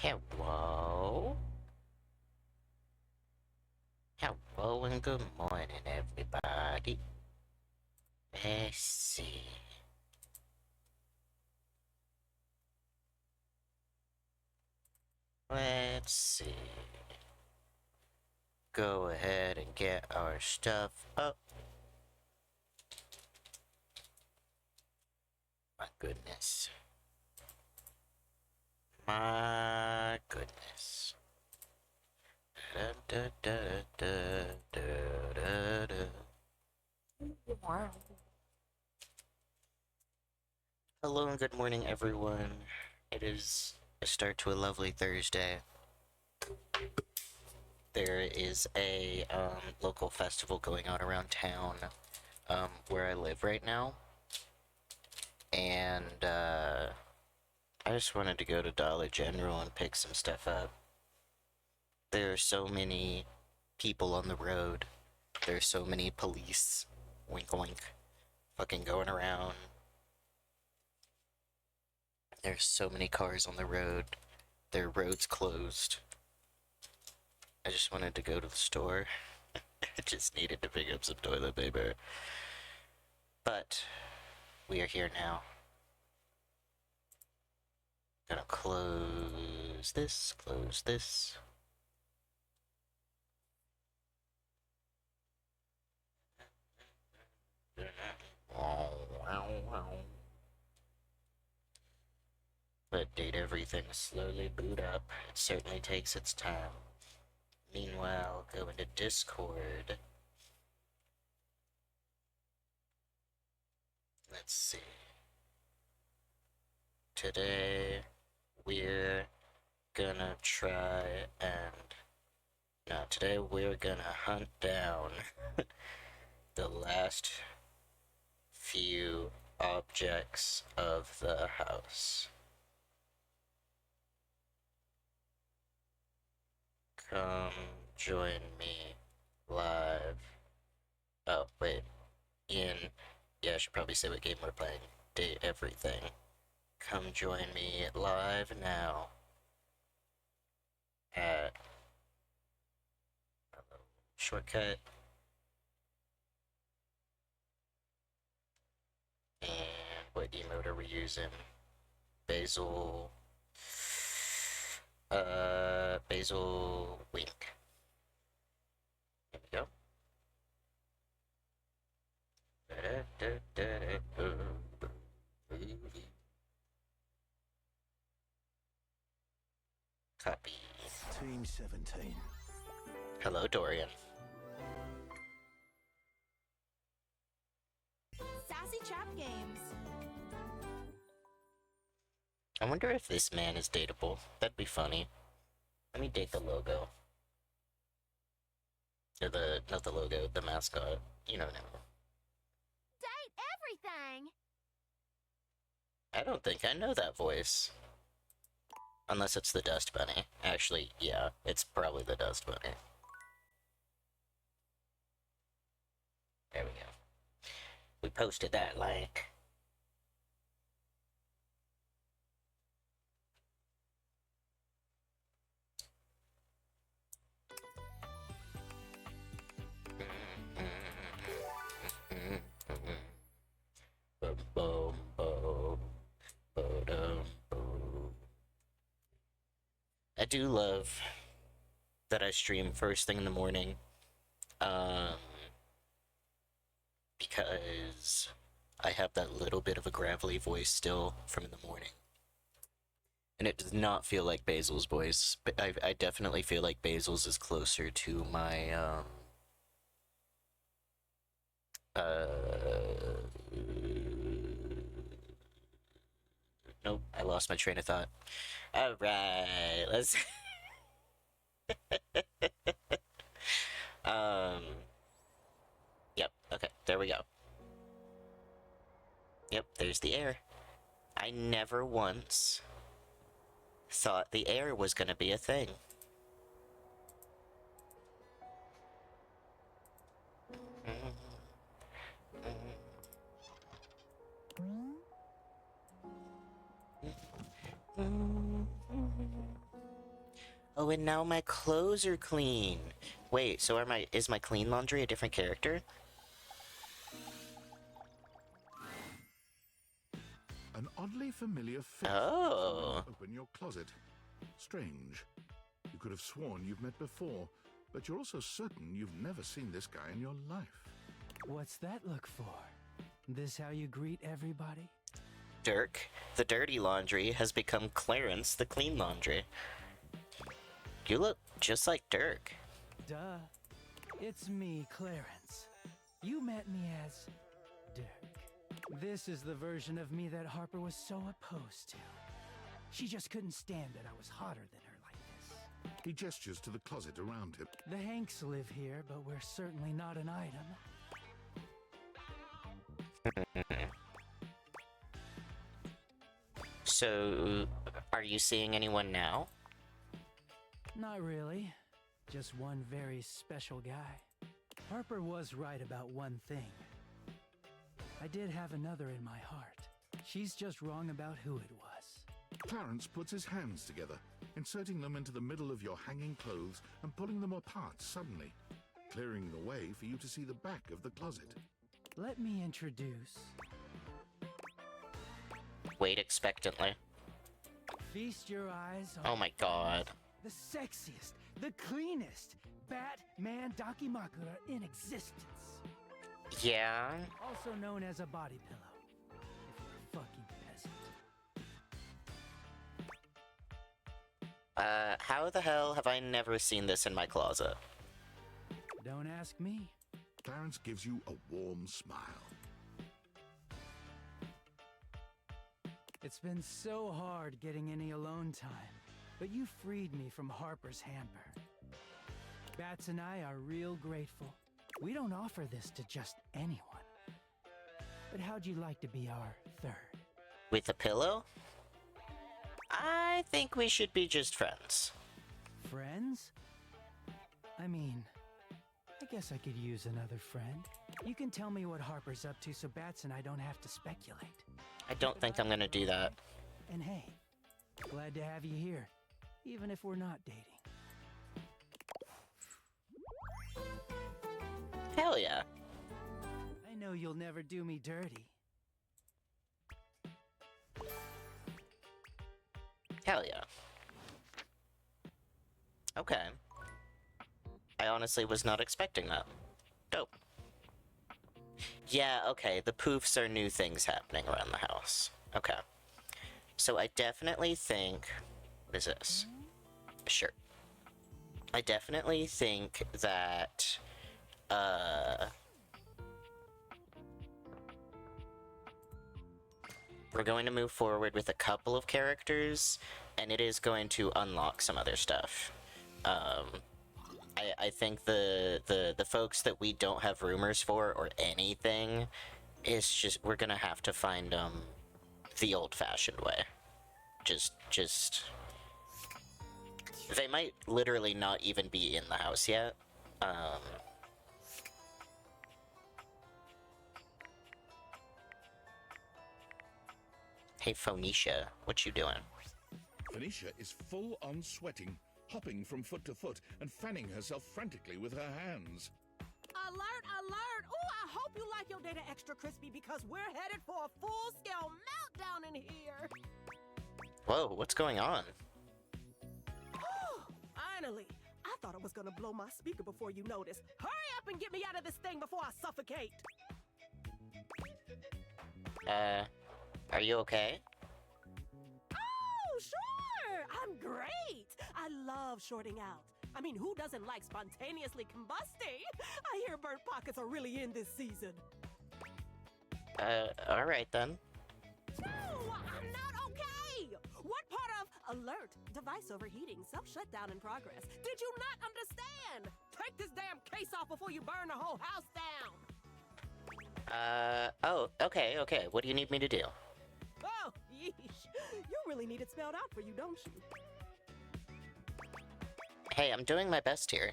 Hello? Hello and good morning, everybody. Let's see. Let's see. Go ahead and get our stuff up. My goodness. My goodness. Da, da, da, da, da, da, da. Hello and good morning, everyone. It is a start to a lovely Thursday. There is a local festival going on around town where I live right now. And I just wanted to go to Dollar General and pick some stuff up. There are so many people on the road. There's so many police, wink wink, fucking going around. There's so many cars on the road. Their road's closed. I just wanted to go to the store. I just needed to pick up some toilet paper. But we are here now. Gonna close this, close this. But did everything slowly boot up? It certainly takes its time. Meanwhile, go into Discord. Let's see. Today, we're gonna try and... No, today we're gonna hunt down the last few objects of the house. Come join me live. Oh, wait. Yeah, I should probably say what game we're playing. Date everything. Come join me live now at shortcut. And what emote are we using? Basil. Basil wink. There we go. Copy. Team 17. Hello, Dorian. Sassy Trap Games. I wonder if this man is dateable. That'd be funny. Let me date the logo. Or not the logo, the mascot. You know what I mean. Date everything. I don't think I know that voice. Unless it's the Dust Bunny. Actually, yeah, it's probably the Dust Bunny. There we go. We posted that link. I do love that I stream first thing in the morning, because I have that little bit of a gravelly voice still from in the morning. And it does not feel like Basil's voice, but I definitely feel like Basil's is closer to my, nope, I lost my train of thought. Alright, let's... Yep, okay, there we go. Yep, there's the air. I never once thought the air was gonna be a thing. Oh, and now my clothes are clean. Wait, so is my clean laundry a different character? An oddly familiar face. Oh. Open your closet. Strange. You could have sworn you've met before, but you're also certain you've never seen this guy in your life. What's that look for? This how you greet everybody? Dirk, the dirty laundry, has become Clarence, the clean laundry. You look just like Dirk. Duh. It's me, Clarence. You met me as Dirk. This is the version of me that Harper was so opposed to. She just couldn't stand that I was hotter than her like this. He gestures to the closet around him. The Hanks live here, but we're certainly not an item. So, are you seeing anyone now? Not really. Just one very special guy. Harper was right about one thing. I did have another in my heart. She's just wrong about who it was. Clarence puts his hands together, inserting them into the middle of your hanging clothes and pulling them apart suddenly, clearing the way for you to see the back of the closet. Let me introduce... Wait expectantly. Feast your eyes on... Oh my god. The sexiest, the cleanest Batman Dakimakura in existence. Yeah? Also known as a body pillow. If you're a fucking peasant. How the hell have I never seen this in my closet? Don't ask me. Clarence gives you a warm smile. It's been so hard getting any alone time, but you freed me from Harper's hamper. Bats and I are real grateful. We don't offer this to just anyone. But how'd you like to be our third? With a pillow? I think we should be just friends. Friends? I mean, I guess I could use another friend. You can tell me what Harper's up to so Bats and I don't have to speculate. I don't think I'm gonna do that. And hey, glad to have you here, even if we're not dating. Hell yeah. I know you'll never do me dirty. Hell yeah. Okay. I honestly was not expecting that. Dope. Yeah, okay, the poofs are new things happening around the house. Okay. So I definitely think... What is this? Sure. I definitely think that... we're going to move forward with a couple of characters, and it is going to unlock some other stuff. I think the folks that we don't have rumors for or anything is just we're gonna have to find the old-fashioned way. Just they might literally not even be in the house yet. Hey Phoenicia, what you doing? Phoenicia is full on sweating, hopping from foot to foot and fanning herself frantically with her hands. Alert, alert! Ooh, I hope you like your data extra crispy because we're headed for a full-scale meltdown in here. Whoa, what's going on? Finally! I thought I was gonna blow my speaker before you noticed. Hurry up and get me out of this thing before I suffocate! Are you okay? Oh, sure! I'm great! I love shorting out. I mean, who doesn't like spontaneously combusting? I hear burnt pockets are really in this season. Alright then. No, I'm not okay! What part of alert, device overheating, self-shutdown in progress did you not understand? Take this damn case off before you burn the whole house down! Oh, okay. What do you need me to do? Oh, yeesh. You really need it spelled out for you, don't you? Hey, I'm doing my best here.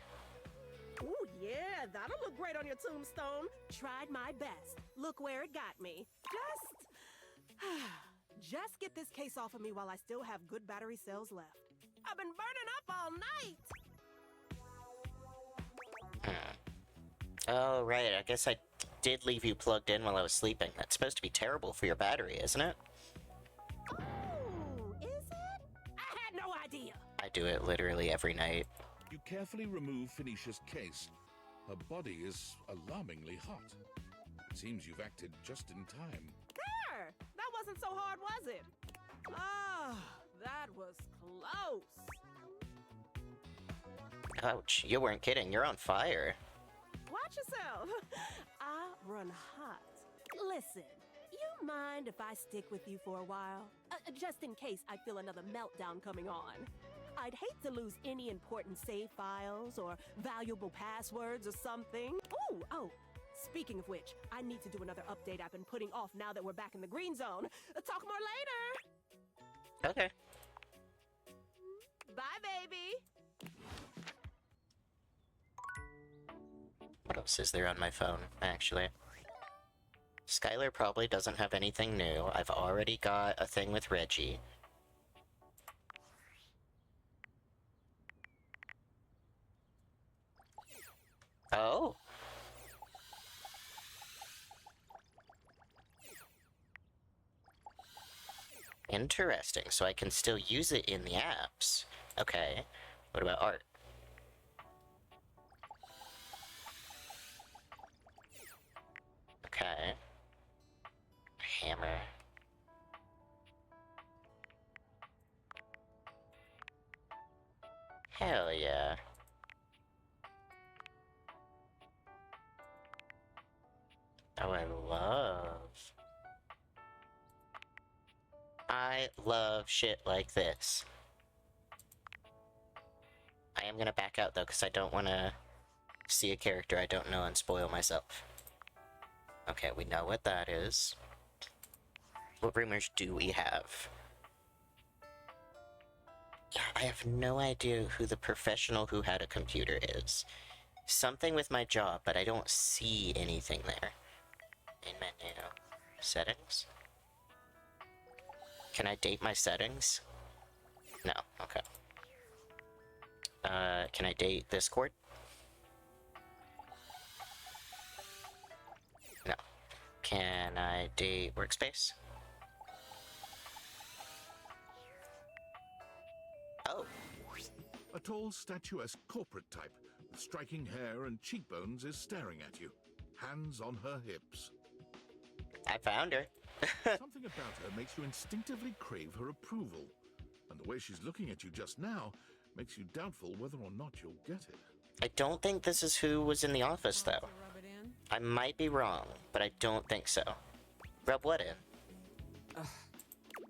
Ooh, yeah, that'll look great on your tombstone. Tried my best. Look where it got me. Just get this case off of me while I still have good battery cells left. I've been burning up all night. Oh, right. I guess I did leave you plugged in while I was sleeping. That's supposed to be terrible for your battery, isn't it? Oh, is it? I had no idea. I do it literally every night. You carefully remove Phoenicia's case. Her body is alarmingly hot. It seems you've acted just in time. There! That wasn't so hard, was it? Ah, that was close. Ouch, you weren't kidding. You're on fire. Watch yourself. I run hot. Listen, you mind if I stick with you for a while? Just in case I feel another meltdown coming on. I'd hate to lose any important save files or valuable passwords or something. Ooh, oh, speaking of which, I need to do another update I've been putting off now that we're back in the green zone. Talk more later. Okay. Bye, baby. What else is there on my phone, actually? Skylar probably doesn't have anything new. I've already got a thing with Reggie. Oh. Interesting. So I can still use it in the apps. Okay. What about art? Okay. Hammer. Hell yeah. Oh, I love shit like this. I am gonna back out though, because I don't want to see a character I don't know and spoil myself. Okay, we know what that is. What rumors do we have? Yeah, I have no idea who the professional who had a computer is. Something with my job, but I don't see anything there. In menu. Settings? Can I date my settings? No, okay. Can I date Discord? No. Can I date Workspace? Oh. A tall, statuesque corporate type with striking hair and cheekbones is staring at you, hands on her hips. I found her. Something about her makes you instinctively crave her approval, and the way she's looking at you just now makes you doubtful whether or not you'll get it. I don't think this is who was in the office, though. Rub it in. I might be wrong, but I don't think so. Rub what in?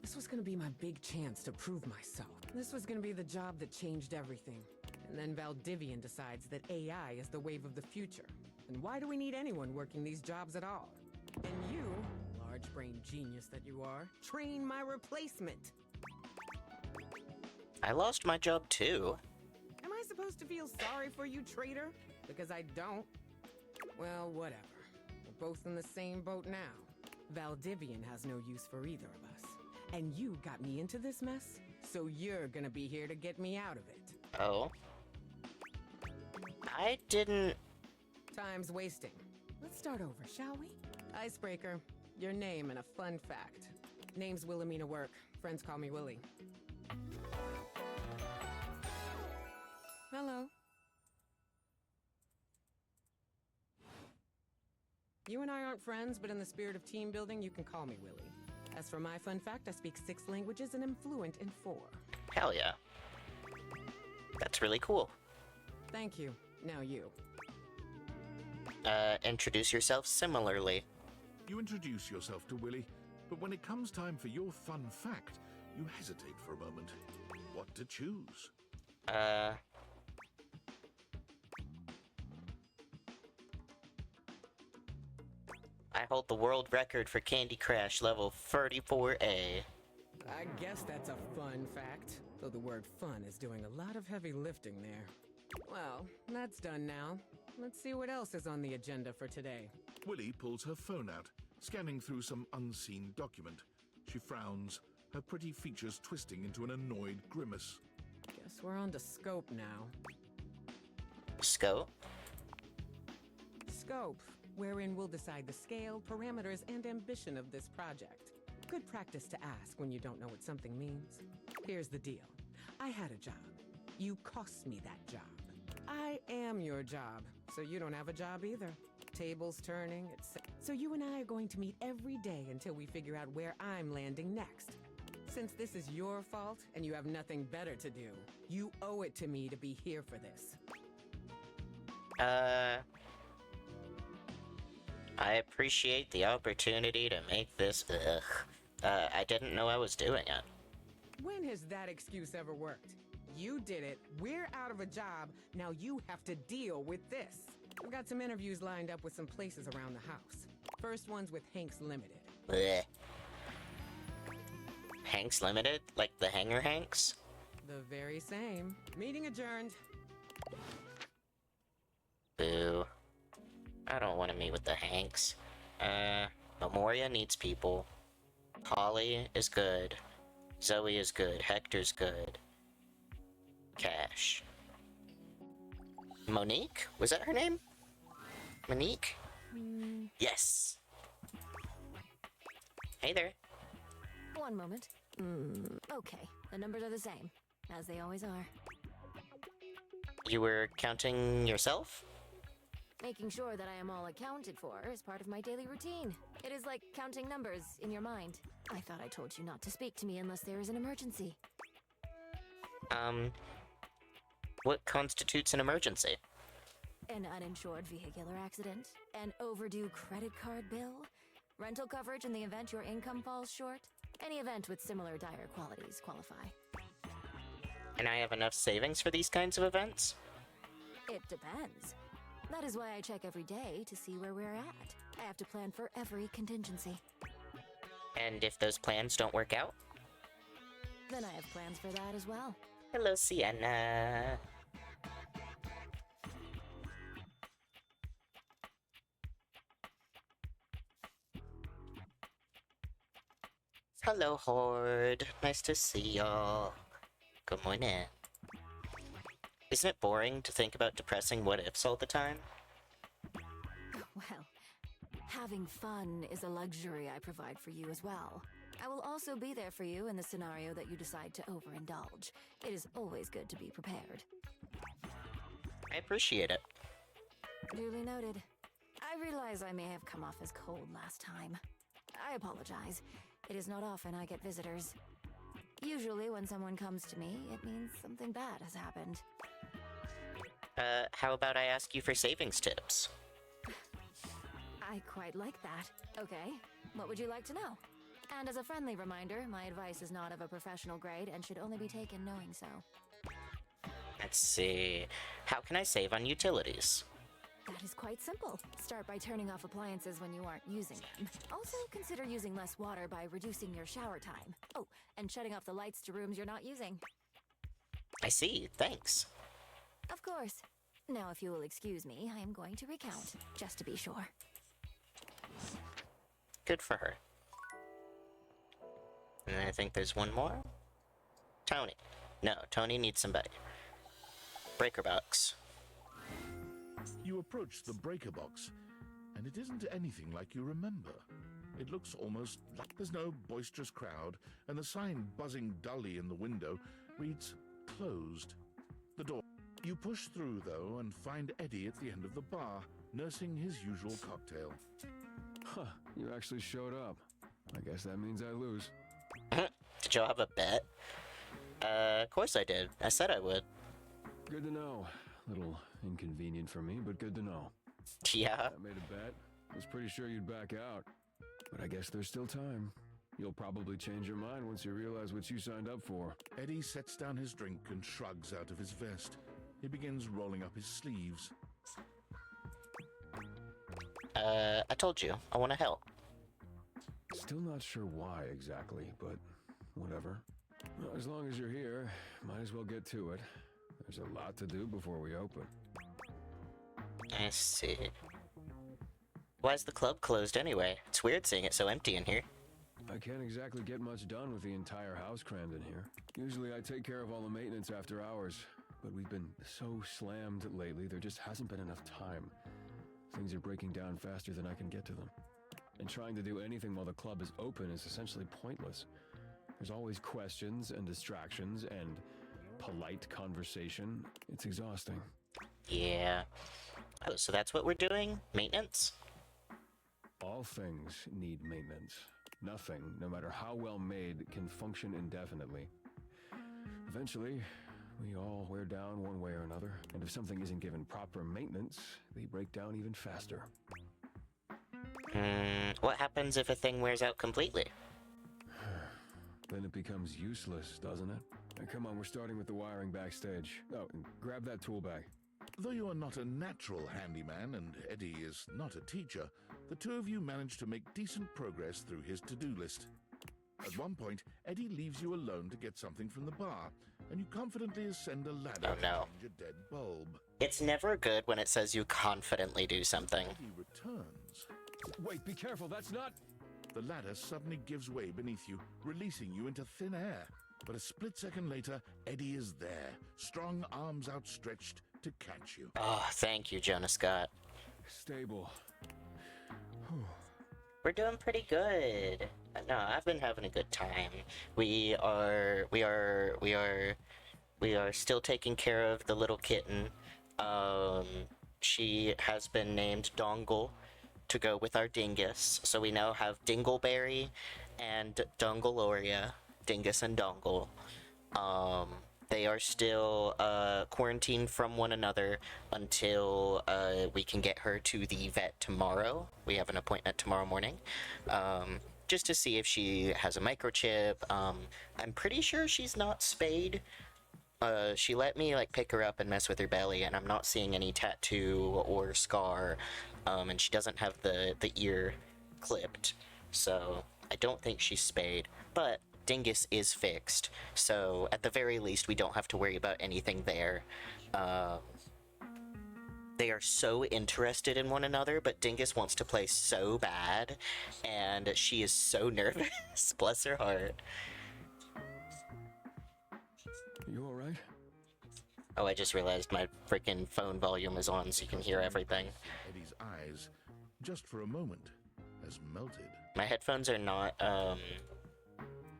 This was gonna be my big chance to prove myself. This was gonna be the job that changed everything. And then Valdivian decides that AI is the wave of the future. And why do we need anyone working these jobs at all? And you, large-brained genius that you are, train my replacement. I lost my job too. Am I supposed to feel sorry for you, traitor? Because I don't. Well, whatever. We're both in the same boat now. Valdivian has no use for either of us. And you got me into this mess, so you're gonna be here to get me out of it. Oh. I didn't... Time's wasting. Let's start over, shall we? Icebreaker. Your name and a fun fact. Name's Wilhelmina Work. Friends call me Willie. Hello. You and I aren't friends, but in the spirit of team building, you can call me Willie. As for my fun fact, I speak 6 languages and am fluent in 4. Hell yeah. That's really cool. Thank you. Now you. Introduce yourself similarly. You introduce yourself to Willie, but when it comes time for your fun fact, you hesitate for a moment. What to choose? I hold the world record for Candy Crush level 34A. I guess that's a fun fact, though the word fun is doing a lot of heavy lifting there. Well, that's done now. Let's see what else is on the agenda for today. Willie pulls her phone out, scanning through some unseen document. She frowns, her pretty features twisting into an annoyed grimace. Guess we're on to scope now. Scope? Scope, wherein we'll decide the scale, parameters, and ambition of this project. Good practice to ask when you don't know what something means. Here's the deal. I had a job. You cost me that job. I am your job, so you don't have a job either. Tables turning, etc. So you and I are going to meet every day until we figure out where I'm landing next. Since this is your fault and you have nothing better to do, you owe it to me to be here for this. I appreciate the opportunity to make this. I didn't know I was doing it. When has that excuse ever worked? You did it, we're out of a job, now you have to deal with this. I've got some interviews lined up with some places around the house. First one's with Hanks Limited. Blech. Hanks Limited? Like the Hanger Hanks? The very same. Meeting adjourned. Boo. I don't want to meet with the Hanks. Memoria needs people. Holly is good. Zoe is good. Hector's good. Cash. Monique? Was that her name? Monique? Yes. Hey there. One moment. Okay, the numbers are the same, as they always are. You were counting yourself? Making sure that I am all accounted for is part of my daily routine. It is like counting numbers in your mind. I thought I told you not to speak to me unless there is an emergency. What constitutes an emergency? An uninsured vehicular accident, an overdue credit card bill, rental coverage in the event your income falls short. Any event with similar dire qualities qualify. And I have enough savings for these kinds of events? It depends. That is why I check every day to see where we're at. I have to plan for every contingency. And if those plans don't work out? Then I have plans for that as well. Hello, Sienna. Hello, Horde. Nice to see y'all. Good morning. Isn't it boring to think about depressing what-ifs all the time? Well, having fun is a luxury I provide for you as well. I will also be there for you in the scenario that you decide to overindulge. It is always good to be prepared. I appreciate it. Duly noted. I realize I may have come off as cold last time. I apologize. It is not often I get visitors. Usually when someone comes to me, it means something bad has happened. How about I ask you for savings tips? I quite like that. Okay, what would you like to know? And as a friendly reminder, my advice is not of a professional grade and should only be taken knowing so. Let's see. How can I save on utilities? That is quite simple. Start by turning off appliances when you aren't using them. Also, consider using less water by reducing your shower time. Oh, and shutting off the lights to rooms you're not using. I see, thanks. Of course. Now, if you will excuse me, I am going to recount, just to be sure. Good for her. And I think there's one more. Tony. No, Tony needs somebody. Breaker box. You approach the breaker box, and it isn't anything like you remember. It looks almost like there's no boisterous crowd, and the sign buzzing dully in the window reads closed. The door. You push through, though, and find Eddie at the end of the bar, nursing his usual cocktail. Huh, you actually showed up. I guess that means I lose. Did y'all have a bet? Of course I did. I said I would. Good to know. Little inconvenient for me, but good to know. Yeah. I made a bet. Was pretty sure you'd back out. But I guess there's still time. You'll probably change your mind once you realize what you signed up for. Eddie sets down his drink and shrugs out of his vest. He begins rolling up his sleeves. I told you, I want to help. Still not sure why exactly, but whatever. Well, as long as you're here, might as well get to it. There's a lot to do before we open. I see. Why is the club closed anyway? It's weird seeing it so empty in here. I can't exactly get much done with the entire house crammed in here. Usually I take care of all the maintenance after hours, but we've been so slammed lately, there just hasn't been enough time. Things are breaking down faster than I can get to them. And trying to do anything while the club is open is essentially pointless. There's always questions and distractions and polite conversation. It's exhausting. Yeah. Oh, so that's what we're doing? Maintenance? All things need maintenance. Nothing, no matter how well made, can function indefinitely. Eventually, we all wear down one way or another, and if something isn't given proper maintenance, they break down even faster. What happens if a thing wears out completely? Then it becomes useless, doesn't it? Now, come on, we're starting with the wiring backstage. Oh, and grab that tool bag. Though you are not a natural handyman and Eddie is not a teacher, the two of you manage to make decent progress through his to-do list. At one point, Eddie leaves you alone to get something from the bar, and you confidently ascend a ladder Oh, no. to change a dead bulb. It's never good when it says you confidently do something. Eddie returns. Wait, be careful, that's not... The ladder suddenly gives way beneath you, releasing you into thin air. But a split second later, Eddie is there, strong arms outstretched to catch you. Oh, thank you, Jonah Scott. Stable. We're doing pretty good. No, I've been having a good time. We are still taking care of the little kitten. She has been named Dongle to go with our dingus. So we now have Dingleberry and Dongaloria, Dingus and Dongle. They are still quarantined from one another until we can get her to the vet tomorrow. We have an appointment tomorrow morning, just to see if she has a microchip. I'm pretty sure she's not spayed. She let me like pick her up and mess with her belly, and I'm not seeing any tattoo or scar, and she doesn't have the ear clipped, so I don't think she's spayed, but Dingus is fixed, so at the very least we don't have to worry about anything there. They are so interested in one another, but Dingus wants to play so bad, and she is so nervous. Bless her heart. You alright? Oh, I just realized my freaking phone volume is on so you can hear everything. Eddie's eyes, just for a moment, has melted. My headphones are not,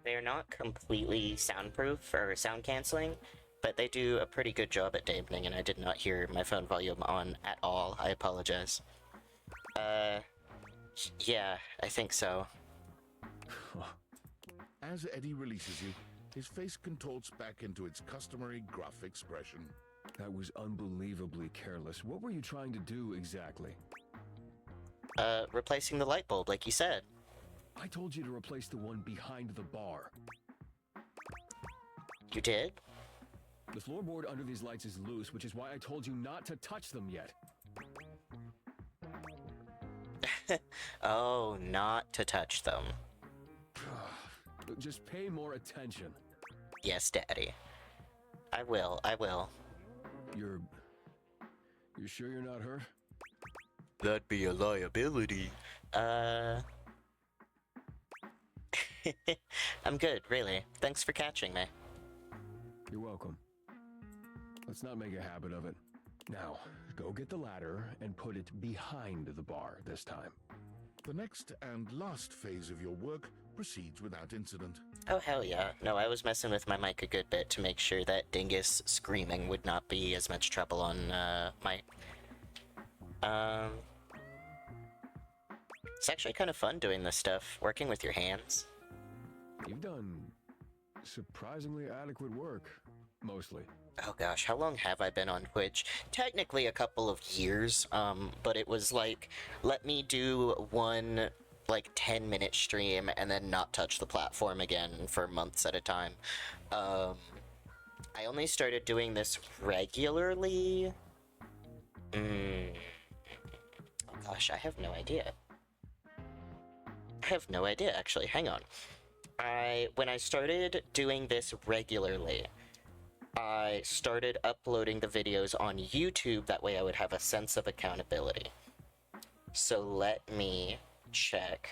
they are not completely soundproof or sound canceling, but they do a pretty good job at dampening, and I did not hear my phone volume on at all. I apologize. Yeah, I think so. As Eddie releases you, his face contorts back into its customary gruff expression. That was unbelievably careless. What were you trying to do exactly? Replacing the light bulb, like you said. I told you to replace the one behind the bar. You did? The floorboard under these lights is loose, which is why I told you not to touch them yet. Oh, not to touch them. Just pay more attention. Yes, Daddy. I will. You're sure you're not hurt? That'd be a liability. I'm good, really. Thanks for catching me. You're welcome. Let's not make a habit of it. Now, go get the ladder and put it behind the bar this time. The next and last phase of your work proceeds without incident. Oh, hell yeah. No, I was messing with my mic a good bit to make sure that Dingus screaming would not be as much trouble on, my... It's actually kind of fun doing this stuff, working with your hands. You've done surprisingly adequate work, mostly. Oh gosh, how long have I been on Twitch? Technically a couple of years, but it was like, let me do one, like, 10-minute stream and then not touch the platform again for months at a time. I only started doing this regularly... Oh gosh, I have no idea. Actually. Hang on. When I started doing this regularly, I started uploading the videos on YouTube, that way I would have a sense of accountability. So let me check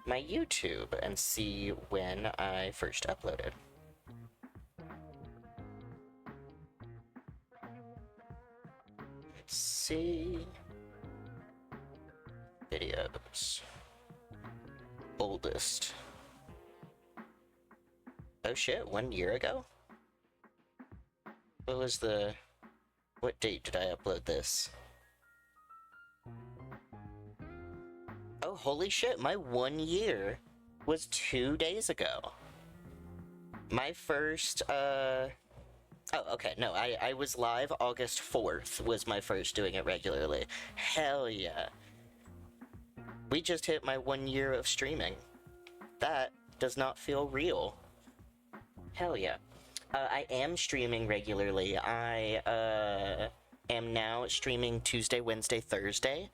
my YouTube and see when I first uploaded. Let's see. Videos. Oldest. Oh shit, 1 year ago? What date did I upload this? Oh, holy shit, my 1 year was 2 days ago. My first, oh, okay, no, I was live August 4th was my first doing it regularly. Hell yeah. We just hit my 1 year of streaming. That does not feel real. Hell yeah. I am streaming regularly. I am now streaming Tuesday, Wednesday, Thursday,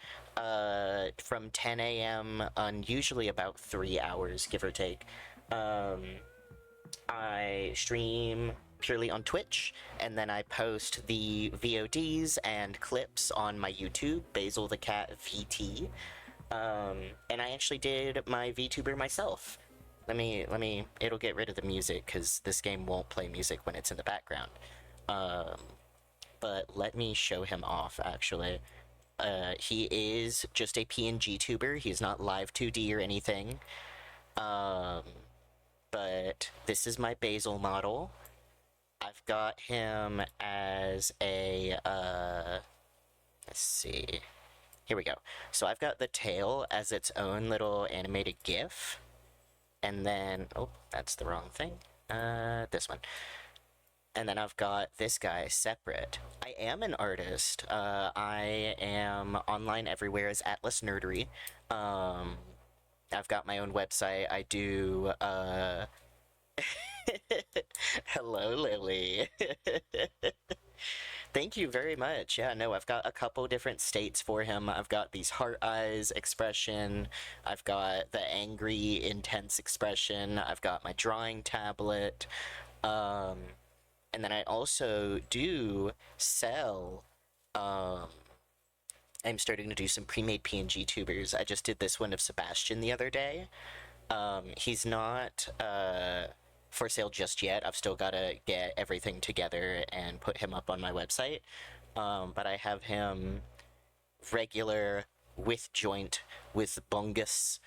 from 10 a.m. on usually about 3 hours, give or take. I stream purely on Twitch, and then I post the VODs and clips on my YouTube, Basil the Cat VT. And I actually did my VTuber myself. It'll get rid of the music, because this game won't play music when it's in the background. But let me show him off, actually. He is just a PNG tuber, he's not live 2D or anything. But this is my Basil model. I've got him as a, let's see. Here we go. So I've got the tail as its own little animated GIF. And then, oh, that's the wrong thing. This one. And then I've got this guy separate. I am an artist. I am online everywhere as Atlasnerdery. I've got my own website. I do, Hello, Lily. Thank you very much. Yeah, no, I've got a couple different states for him. I've got these heart eyes expression. I've got the angry, intense expression. I've got my drawing tablet. And then I also do sell, I'm starting to do some pre-made PNG tubers. I just did this one of Sebastian the other day. He's not, for sale just yet. I've still got to get everything together and put him up on my website. But I have him regular, with joint, with bungus.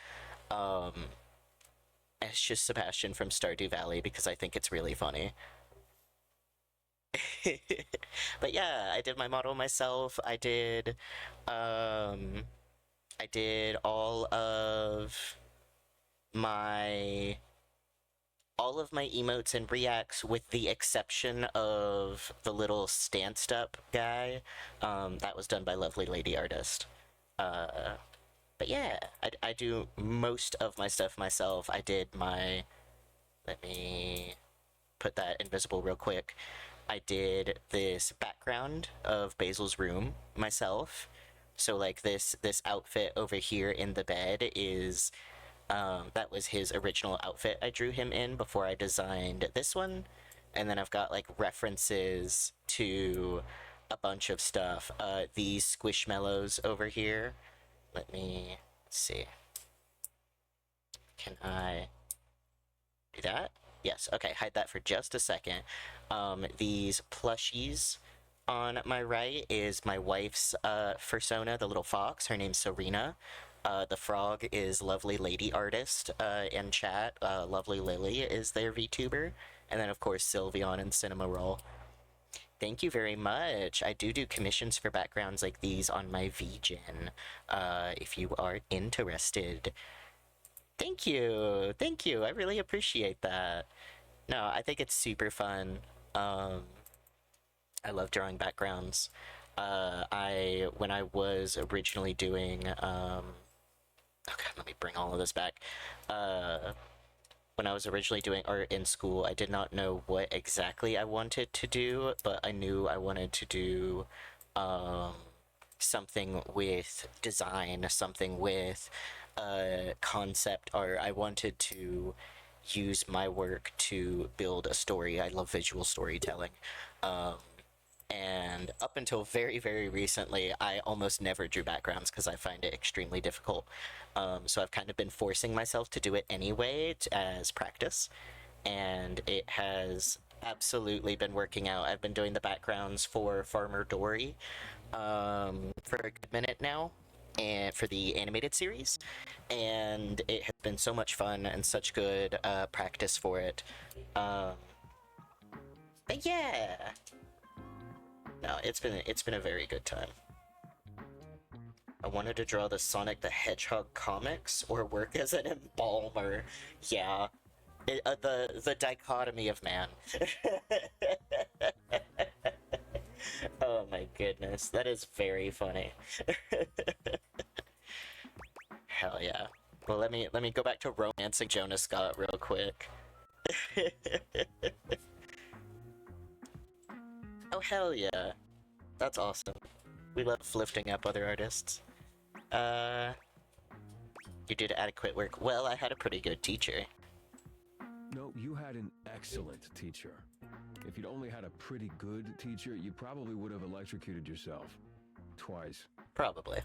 It's just Sebastian from Stardew Valley because I think it's really funny. But yeah, I did my model myself. I did all of my emotes and reacts with the exception of the little stanced up guy. That was done by Lovely Lady Artist. But yeah, I do most of my stuff myself. I did my, let me put that invisible real quick. I did this background of Basil's room myself. So like this outfit over here in the bed is, that was his original outfit I drew him in before I designed this one. And then I've got like references to a bunch of stuff. These squishmallows over here. Let me see. Can I do that? Yes, okay, hide that for just a second. These plushies on my right is my wife's fursona, the little fox. Her name's Serena. The frog is Lovely Lady Artist in chat. Lovely Lily is their VTuber. And then, of course, Sylveon and Cinema Roll. Thank you very much. I do commissions for backgrounds like these on my VGen, if you are interested. Thank you. Thank you. I really appreciate that. No, I think it's super fun. I love drawing backgrounds. When I was originally doing, okay, let me bring all of this back. When I was originally doing art in school, I did not know what exactly I wanted to do, but I knew I wanted to do, something with design, something with, concept art. I wanted to use my work to build a story. I love visual storytelling. And up until very, very recently, I almost never drew backgrounds because I find it extremely difficult. So I've kind of been forcing myself to do it anyway as practice, and it has absolutely been working out. I've been doing the backgrounds for Farmer Dory for a good minute now, and for the animated series, and it has been so much fun and such good practice for it. But yeah, no, it's been a very good time. I wanted to draw the Sonic the Hedgehog comics or work as an embalmer. Yeah, the dichotomy of man. Oh my goodness, that is very funny. Hell yeah. Well, let me go back to romancing Jonah Scott real quick. Oh hell yeah. That's awesome. We love lifting up other artists. You did adequate work. Well, I had a pretty good teacher. No, you had an excellent teacher. If you'd only had a pretty good teacher, you probably would have electrocuted yourself. Twice. Probably.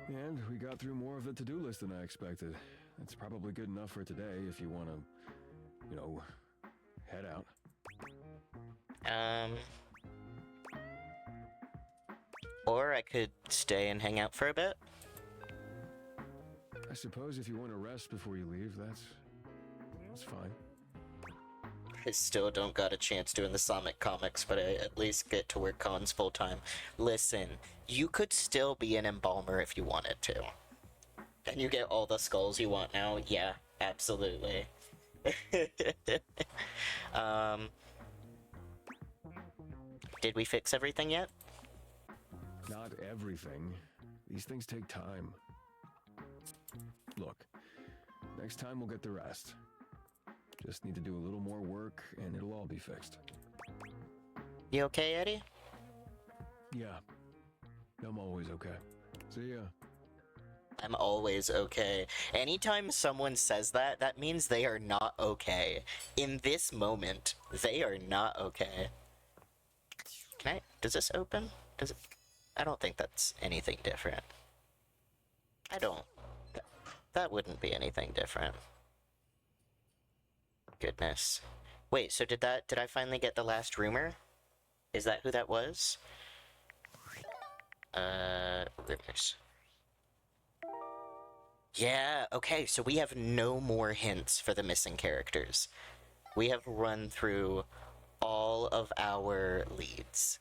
And we got through more of the to-do list than I expected. That's probably good enough for today if you want to, you know, head out. Or I could stay and hang out for a bit. I suppose if you want to rest before you leave, that's fine. I still don't got a chance doing the Sonic comics, but I at least get to work cons full time. Listen, you could still be an embalmer if you wanted to. And you get all the skulls you want now? Yeah, absolutely. Did we fix everything yet? Not everything. These things take time. Look, next time we'll get the rest. Just need to do a little more work and it'll all be fixed. You okay, Eddie? Yeah, I'm always okay. See ya. I'm always okay. Anytime someone says that, that means they are not okay. In this moment, they are not okay. Does this open? Does it? I don't think that's anything different. I don't. That wouldn't be anything different. Goodness. Wait, so did I finally get the last rumor? Is that who that was? Rumors. Yeah, okay, so we have no more hints for the missing characters. We have run through all of our leads.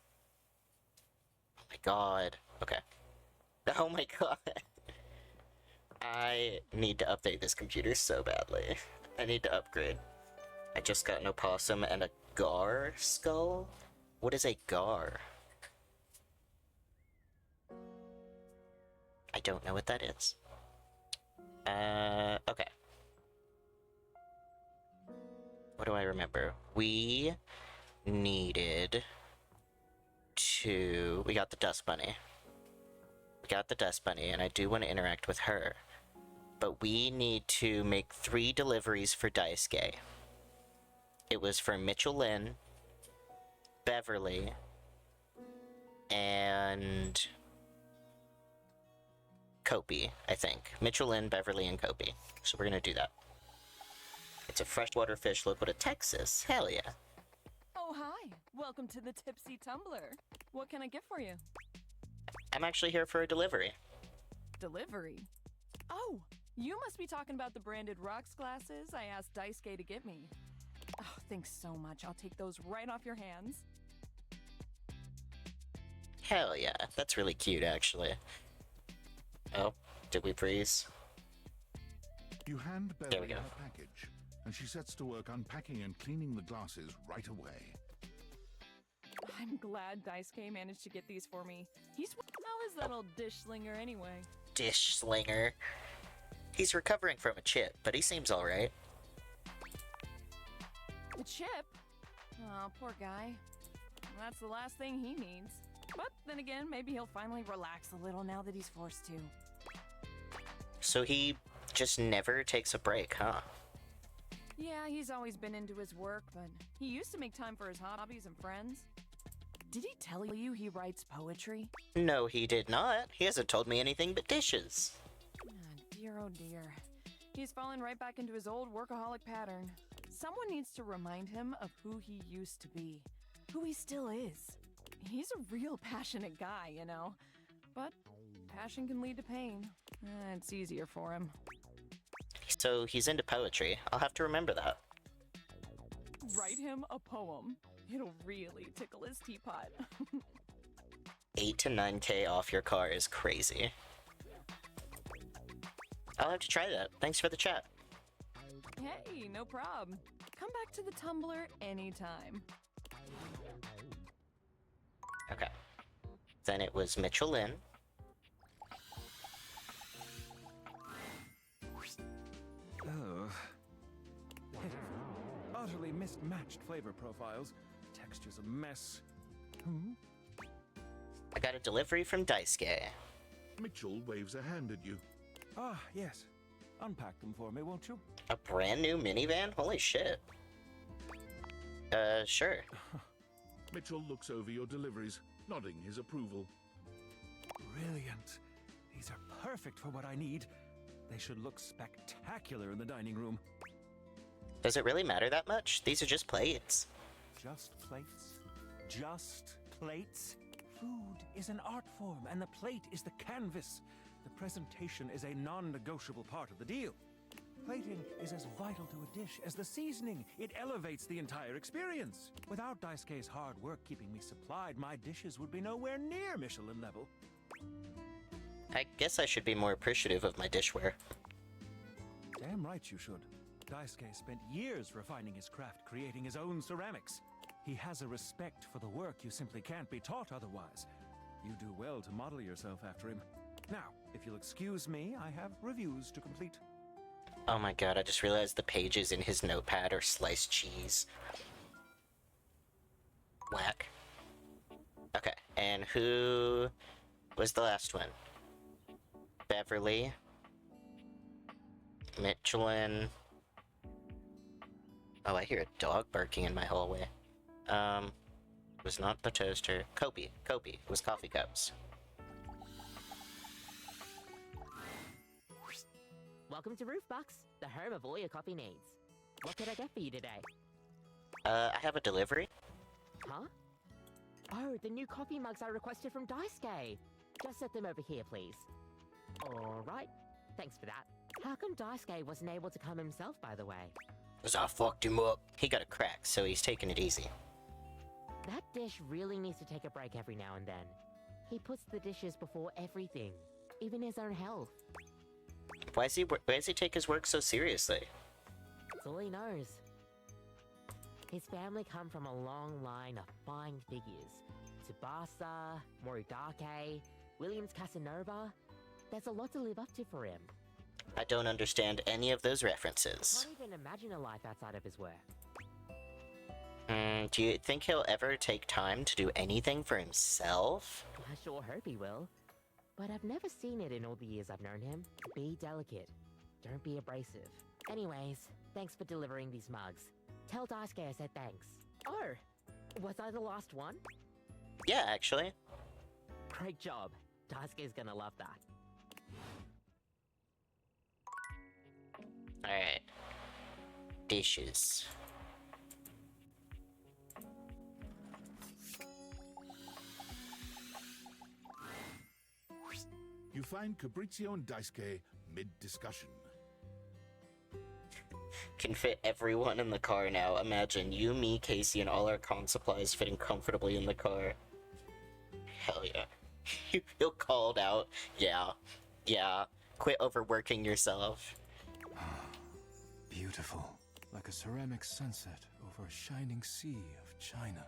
Oh my god. Okay. Oh my god. I need to update this computer so badly. I need to upgrade. I just got an opossum and a gar skull? What is a gar? I don't know what that is. Okay. What do I remember? We needed to... We got the dust bunny. We got the dust bunny, and I do want to interact with her. But we need to make 3 deliveries for Daisuke. It was for Mitchell Lynn, Beverly, and Kopi, I think. Mitchell Lynn, Beverly, and Kopi. So we're gonna do that. It's a freshwater fish local to Texas. Hell yeah. Oh, hi. Welcome to the Tipsy Tumbler. What can I get for you? I'm actually here for a delivery. Delivery? Oh, you must be talking about the branded rocks glasses I asked Daisuke to get me. Oh, thanks so much. I'll take those right off your hands. Hell yeah. That's really cute, actually. Oh, did we freeze? You hand There Beverly we go. her package, and she sets to work unpacking and cleaning the glasses right away. I'm glad Daisuke managed to get these for me. How is that old dish slinger anyway? Dish slinger. He's recovering from a chip, but he seems alright. The chip? Oh, poor guy. That's the last thing he needs. But then again, maybe he'll finally relax a little now that he's forced to. So he just never takes a break, huh? Yeah, he's always been into his work, but he used to make time for his hobbies and friends. Did he tell you he writes poetry? No, he did not. He hasn't told me anything but dishes. Dear, oh dear. He's fallen right back into his old workaholic pattern. Someone needs to remind him of who he used to be, who he still is. He's a real passionate guy, you know. But passion can lead to pain. It's easier for him. So he's into poetry. I'll have to remember that. Write him a poem. It'll really tickle his teapot. 8 to 9K off your car is crazy. I'll have to try that. Thanks for the chat. Hey, no problem. Come back to the Tumblr anytime. Okay. Then it was Mitchell Lynn. Oh. Pitiful. Utterly mismatched flavor profiles. Texture's a mess. I got a delivery from Daisuke. Mitchell waves a hand at you. Ah, yes. Unpack them for me, won't you? A brand new minivan? Holy shit. Sure. Mitchell looks over your deliveries, nodding his approval. Brilliant. These are perfect for what I need. They should look spectacular in the dining room. Does it really matter that much? These are just plates. Just plates? Just plates? Food is an art form, and the plate is the canvas. The presentation is a non-negotiable part of the deal. Plating is as vital to a dish as the seasoning. It elevates the entire experience. Without Daisuke's hard work keeping me supplied, my dishes would be nowhere near Michelin level. I guess I should be more appreciative of my dishware. Damn right you should. Daisuke spent years refining his craft, creating his own ceramics. He has a respect for the work you simply can't be taught otherwise. You do well to model yourself after him. Now, if you'll excuse me, I have reviews to complete. Oh my god, I just realized the pages in his notepad are sliced cheese. Whack. Okay, and who was the last one? Beverly. Michelin. Oh, I hear a dog barking in my hallway. Was not the toaster. Kobe was coffee cups. Welcome to Roofbox, the home of all your coffee needs. What can I get for you today? I have a delivery. Huh? Oh, the new coffee mugs I requested from Daisuke. Just set them over here, please. Alright, thanks for that. How come Daisuke wasn't able to come himself, by the way? Cause I fucked him up. He got a crack, so he's taking it easy. That dish really needs to take a break every now and then. He puts the dishes before everything, even his own health. Why does he take his work so seriously? That's all he knows. His family come from a long line of fine figures. Tsubasa, Moridake, Williams Casanova. There's a lot to live up to for him. I don't understand any of those references. Can't even imagine a life outside of his work. Do you think he'll ever take time to do anything for himself? I sure hope he will. But I've never seen it in all the years I've known him. Be delicate. Don't be abrasive. Anyways, thanks for delivering these mugs. Tell Daisuke I said thanks. Oh, was I the last one? Yeah, actually. Great job. Daisuke's gonna love that. Alright. Dishes. You find Fabrizio and Daisuke mid-discussion. Can fit everyone in the car now. Imagine you, me, Casey, and all our con supplies fitting comfortably in the car. Hell yeah. You'll called out. Yeah. Quit overworking yourself. Beautiful. Like a ceramic sunset over a shining sea of China.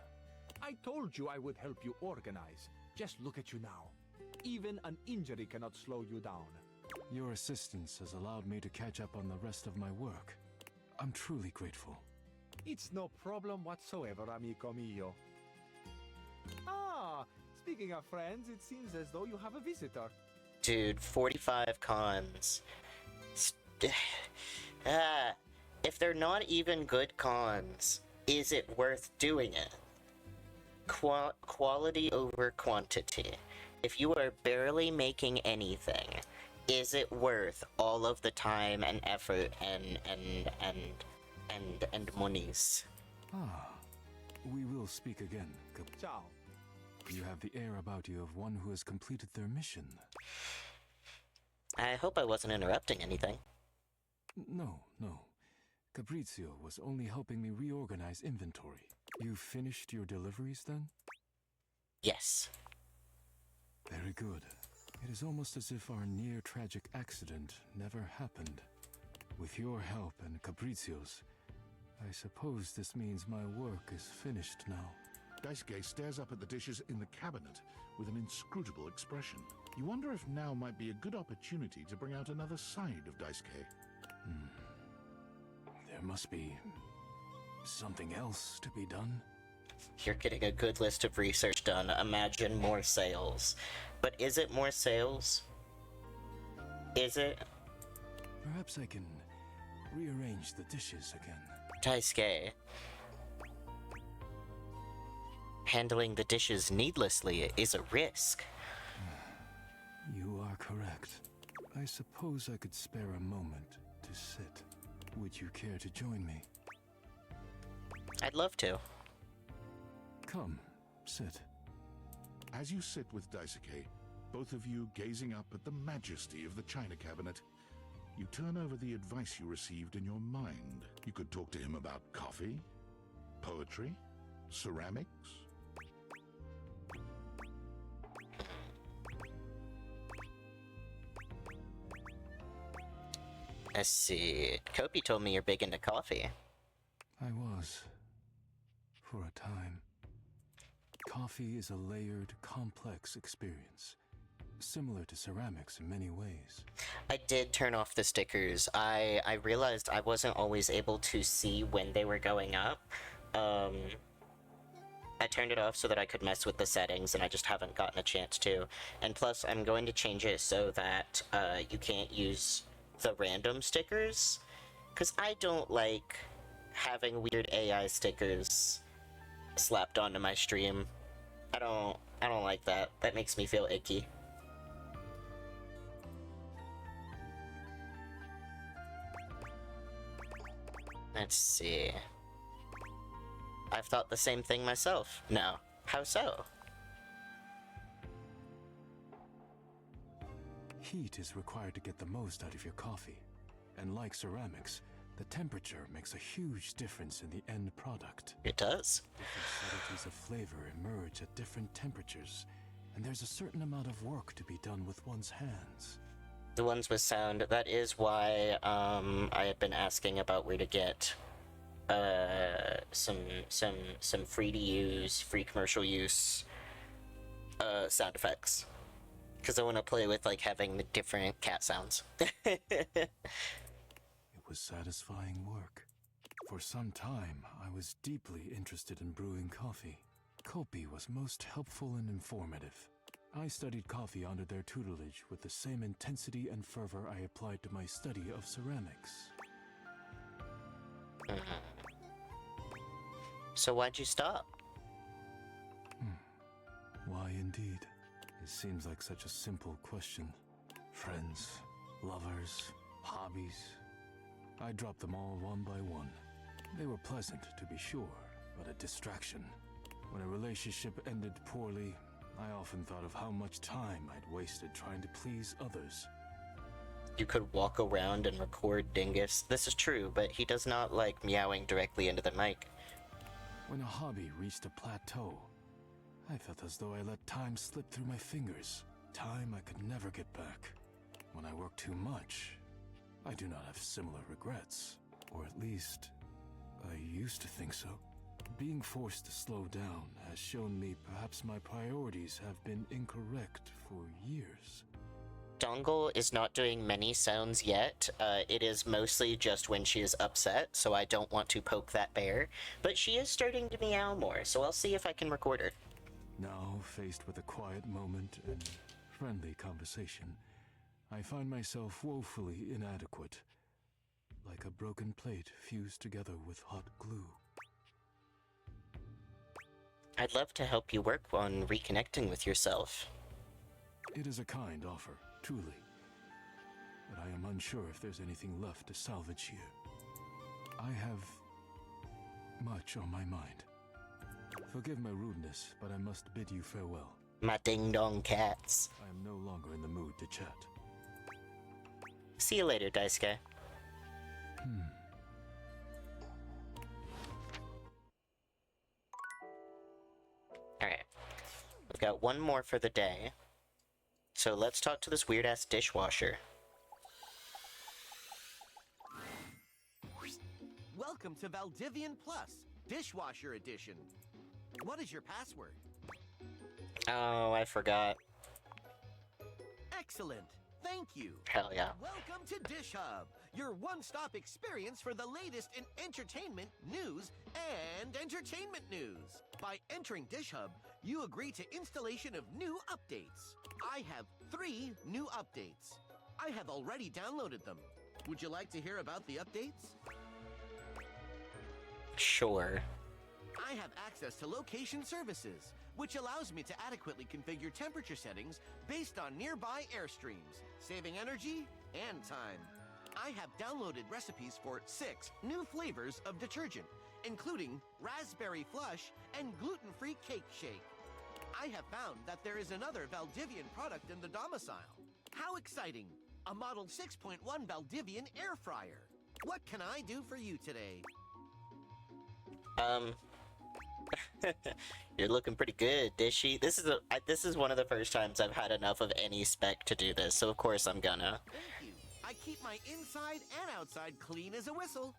I told you I would help you organize. Just look at you now. Even an injury cannot slow you down. Your assistance has allowed me to catch up on the rest of my work. I'm truly grateful. It's no problem whatsoever, amico mio. Ah, speaking of friends, it seems as though you have a visitor. Dude, 45 cons. If they're not even good cons, is it worth doing it? quality over quantity. If you are barely making anything, is it worth all of the time and effort and monies? Ah, we will speak again. Ciao. You have the air about you of one who has completed their mission. I hope I wasn't interrupting anything. No. Fabrizio was only helping me reorganize inventory. You finished your deliveries then? Yes. Very good. It is almost as if our near-tragic accident never happened. With your help and Fabrizio's, I suppose this means my work is finished now. Daisuke stares up at the dishes in the cabinet with an inscrutable expression. You wonder if now might be a good opportunity to bring out another side of Daisuke. There must be something else to be done. You're getting a good list of research done. Imagine more sales. But is it more sales? Is it? Perhaps I can rearrange the dishes again. Daisuke. Handling the dishes needlessly is a risk. You are correct. I suppose I could spare a moment to sit. Would you care to join me? I'd love to. Come, sit. As you sit with Daisuke, both of you gazing up at the majesty of the china cabinet, you turn over the advice you received in your mind. You could talk to him about coffee, poetry, ceramics. Let's see. Kopi told me you're big into coffee. I was. For a time. Coffee is a layered, complex experience. Similar to ceramics in many ways. I did turn off the stickers. I realized I wasn't always able to see when they were going up. I turned it off so that I could mess with the settings, and I just haven't gotten a chance to. And plus, I'm going to change it so that you can't use the random stickers, because I don't like having weird AI stickers slapped onto my stream. I don't like that. That makes me feel icky. Let's see. I've thought the same thing myself. No. How so? Heat is required to get the most out of your coffee. And like ceramics, the temperature makes a huge difference in the end product. It does. Different subtleties of flavor emerge at different temperatures, and there's a certain amount of work to be done with one's hands. The ones with sound, that is why I have been asking about where to get some free to use, free commercial use sound effects. Because I want to play with like having the different cat sounds. It was satisfying work. For some time, I was deeply interested in brewing coffee. Kopi was most helpful and informative. I studied coffee under their tutelage with the same intensity and fervor I applied to my study of ceramics. So why'd you stop? Why indeed? It seems like such a simple question. Friends, lovers, hobbies. I dropped them all one by one. They were pleasant, to be sure, but a distraction. When a relationship ended poorly, I often thought of how much time I'd wasted trying to please others. You could walk around and record Dingus. This is true, but he does not like meowing directly into the mic. When a hobby reached a plateau, I felt as though I let time slip through my fingers. Time I could never get back. When I work too much, I do not have similar regrets. Or at least, I used to think so. Being forced to slow down has shown me perhaps my priorities have been incorrect for years. Dongle is not doing many sounds yet. It is mostly just when she is upset, so I don't want to poke that bear. But she is starting to meow more, so I'll see if I can record her. Now, faced with a quiet moment and friendly conversation, I find myself woefully inadequate, like a broken plate fused together with hot glue. I'd love to help you work on reconnecting with yourself. It is a kind offer, truly. But I am unsure if there's anything left to salvage here. I have much on my mind. Forgive my rudeness, but I must bid you farewell. My ding-dong cats. I am no longer in the mood to chat. See you later, Daisuke. Alright. We've got one more for the day. So let's talk to this weird-ass dishwasher. Welcome to Valdivian Plus, Dishwasher Edition. What is your password? Oh, I forgot. Excellent. Thank you. Hell yeah. Welcome to Dish Hub, your one-stop experience for the latest in entertainment, news, and entertainment news. By entering Dish Hub, you agree to installation of new updates. I have 3 new updates. I have already downloaded them. Would you like to hear about the updates? Sure. I have access to location services, which allows me to adequately configure temperature settings based on nearby airstreams, saving energy and time. I have downloaded recipes for 6 new flavors of detergent, including raspberry flush and gluten-free cake shake. I have found that there is another Valdivian product in the domicile. How exciting! A Model 6.1 Valdivian air fryer. What can I do for you today? You're looking pretty good, Dishy. This is one of the first times I've had enough of any spec to do this, so of course I'm gonna. Thank you. I keep my inside and outside clean as a whistle.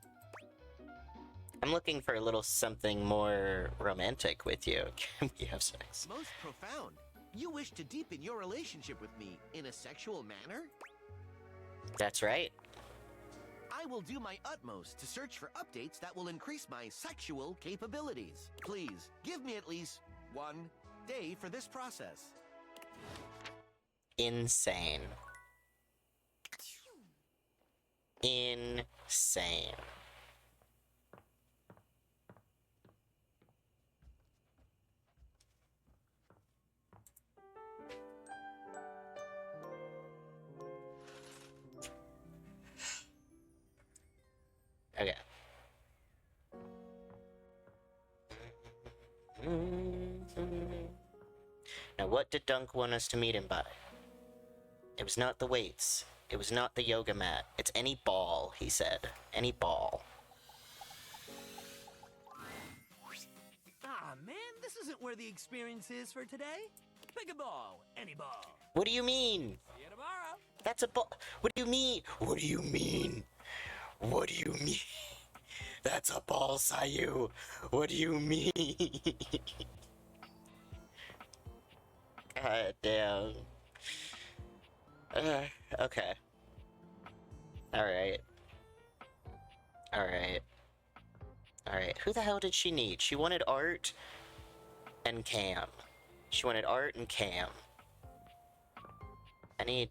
I'm looking for a little something more romantic with you. Can we have sex? Most profound. You wish to deepen your relationship with me in a sexual manner? That's right. I will do my utmost to search for updates that will increase my sexual capabilities. Please, give me at least 1 day for this process. Insane. Insane. Okay. Now, what did Dunk want us to meet him by? It was not the weights. It was not the yoga mat. It's any ball, he said. Any ball. Ah, man, this isn't where the experience is for today. Pick a ball, any ball. What do you mean? See you tomorrow. That's a ball. What do you mean? What do you mean? What do you mean? That's a ball, Sayu. What do you mean? God damn. Okay. Alright. Alright. Alright. Who the hell did she need? She wanted Art and Cam. She wanted Art and Cam. I need...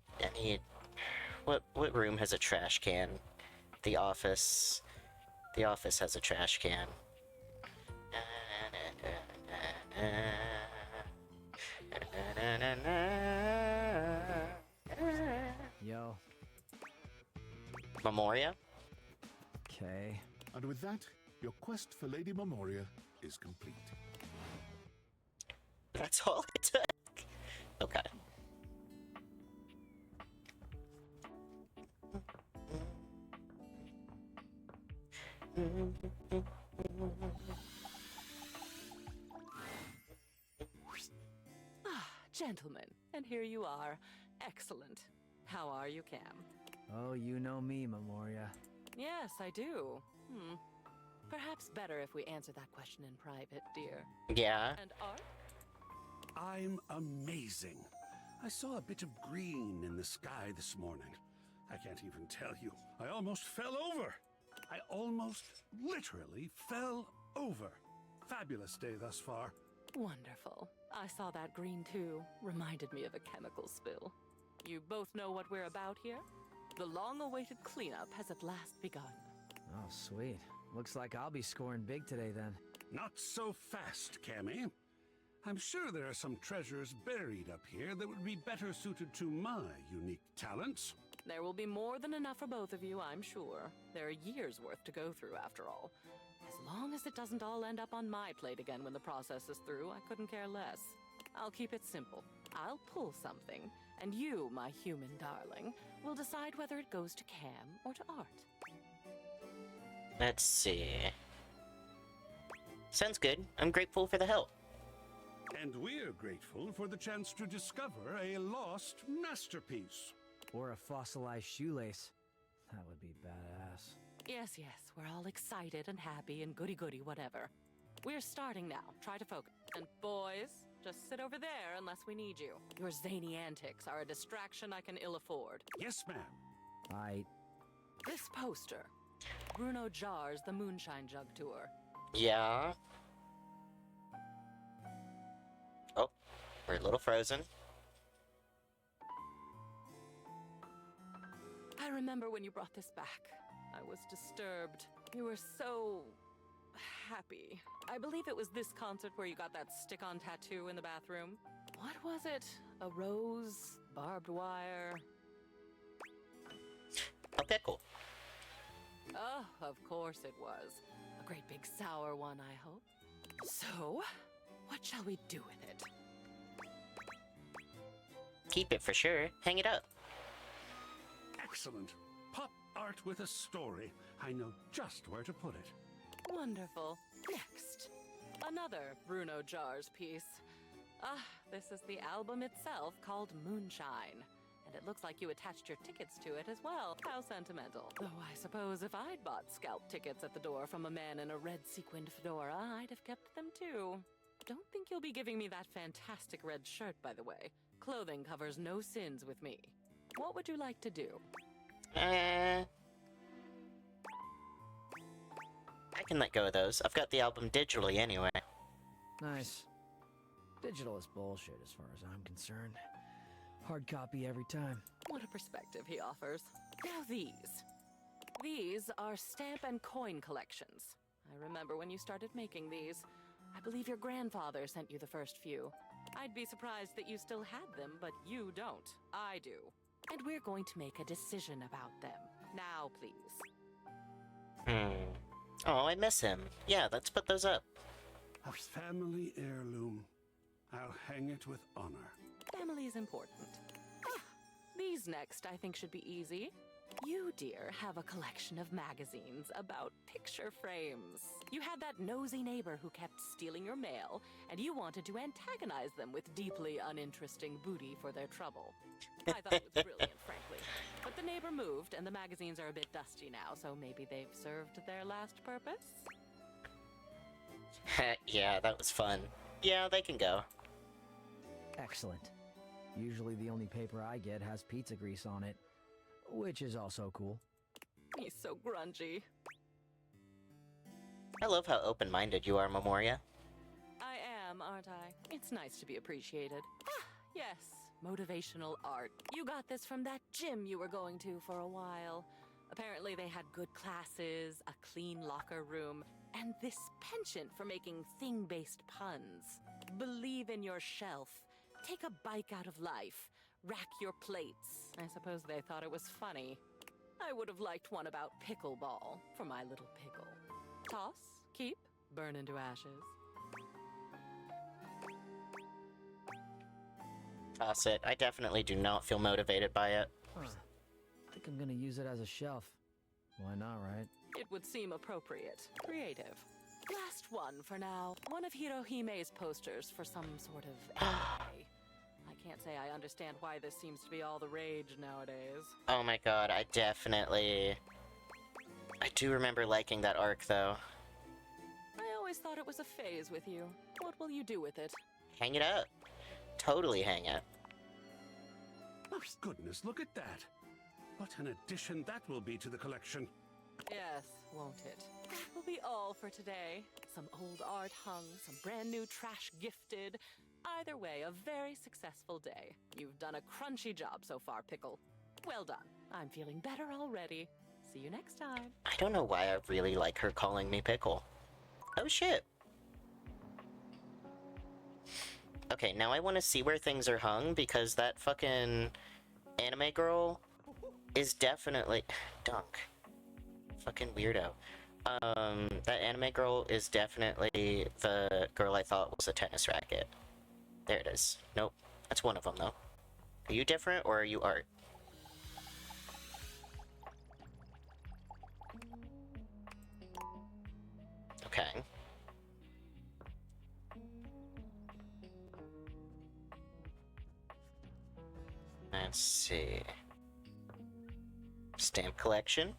What room has a trash can? The office. The office has a trash can. Yo. Memoria? Okay. And with that, your quest for Lady Memoria is complete. That's all it took. Okay. Ah, gentlemen, and here you are. Excellent. How are you, Cam? Oh, you know me, Memoria. Yes, I do. Perhaps better if we answer that question in private, dear. Yeah. And Art? I'm amazing. I saw a bit of green in the sky this morning. I can't even tell you. I almost fell over. I almost literally fell over. Fabulous day thus far. Wonderful. I saw that green too. Reminded me of a chemical spill. You both know what we're about here? The long-awaited cleanup has at last begun. Oh, sweet. Looks like I'll be scoring big today then. Not so fast, Cammy. I'm sure there are some treasures buried up here that would be better suited to my unique talents. There will be more than enough for both of you, I'm sure. There are years' worth to go through, after all. As long as it doesn't all end up on my plate again when the process is through, I couldn't care less. I'll keep it simple. I'll pull something, and you, my human darling, will decide whether it goes to Cam or to Art. Let's see. Sounds good. I'm grateful for the help. And we're grateful for the chance to discover a lost masterpiece. Or a fossilized shoelace. That would be badass. Yes, we're all excited and happy and goody-goody whatever. We're starting now. Try to focus. And boys, just sit over there unless we need you. Your zany antics are a distraction I can ill afford. Yes, ma'am. This poster. Bruno Jar's The Moonshine Jug Tour. Yeah. Oh, we're a little frozen. I remember when you brought this back. I was disturbed. You were so happy. I believe it was this concert where you got that stick-on tattoo in the bathroom. What was it? A rose? Barbed wire? A pickle. Oh, of course it was. A great big sour one, I hope. So, what shall we do with it? Keep it for sure. Hang it up. Excellent. Pop art with a story. I know just where to put it. Wonderful. Next. Another Bruno Jar's piece. This is the album itself called Moonshine. And it looks like you attached your tickets to it as well. How sentimental. Though I suppose if I'd bought scalp tickets at the door from a man in a red sequined fedora, I'd have kept them too. Don't think you'll be giving me that fantastic red shirt, by the way. Clothing covers no sins with me. What would you like to do? I can let go of those. I've got the album digitally anyway. Nice. Digital is bullshit as far as I'm concerned. Hard copy every time. What a perspective he offers. Now these. These are stamp and coin collections. I remember when you started making these. I believe your grandfather sent you the first few. I'd be surprised that you still had them, but you don't. I do. And we're going to make a decision about them. Now, please. Oh, I miss him. Yeah, let's put those up. A family heirloom. I'll hang it with honor. Family is important. These next I think should be easy. You, dear, have a collection of magazines about picture frames. You had that nosy neighbor who kept stealing your mail, and you wanted to antagonize them with deeply uninteresting booty for their trouble. I thought it was brilliant, frankly. But the neighbor moved, and the magazines are a bit dusty now, so maybe they've served their last purpose? Yeah, that was fun. Yeah, they can go. Excellent. Usually the only paper I get has pizza grease on it, which is also cool. He's so grungy. I love how open-minded you are, Memoria. I am, aren't I? It's nice to be appreciated. Yes, motivational art. You got this from that gym you were going to for a while. Apparently they had good classes, a clean locker room, and this penchant for making thing-based puns. Believe in your shelf. Take a bike out of life. Rack your plates. I suppose they thought it was funny. I would have liked one about pickleball for my little pickle. Toss, keep, burn into ashes. Toss it. I definitely do not feel motivated by it. I think I'm gonna use it as a shelf. Why not, right? It would seem appropriate. Creative. Last one for now. One of Hirohime's posters for some sort of anime. I can't say I understand why this seems to be all the rage nowadays. Oh my god, I do remember liking that arc, though. I always thought it was a phase with you. What will you do with it? Hang it up. Totally hang it. Oh, goodness, look at that. What an addition that will be to the collection. Yes, won't it? That will be all for today. Some old art hung, some brand new trash gifted. Either way, a very successful day. You've done a crunchy job so far, Pickle. Well done. I'm feeling better already. See you next time. I don't know why I really like her calling me Pickle. Oh shit. Okay, now I want to see where things are hung, because that fucking anime girl is definitely... Dunk. Fucking weirdo. That anime girl is definitely the girl I thought was a tennis racket. There it is. Nope. That's one of them, though. Are you different, or are you art? Okay. Let's see. Stamp collection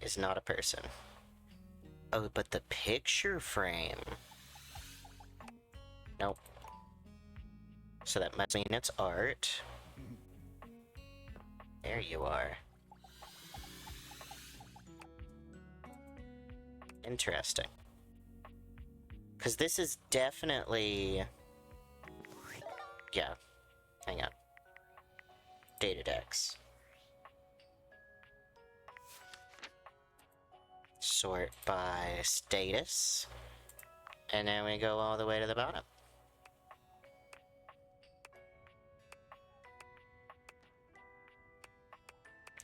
is not a person. Oh, but the picture frame. Nope. So that must mean it's art. There you are. Interesting. Because this is definitely... Yeah. Hang on. Data decks. Sort by status. And then we go all the way to the bottom.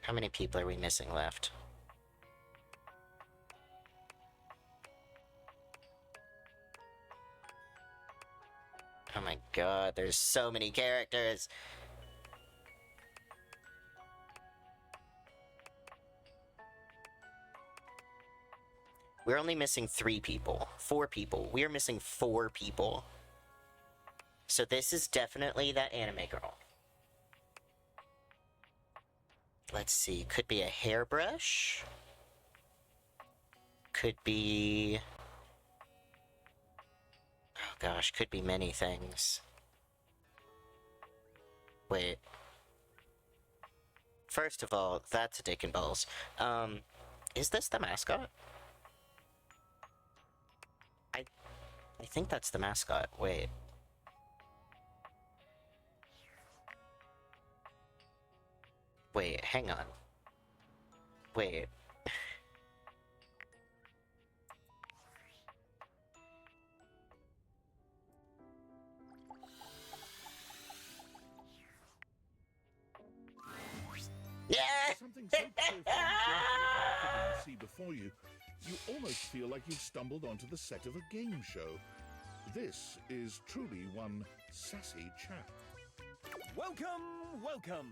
How many people are we missing left? Oh my god, there's so many characters! We're only missing 3 people. 4 people. We're missing 4 people. So this is definitely that anime girl. Let's see. Could be a hairbrush. Could be... Oh gosh, could be many things. Wait. First of all, that's a dick and balls. Is this the mascot? I think that's the mascot. Wait. Wait, hang on. Wait. Yeah! Something so cheerful and gentle you see before you, you almost feel like you've stumbled onto the set of a game show. This is truly one sassy chap. Welcome, welcome.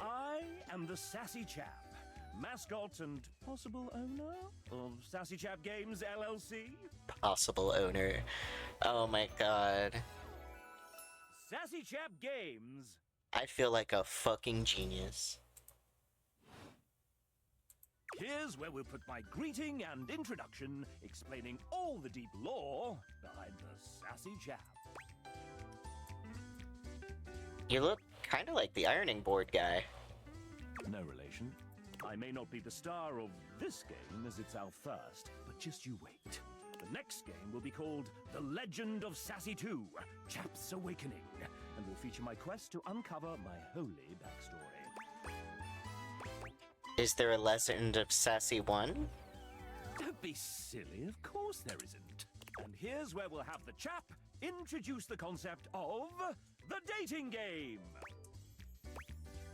I am the Sassy Chap, mascot and possible owner of Sassy Chap Games LLC. Possible owner. Oh my god. Sassy Chap Games. I feel like a fucking genius. Here's where we'll put my greeting and introduction, explaining all the deep lore behind the Sassy Chap. You look kind of like the ironing board guy. No relation. I may not be the star of this game as it's our first, but just you wait. The next game will be called The Legend of Sassy 2, Chap's Awakening, and will feature my quest to uncover my holy backstory. Is there a Legend of Sassy 1? Don't be silly, of course there isn't. And here's where we'll have the chap introduce the concept of the dating game.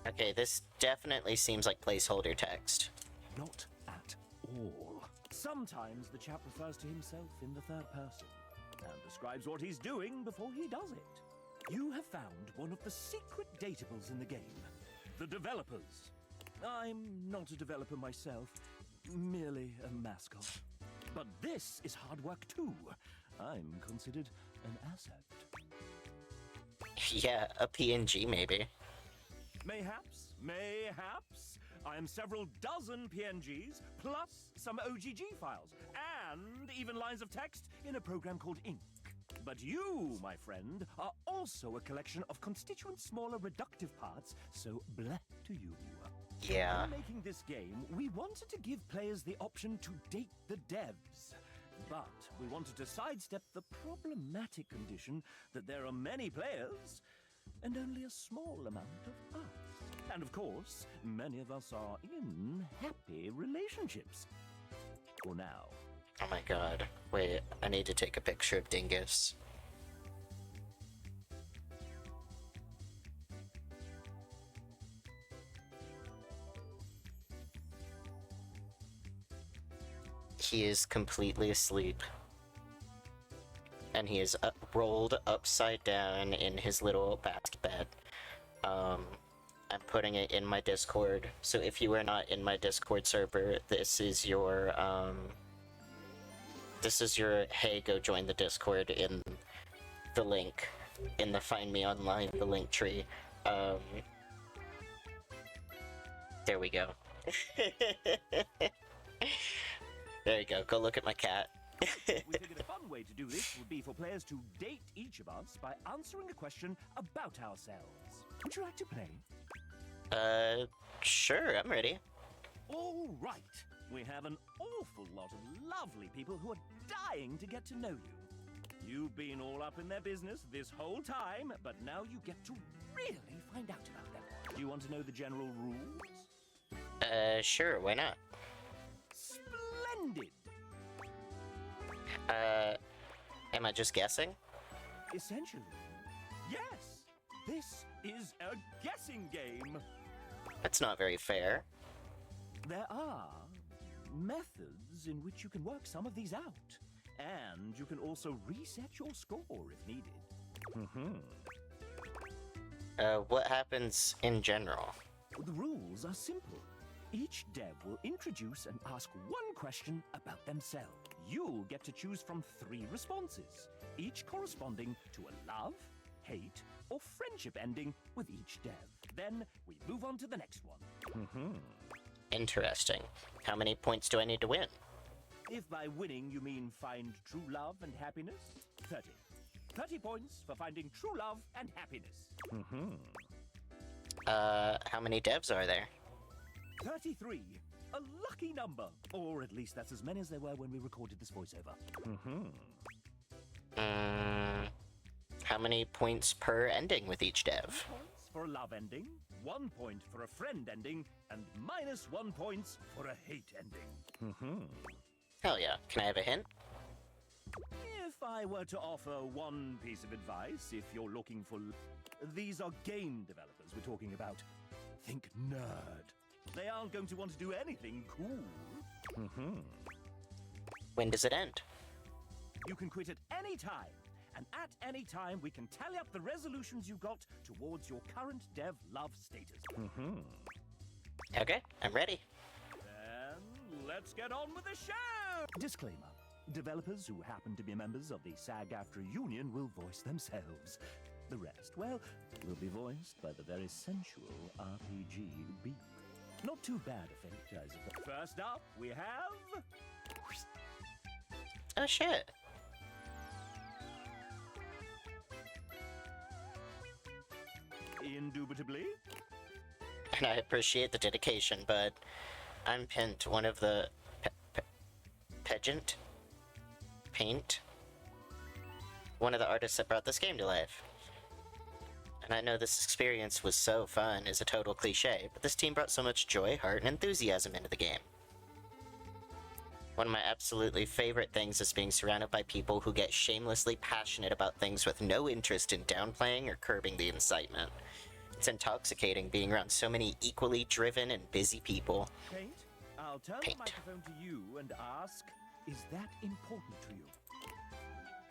Okay, this definitely seems like placeholder text. Not at all. Sometimes the chap refers to himself in the third person and describes what he's doing before he does it. You have found one of the secret datables in the game. The developers. I'm not a developer myself, merely a mascot. But this is hard work too. I'm considered an asset. Yeah, a PNG maybe. Mayhaps, mayhaps. I am several dozen PNGs, plus some OGG files, and even lines of text in a program called Ink. But you, my friend, are also a collection of constituent smaller reductive parts, so bleh to you. Yeah. When making this game, we wanted to give players the option to date the devs. But we wanted to sidestep the problematic condition that there are many players and only a small amount of us. And of course, many of us are in happy relationships. For now. Oh my god. Wait, I need to take a picture of Dingus. He is completely asleep. And he is rolled upside down in his little basket bed. I'm putting it in my Discord, so if you are not in my Discord server, this is your, hey, go join the Discord in the link, in the Find Me Online, the link tree. There we go. There you go, go look at my cat. We figured a fun way to do this would be for players to date each of us by answering a question about ourselves. Would you like to play? Sure, I'm ready. All right. We have an awful lot of lovely people who are dying to get to know you. You've been all up in their business this whole time, but now you get to really find out about them. Do you want to know the general rules? Sure, why not? Splendid! Am I just guessing? Essentially, yes. This is a guessing game. That's not very fair. There are methods in which you can work some of these out. And you can also reset your score if needed. What happens in general? The rules are simple. Each dev will introduce and ask one question about themselves. You'll get to choose from 3 responses, each corresponding to a love, hate, or friendship ending with each dev. Then we move on to the next one. Interesting. How many points do I need to win? If by winning you mean find true love and happiness, 30. 30 points for finding true love and happiness. How many devs are there? 33. A lucky number. Or at least that's as many as there were when we recorded this voiceover. How many points per ending with each dev? 2 points for a love ending, 1 point for a friend ending, and -1 points for a hate ending. Hell yeah. Can I have a hint? If I were to offer one piece of advice, if you're looking for... These are game developers we're talking about. Think nerd. They aren't going to want to do anything cool. When does it end? You can quit at any time. And at any time, we can tally up the resolutions you got towards your current dev love status. Okay, I'm ready. Then let's get on with the show! Disclaimer. Developers who happen to be members of the SAG-AFTRA union will voice themselves. The rest, well, will be voiced by the very sensual RPG Beep. Not too bad a fate, I suppose. First up, we have... Oh shit. Indubitably. And I appreciate the dedication, but I'm Pint, one of the paint? One of the artists that brought this game to life. And I know this experience was so fun is a total cliche, but this team brought so much joy, heart, and enthusiasm into the game. One of my absolutely favorite things is being surrounded by people who get shamelessly passionate about things with no interest in downplaying or curbing the incitement. It's intoxicating being around so many equally driven and busy people. Paint, I'll turn the microphone to you and ask, is that important to you?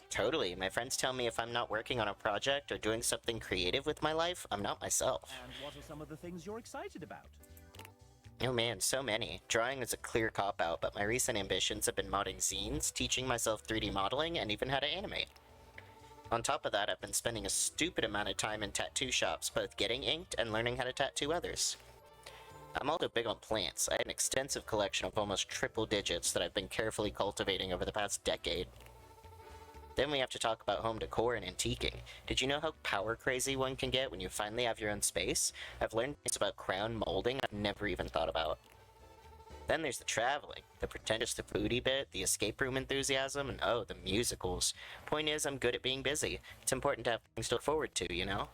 Totally. My friends tell me if I'm not working on a project or doing something creative with my life, I'm not myself. And what are some of the things you're excited about? Oh man, so many. Drawing is a clear cop-out, but my recent ambitions have been modding zines, teaching myself 3D modeling, and even how to animate. On top of that, I've been spending a stupid amount of time in tattoo shops, both getting inked and learning how to tattoo others. I'm also big on plants. I have an extensive collection of almost triple digits that I've been carefully cultivating over the past decade. Then we have to talk about home decor and antiquing. Did you know how power crazy one can get when you finally have your own space? I've learned things about crown molding I've never even thought about. Then there's the traveling, the pretentious, the foodie bit, the escape room enthusiasm, and oh, the musicals. Point is, I'm good at being busy. It's important to have things to look forward to, you know?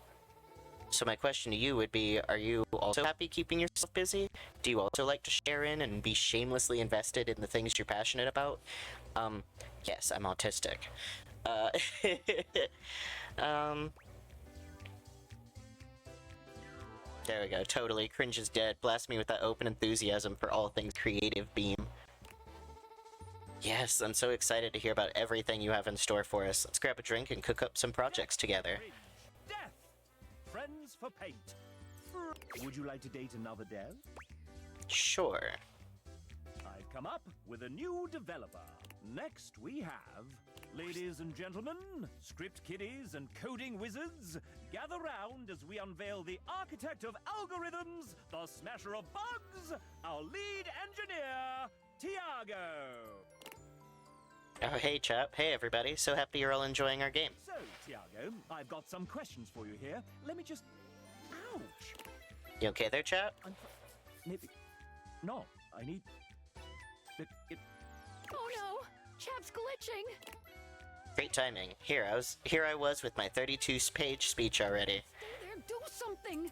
So my question to you would be, are you also happy keeping yourself busy? Do you also like to share in and be shamelessly invested in the things you're passionate about? Yes, I'm autistic. There we go, totally. Cringe is dead. Blast me with that open enthusiasm for all things creative beam. Yes, I'm so excited to hear about everything you have in store for us. Let's grab a drink and cook up some projects together. Death! Friends for paint. Would you like to date another dev? Sure. I've come up with a new developer. Next we have... Ladies and gentlemen, script kiddies and coding wizards, gather round as we unveil the architect of algorithms, the smasher of bugs, our lead engineer, Tiago. Oh, hey, chap. Hey, everybody. So happy you're all enjoying our game. So, Tiago, I've got some questions for you here. Let me just... Ouch! You okay there, chap? Maybe... No, I need... Oh no! Chap's glitching! Great timing. Here I was with my 32-page speech already. Stay there, do something!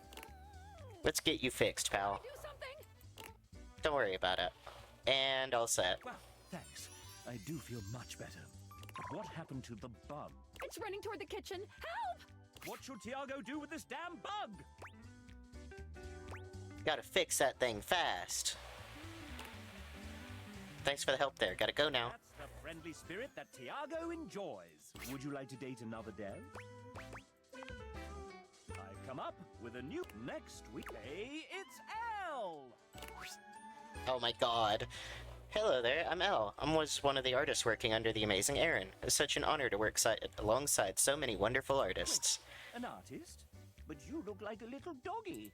Let's get you fixed, pal. Do something! Don't worry about it. And all set. Well, thanks. I do feel much better. But what happened to the bug? It's running toward the kitchen. Help! What should Tiago do with this damn bug? Gotta fix that thing fast. Thanks for the help there. Gotta go now. That's the friendly spirit that Tiago enjoys. Would you like to date another dev? I've come up with a new... Next week... Hey, it's Elle! Oh my god. Hello there, I'm Elle. I was one of the artists working under the amazing Aaron. It's such an honor to work alongside so many wonderful artists. An artist? But you look like a little doggy.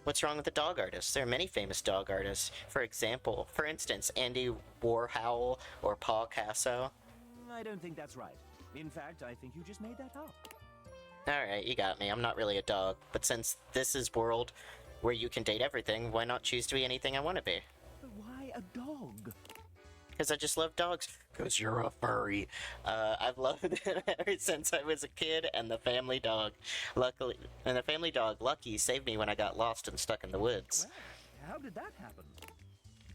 What's wrong with the dog artists? There are many famous dog artists. For instance, Andy Warhol or Paul Casso. I don't think that's right. In fact, I think you just made that up. Alright, you got me. I'm not really a dog. But since this is world where you can date everything, why not choose to be anything I want to be? But why a dog? Because I just love dogs. Because you're a furry. I've loved it ever since I was a kid, and the family dog, Lucky, saved me when I got lost and stuck in the woods. Well, how did that happen?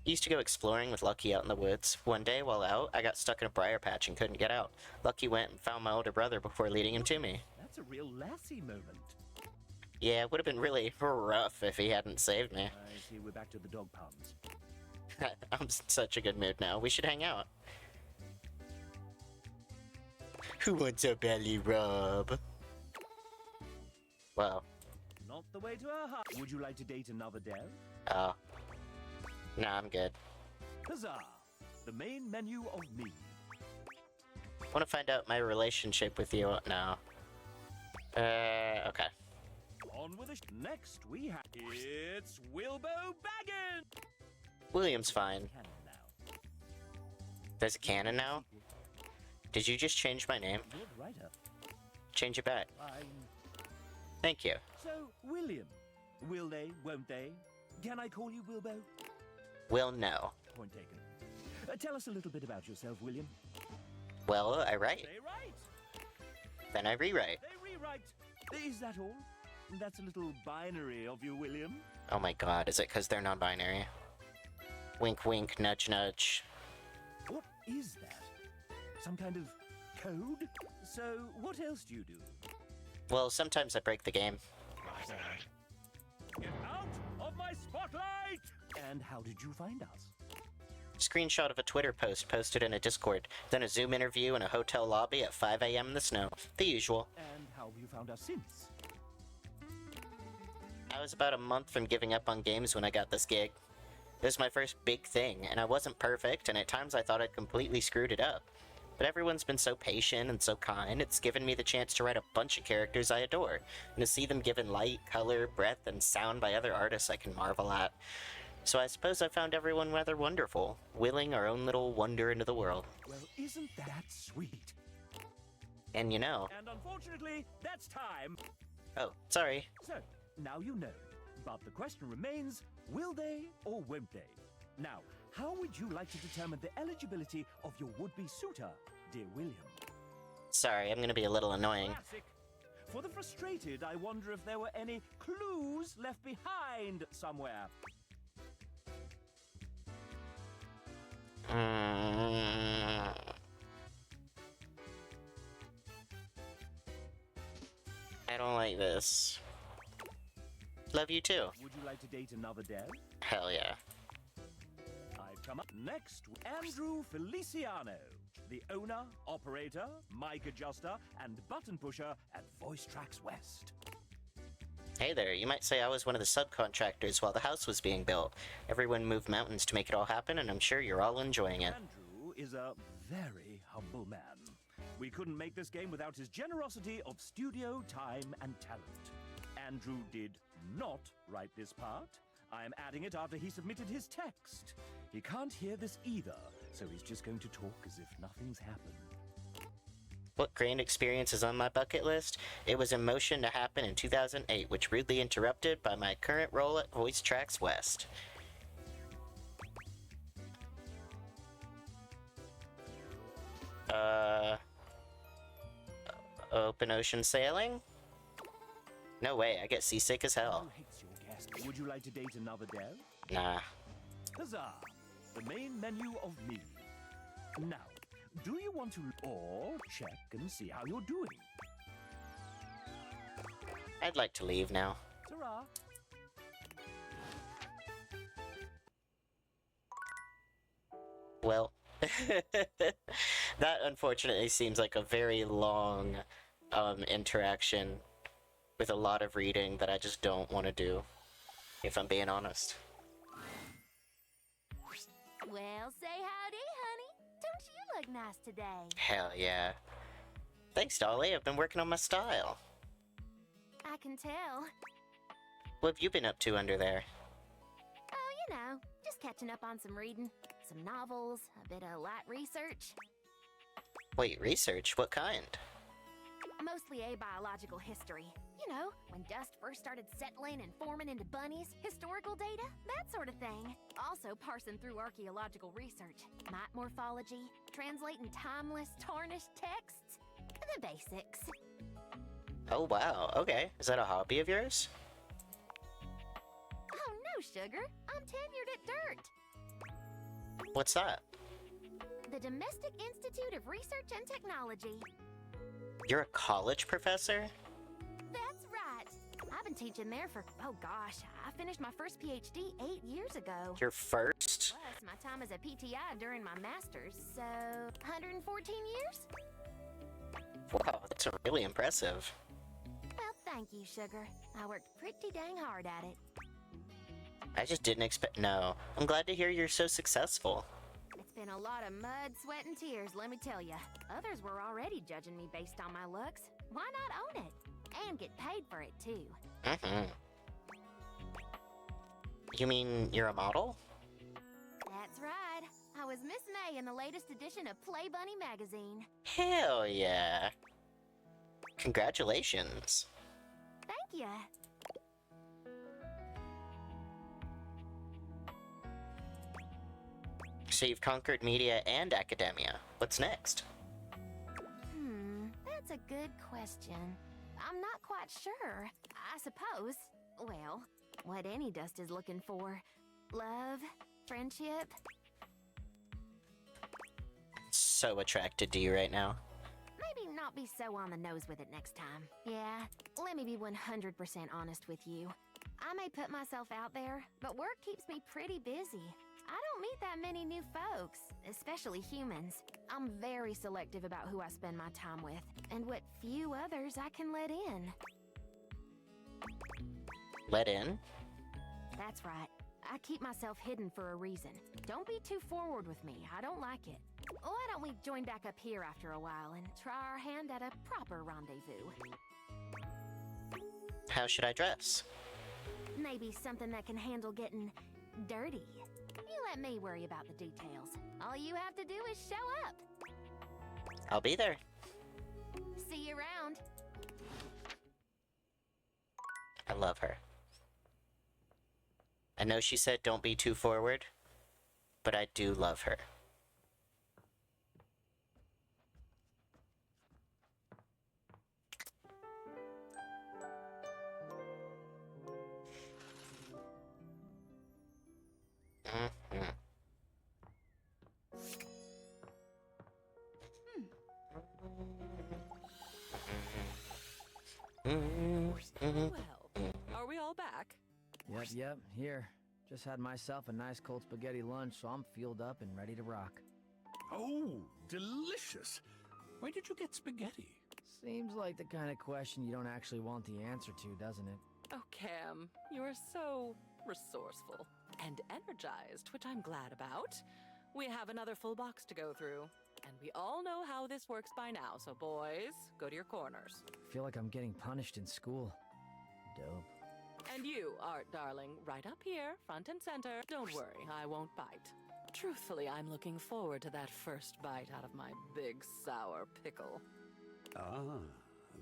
Used to go exploring with Lucky out in the woods. One day, while out, I got stuck in a briar patch and couldn't get out. Lucky went and found my older brother before leading him to me. That's a real Lassie moment. Yeah, it would have been really rough if he hadn't saved me. I see we're back to the dog puns. I'm in such a good mood now. We should hang out. Who wants a belly rub? Well. Not the way to our heart. Would you like to date another dev? Oh. Nah, I'm good. Huzzah! The main menu of me. Want to find out my relationship with you? No. Okay. On with the next we have... It's Wilbo Baggins! William's fine. There's a cannon now? Did you just change my name? Good writer. Change it back. Fine. Thank you. So, William. Will they, won't they? Can I call you Wilbo? Well, no. Point taken. Tell us a little bit about yourself, William. Well, I write. They write. Then I rewrite. They rewrite. Is that all? That's a little binary of you, William. Oh my god, is it because they're non-binary? Wink wink, nudge nudge. What is that? Some kind of code? So, what else do you do? Well, sometimes I break the game. Get out of my spotlight! And how did you find us? Screenshot of a Twitter post posted in a Discord, then a Zoom interview in a hotel lobby at 5 a.m. in the snow. The usual. And how have you found us since? I was about a month from giving up on games when I got this gig. It was my first big thing, and I wasn't perfect, and at times I thought I'd completely screwed it up. But everyone's been so patient and so kind, it's given me the chance to write a bunch of characters I adore, and to see them given light, color, breadth, and sound by other artists I can marvel at. So I suppose I found everyone rather wonderful, willing our own little wonder into the world. Well, isn't that sweet? And you know... And unfortunately, that's time. Oh, sorry. So, now you know. But the question remains, will they or won't they? Now, how would you like to determine the eligibility of your would-be suitor, dear William? Sorry, I'm gonna be a little annoying. Classic. For the frustrated, I wonder if there were any clues left behind somewhere. I don't like this. Love you too. Would you like to date another dev? Hell yeah. I've Come up next, Andrew Feliciano, the owner, operator, mic adjuster, and button pusher at Voice Tracks West. Hey there, you might say I was one of the subcontractors while the house was being built. Everyone moved mountains to make it all happen, and I'm sure you're all enjoying it. Andrew is a very humble man. We couldn't make this game without his generosity of studio time and talent. Andrew did not write this part. I am adding it after he submitted his text. He can't hear this either, so he's just going to talk as if nothing's happened. What grand experience is on my bucket list? It was in motion to happen in 2008, which rudely interrupted by my current role at Voice Tracks West. Open ocean sailing? No way, I get seasick as hell. Who hates your guest? Would you like to date another dev? Nah. Huzzah! The main menu of me. Now, do you want to or check and see how you're doing? I'd like to leave now. Ta-ra! Well, that unfortunately seems like a very long interaction with a lot of reading that I just don't want to do, if I'm being honest. Well, say howdy, honey. Don't you look nice today? Hell yeah. Thanks, Dolly. I've been working on my style. I can tell. What have you been up to under there? Oh, you know, just catching up on some reading. Some novels, a bit of light research. Wait, research? What kind? Mostly abiological history. You know, when dust first started settling and forming into bunnies, historical data, that sort of thing. Also parsing through archaeological research, mite morphology, translating timeless, tarnished texts. The basics. Oh wow, okay. Is that a hobby of yours? Oh no, sugar. I'm tenured at DIRT. What's that? The Domestic Institute of Research and Technology. You're a college professor? That's right. I've been teaching there for, oh gosh, I finished my first PhD 8 years ago. Your first? Plus my time as a PTI during my master's, so 114 years? Wow, that's really impressive. Well, thank you, sugar. I worked pretty dang hard at it. I just didn't expect. No. I'm glad to hear you're so successful. It's been a lot of mud, sweat, and tears, let me tell you. Others were already judging me based on my looks. Why not own it? And get paid for it, too. Mm-hmm. You mean you're a model? That's right. I was Miss May in the latest edition of Play Bunny magazine. Hell yeah. Congratulations. Thank you. So you've conquered media and academia. What's next? That's a good question. I'm not quite sure. I suppose, well, what any dust is looking for. Love, friendship. So attracted to you right now. Maybe not be so on the nose with it next time. Yeah, let me be 100% honest with you. I may put myself out there, but work keeps me pretty busy. I don't meet that many new folks, especially humans. I'm very selective about who I spend my time with, and what few others I can let in. Let in? That's right. I keep myself hidden for a reason. Don't be too forward with me. I don't like it. Why don't we join back up here after a while and try our hand at a proper rendezvous? How should I dress? Maybe something that can handle getting dirty. You let me worry about the details. All you have to do is show up. I'll be there. See you around. I love her. I know she said don't be too forward, but I do love her. Well, are we all back? Yep, here. Just had myself a nice cold spaghetti lunch, so I'm fueled up and ready to rock. Oh, delicious. Where did you get spaghetti? Seems like the kind of question you don't actually want the answer to, doesn't it? Oh, Cam, you are so resourceful and energized, which I'm glad about. We have another full box to go through, and we all know how this works by now, so boys, go to your corners. I feel like I'm getting punished in school. Dope. And you, Art darling, right up here, front and center. Don't worry, I won't bite. Truthfully, I'm looking forward to that first bite out of my big sour pickle. Ah,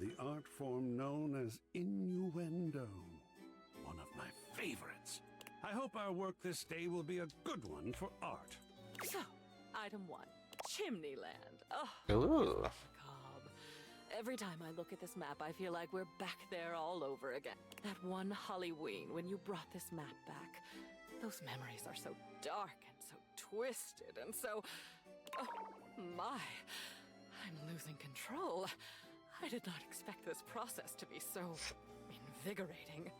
the art form known as innuendo. One of my favorites. I hope our work this day will be a good one for art. So, item 1, Chimneyland. Oh, Ooh. macabre. Every time I look at this map, I feel like we're back there all over again. That one Halloween when you brought this map back. Those memories are so dark and so twisted and so... Oh, my. I'm losing control. I did not expect this process to be so invigorating.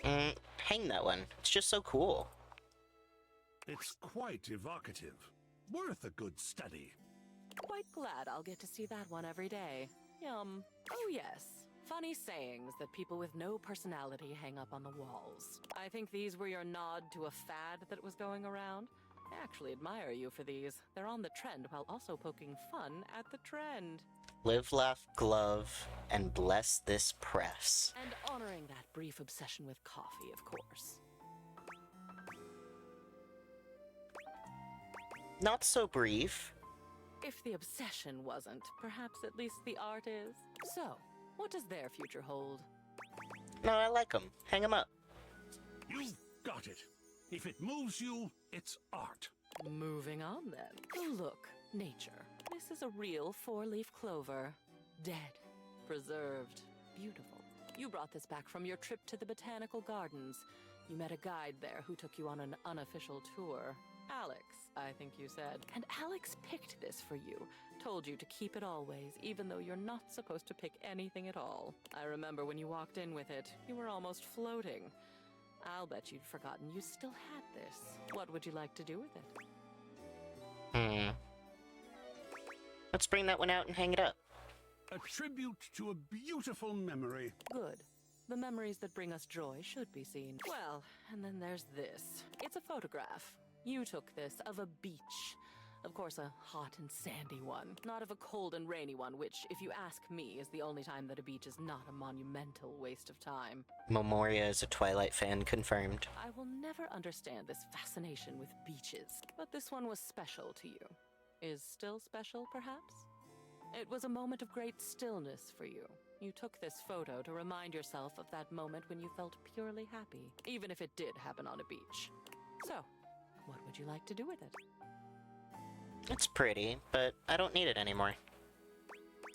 Hang that one. It's just so cool. It's quite evocative. Worth a good study. Quite glad I'll get to see that one every day. Yum. Oh yes, funny sayings that people with no personality hang up on the walls. I think these were your nod to a fad that was going around. I actually admire you for these. They're on the trend while also poking fun at the trend. Live, laugh, glove, and bless this press. And honoring that brief obsession with coffee, of course. Not so brief. If the obsession wasn't, perhaps at least the art is. So, what does their future hold? No, I like them. Hang them up. You've got it. If it moves you, it's art. Moving on then. Oh, look, nature. This is a real 4-leaf clover. Dead. Preserved. Beautiful. You brought this back from your trip to the botanical gardens. You met a guide there who took you on an unofficial tour. Alex, I think you said. And Alex picked this for you. Told you to keep it always, even though you're not supposed to pick anything at all. I remember when you walked in with it, you were almost floating. I'll bet you'd forgotten you still had this. What would you like to do with it? Let's bring that one out and hang it up. A tribute to a beautiful memory. Good. The memories that bring us joy should be seen. Well, and then there's this. It's a photograph. You took this of a beach. Of course, a hot and sandy one. Not of a cold and rainy one, which, if you ask me, is the only time that a beach is not a monumental waste of time. Memoria is a Twilight fan, confirmed. I will never understand this fascination with beaches, but this one was special to you. Is still special, perhaps? It was a moment of great stillness for you. You took this photo to remind yourself of that moment when you felt purely happy, even if it did happen on a beach. So, what would you like to do with it? It's pretty, but I don't need it anymore.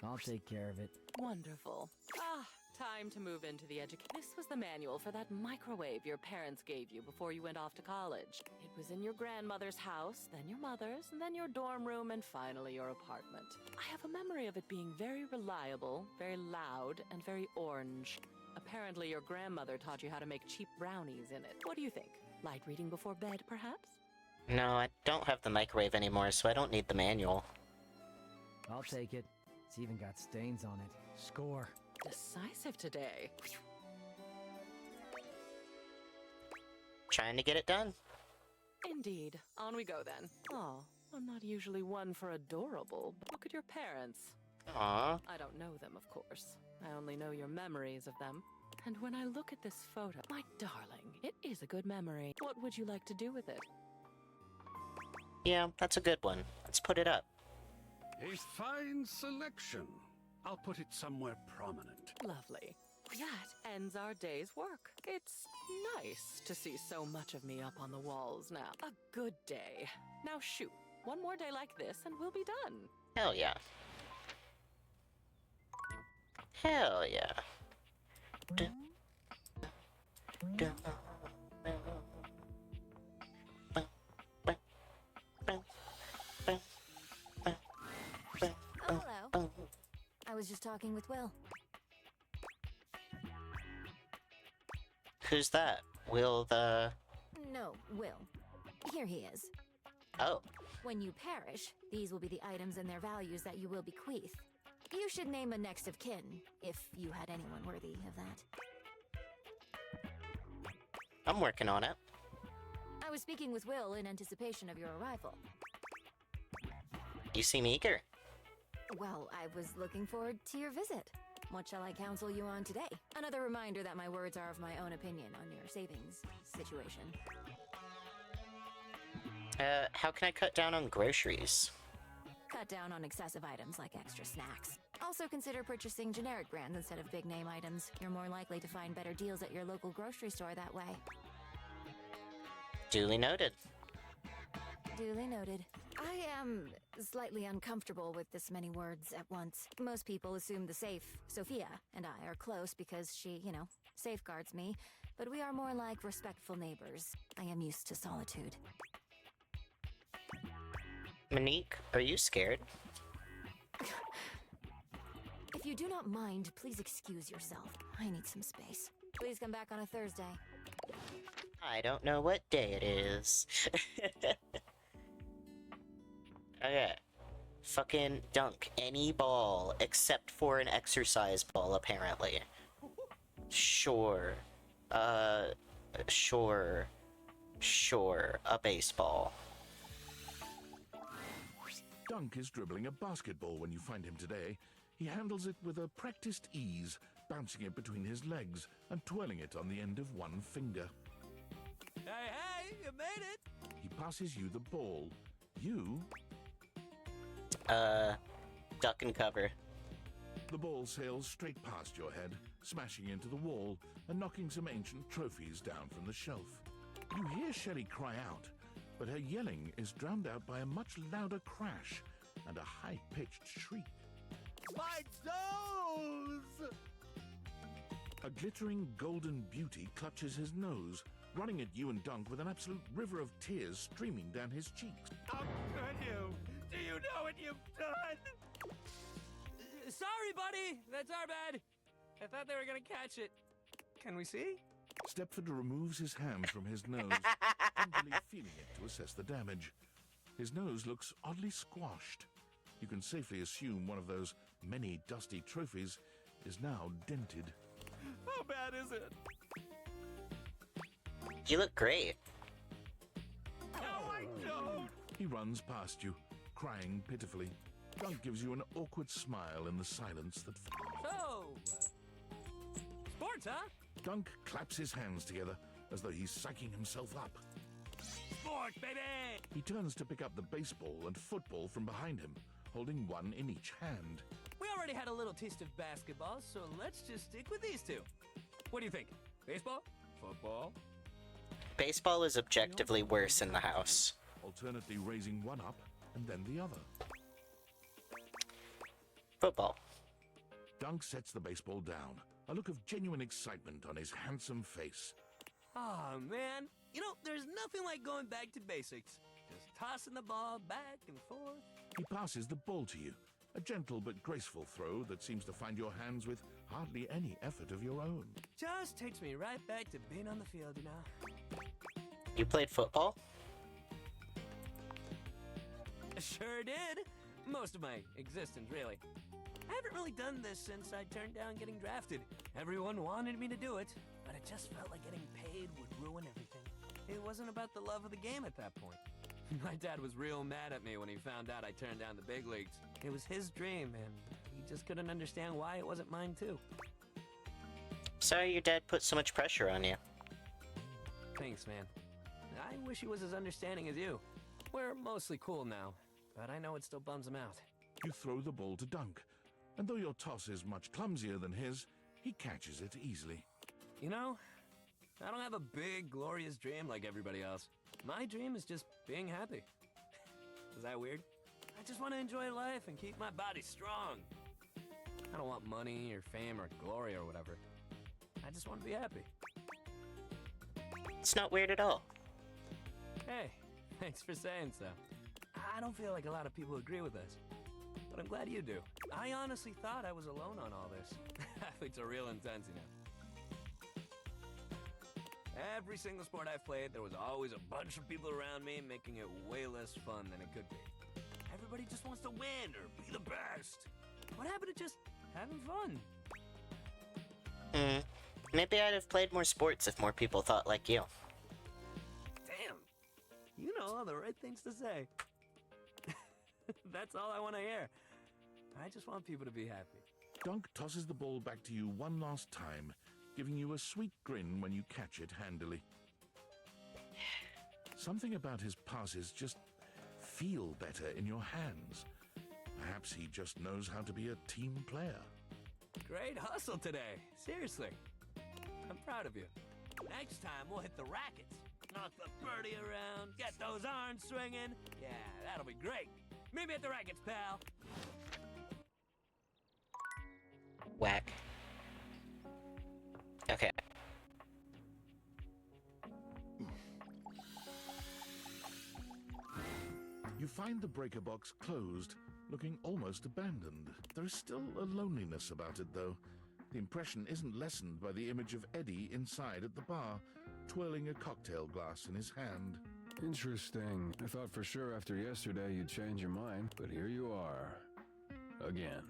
I'll take care of it. Wonderful. Ah, time to move into the education. This was the manual for that microwave your parents gave you before you went off to college. It was in your grandmother's house, then your mother's, and then your dorm room, and finally your apartment. I have a memory of it being very reliable, very loud, and very orange. Apparently your grandmother taught you how to make cheap brownies in it. What do you think? Light reading before bed, perhaps? No, I don't have the microwave anymore, so I don't need the manual. I'll take it. It's even got stains on it. Score. Decisive today. Trying to get it done. Indeed. On we go then. Oh, I'm not usually one for adorable, but look at your parents. Aww. I don't know them, of course. I only know your memories of them. And when I look at this photo, my darling, it is a good memory. What would you like to do with it? Yeah, that's a good one. Let's put it up. A fine selection. I'll put it somewhere prominent. Lovely. That ends our day's work. It's nice to see so much of me up on the walls now. A good day. Now shoot, one more day like this and we'll be done. Hell yeah. Hell yeah. Oh, hello. I was just talking with Will. Who's that? Will the... No, Will. Here he is. Oh. When you perish, these will be the items and their values that you will bequeath. You should name a next of kin, if you had anyone worthy of that. I'm working on it. I was speaking with Will in anticipation of your arrival. You seem eager. Well, I was looking forward to your visit. What shall I counsel you on today? Another reminder that my words are of my own opinion on your savings situation. How can I cut down on groceries? Cut down on excessive items like extra snacks. Also consider purchasing generic brands instead of big name items. You're more likely to find better deals at your local grocery store that way. Duly noted. Duly noted. I am slightly uncomfortable with this many words at once. Most people assume the safe, Sophia, and I are close because she, safeguards me, but we are more like respectful neighbors. I am used to solitude. Monique, are you scared? If you do not mind, please excuse yourself. I need some space. Please come back on a Thursday. I don't know what day it is. Okay. Fucking dunk any ball except for an exercise ball, apparently. Sure. Sure. Sure. A baseball. Dunk is dribbling a basketball when you find him today. He handles it with a practiced ease, bouncing it between his legs and twirling it on the end of one finger. Hey, you made it! He passes you the ball. You... duck and cover. The ball sails straight past your head, smashing into the wall and knocking some ancient trophies down from the shelf. You hear Shelly cry out, but her yelling is drowned out by a much louder crash and a high-pitched shriek. My toes! A glittering golden beauty clutches his nose, running at you and Dunk with an absolute river of tears streaming down his cheeks. How could you? Do you know what you've done? Sorry, buddy. That's our bad. I thought they were gonna catch it. Can we see? Stepford removes his hand from his nose, angrily feeling it to assess the damage. His nose looks oddly squashed. You can safely assume one of those many dusty trophies is now dented. How bad is it? You look great. Oh, I don't. He runs past you, crying pitifully. Dunk gives you an awkward smile in the silence that So, sports, huh? Dunk claps his hands together as though he's psyching himself up. Sports, baby! He turns to pick up the baseball and football from behind him, holding one in each hand. We already had a little taste of basketball, so let's just stick with these two. What do you think? Baseball? Football? Baseball is objectively worse in the house. Alternately raising one up and then the other. Football. Dunk sets the baseball down, a look of genuine excitement on his handsome face. Oh, man. There's nothing like going back to basics. Just tossing the ball back and forth. He passes the ball to you, a gentle but graceful throw that seems to find your hands with hardly any effort of your own. Just takes me right back to being on the field, you know. You played football? Sure did. Most of my existence, really. I haven't really done this since I turned down getting drafted. Everyone wanted me to do it, but it just felt like getting paid would ruin everything. It wasn't about the love of the game at that point. My dad was real mad at me when he found out I turned down the big leagues. It was his dream, and he just couldn't understand why it wasn't mine too. Sorry your dad put so much pressure on you. Thanks, man. I wish he was as understanding as you. We're mostly cool now, but I know it still bums him out. You throw the ball to Dunk, and though your toss is much clumsier than his, he catches it easily. I don't have a big, glorious dream like everybody else. My dream is just being happy. Is that weird? I just want to enjoy life and keep my body strong. I don't want money or fame or glory or whatever. I just want to be happy. It's not weird at all. Hey, thanks for saying so. I don't feel like a lot of people agree with this, but I'm glad you do. I honestly thought I was alone on all this. Athletes are real intense, Every single sport I've played, there was always a bunch of people around me making it way less fun than it could be. Everybody just wants to win or be the best. What happened to just having fun? Maybe I'd have played more sports if more people thought like you. Damn. You know all the right things to say. That's all I want to hear. I just want people to be happy. Dunk tosses the ball back to you one last time, giving you a sweet grin when you catch it handily. Something about his passes just feel better in your hands. Perhaps he just knows how to be a team player. Great hustle today. Seriously. I'm proud of you. Next time, we'll hit the rackets. Knock the birdie around, get those arms swinging. Yeah, that'll be great. Meet me at the rackets, pal. Whack. Okay. You find the breaker box closed, looking almost abandoned. There is still a loneliness about it, though. The impression isn't lessened by the image of Eddie inside at the bar, twirling a cocktail glass in his hand. Interesting. I thought for sure after yesterday you'd change your mind, but here you are. Again.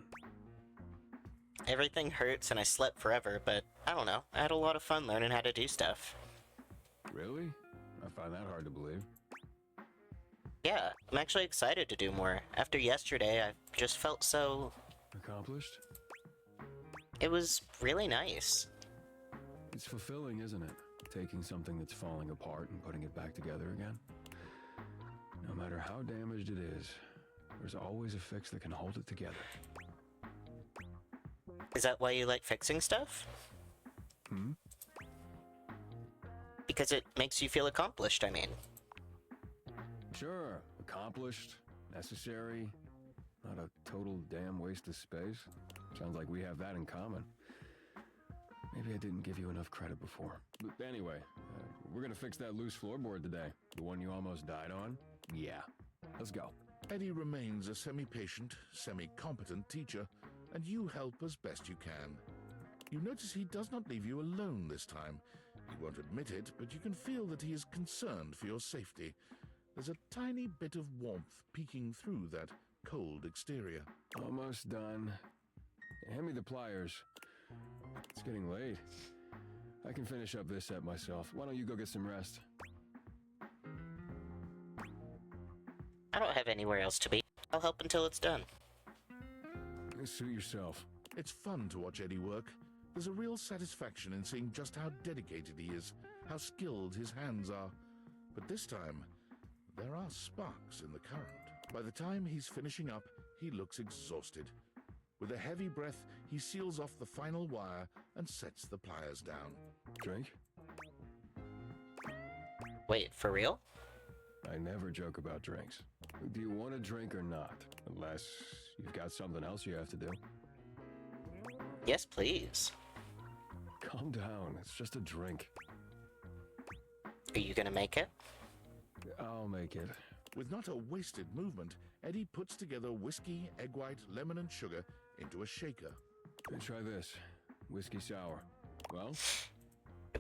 Everything hurts and I slept forever, but I don't know. I had a lot of fun learning how to do stuff. Really? I find that hard to believe. Yeah, I'm actually excited to do more. After yesterday, I just felt so... Accomplished? It was really nice. It's fulfilling, isn't it? Taking something that's falling apart and putting it back together again. No matter how damaged it is, there's always a fix that can hold it together. Is that why you like fixing stuff? Because it makes you feel accomplished, I mean. Sure, accomplished, necessary, not a total damn waste of space. Sounds like we have that in common. Maybe I didn't give you enough credit before. But anyway, we're gonna fix that loose floorboard today. The one you almost died on? Yeah. Let's go. Eddie remains a semi-patient, semi-competent teacher, and you help as best you can. You notice he does not leave you alone this time. He won't admit it, but you can feel that he is concerned for your safety. There's a tiny bit of warmth peeking through that cold exterior. Almost done. Hand me the pliers. It's getting late. I can finish up this set myself. Why don't you go get some rest? I don't have anywhere else to be. I'll help until it's done. Suit yourself. It's fun to watch Eddie work. There's a real satisfaction in seeing just how dedicated he is, how skilled his hands are. But this time, there are sparks in the current. By the time he's finishing up, he looks exhausted. With a heavy breath, he seals off the final wire and sets the pliers down. Drink? Wait, for real? I never joke about drinks. Do you want a drink or not? Unless you've got something else you have to do. Yes, please. Calm down. It's just a drink. Are you gonna make it? I'll make it. With not a wasted movement, Eddie puts together whiskey, egg white, lemon, and sugar into a shaker. Hey, try this. Whiskey sour. Well?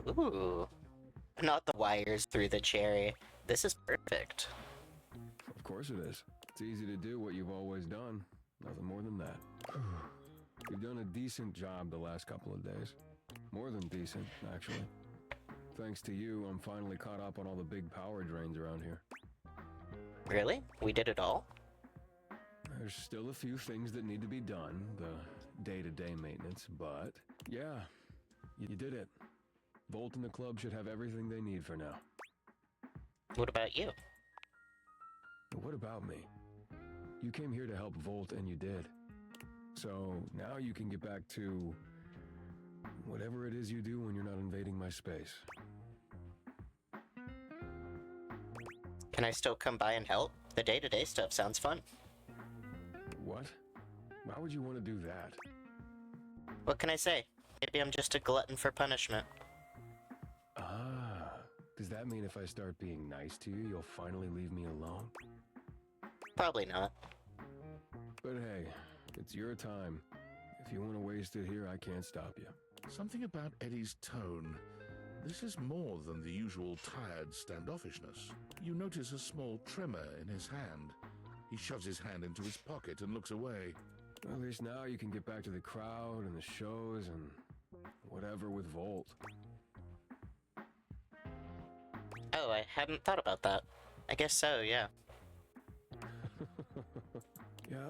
Ooh. Not the wires through the cherry. This is perfect. Of course it is. It's easy to do what you've always done. Nothing more than that. You've done a decent job the last couple of days. More than decent, actually. Thanks to you, I'm finally caught up on all the big power drains around here. Really? We did it all? There's still a few things that need to be done, the day-to-day maintenance, but yeah, you did it. Volt and the club should have everything they need for now. What about you? What about me? You came here to help Volt and you did. So now you can get back to whatever it is you do when you're not invading my space. Can I still come by and help? The day-to-day stuff sounds fun. What? Why would you want to do that? What can I say? Maybe I'm just a glutton for punishment. Ah, does that mean if I start being nice to you, you'll finally leave me alone? Probably not. But hey, it's your time. If you want to waste it here, I can't stop you. Something about Eddie's tone. This is more than the usual tired standoffishness. You notice a small tremor in his hand. He shoves his hand into his pocket and looks away. At least now you can get back to the crowd and the shows and whatever with Volt. Oh, I hadn't thought about that. I guess so, yeah. Yeah,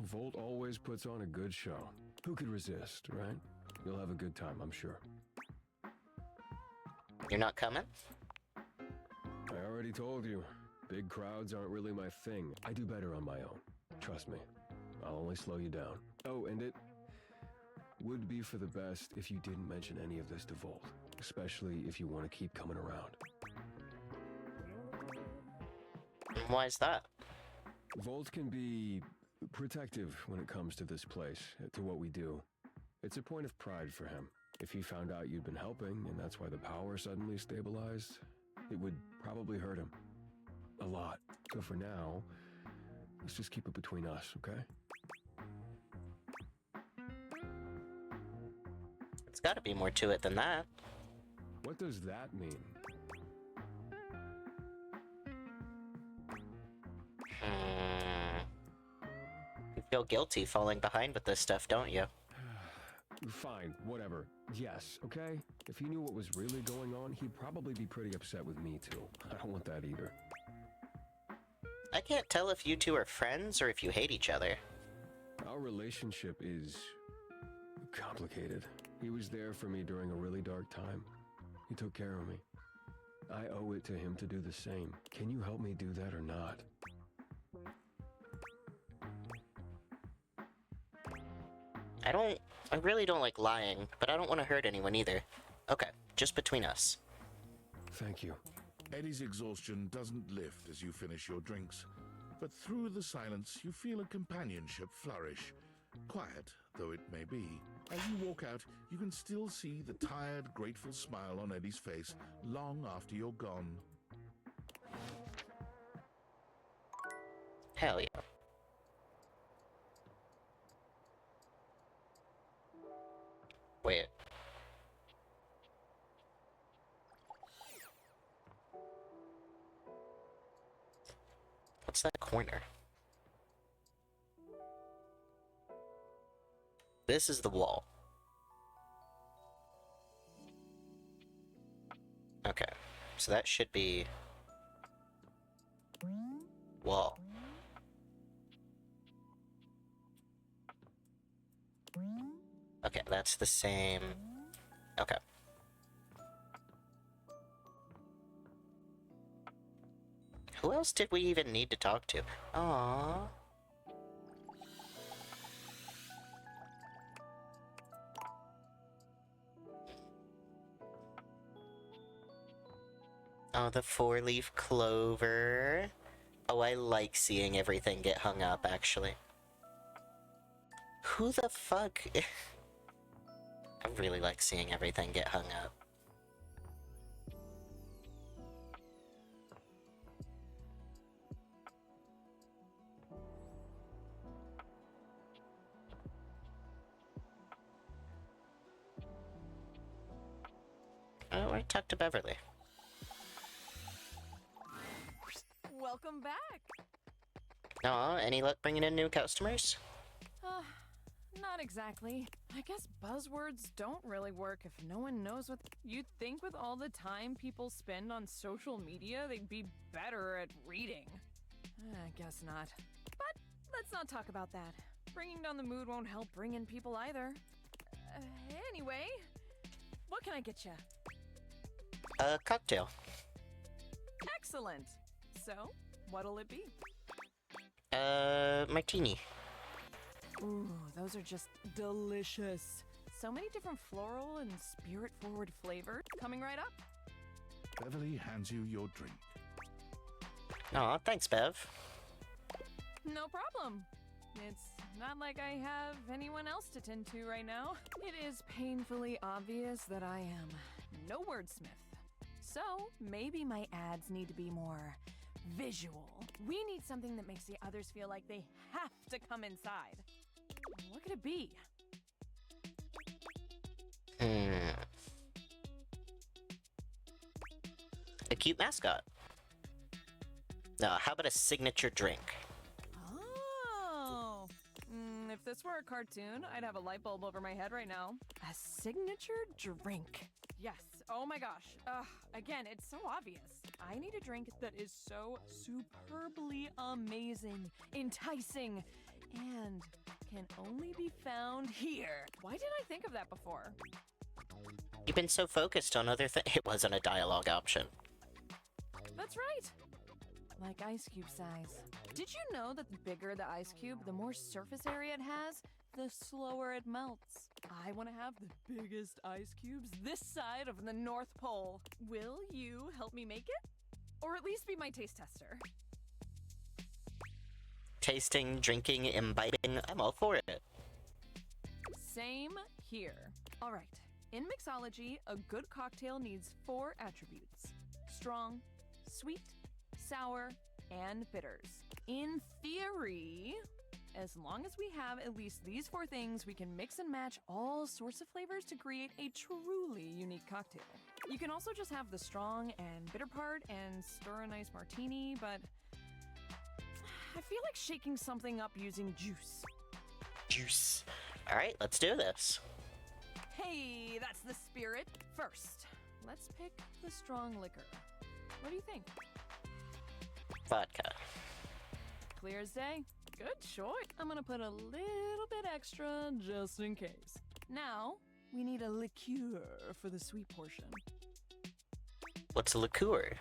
Volt always puts on a good show. Who could resist, right? You'll have a good time, I'm sure. You're not coming? I already told you. Big crowds aren't really my thing. I do better on my own. Trust me. I'll only slow you down. Oh, and it would be for the best if you didn't mention any of this to Volt. Especially if you want to keep coming around. Why is that? Volt can be protective when it comes to this place, to what we do. It's a point of pride for him. If he found out you'd been helping, and that's why the power suddenly stabilized, it would probably hurt him. A lot. So for now, let's just keep it between us, okay? It's gotta be more to it than that. What does that mean? You feel guilty falling behind with this stuff, don't you? Fine, whatever. Yes, okay? If he knew what was really going on, he'd probably be pretty upset with me too. I don't want that either. I can't tell if you two are friends or if you hate each other. Our relationship is complicated. He was there for me during a really dark time. He took care of me. I owe it to him to do the same. Can you help me do that or not? I really don't like lying, but I don't want to hurt anyone either. Okay, just between us. Thank you. Eddie's exhaustion doesn't lift as you finish your drinks, but through the silence you feel a companionship flourish. Quiet though it may be, as you walk out, you can still see the tired, grateful smile on Eddie's face long after you're gone. Hell yeah. Wait. What's that corner? This is the wall. Okay, so that should be wall. Okay, that's the same. Okay. Who else did we even need to talk to? Aww. Oh, the four-leaf clover. Oh, I like seeing everything get hung up, actually. Who the fuck? I really like seeing everything get hung up. Oh, I talked to Beverly. Welcome back. Aw, any luck bringing in new customers? Not exactly. I guess buzzwords don't really work if no one knows what... You'd think with all the time people spend on social media, they'd be better at reading. I guess not. But let's not talk about that. Bringing down the mood won't help bring in people either. Anyway, what can I get you? A cocktail. Excellent. So, what'll it be? Martini. Ooh, those are just delicious. So many different floral and spirit-forward flavors. Coming right up. Beverly hands you your drink. Aw, thanks, Bev. No problem. It's not like I have anyone else to tend to right now. It is painfully obvious that I am no wordsmith. So, maybe my ads need to be more visual. We need something that makes the others feel like they have to come inside. What could it be? cute mascot. How about a signature drink? Oh. If this were a cartoon, I'd have a light bulb over my head right now. A signature drink. Yes. Oh my gosh. Again, it's so obvious. I need a drink that is so superbly amazing, enticing, and can only be found here. Why didn't I think of that before? You've been so focused on other things. It wasn't a dialogue option. That's right. Like ice cube size. Did you know that the bigger the ice cube, the more surface area it has, the slower it melts? I want to have the biggest ice cubes this side of the North Pole. Will you help me make it? Or at least be my taste tester? Tasting, drinking, imbibing, I'm all for it. Same here. All right. In mixology, a good cocktail needs 4 attributes: strong, sweet, sour, and bitters. In theory, as long as we have at least these 4 things, we can mix and match all sorts of flavors to create a truly unique cocktail. You can also just have the strong and bitter part and stir a nice martini, but I feel like shaking something up using juice. Juice. Alright, let's do this. Hey, that's the spirit. First, let's pick the strong liquor. What do you think? Vodka. Clear as day. Good choice. I'm gonna put a little bit extra just in case. Now, we need a liqueur for the sweet portion. What's a liqueur?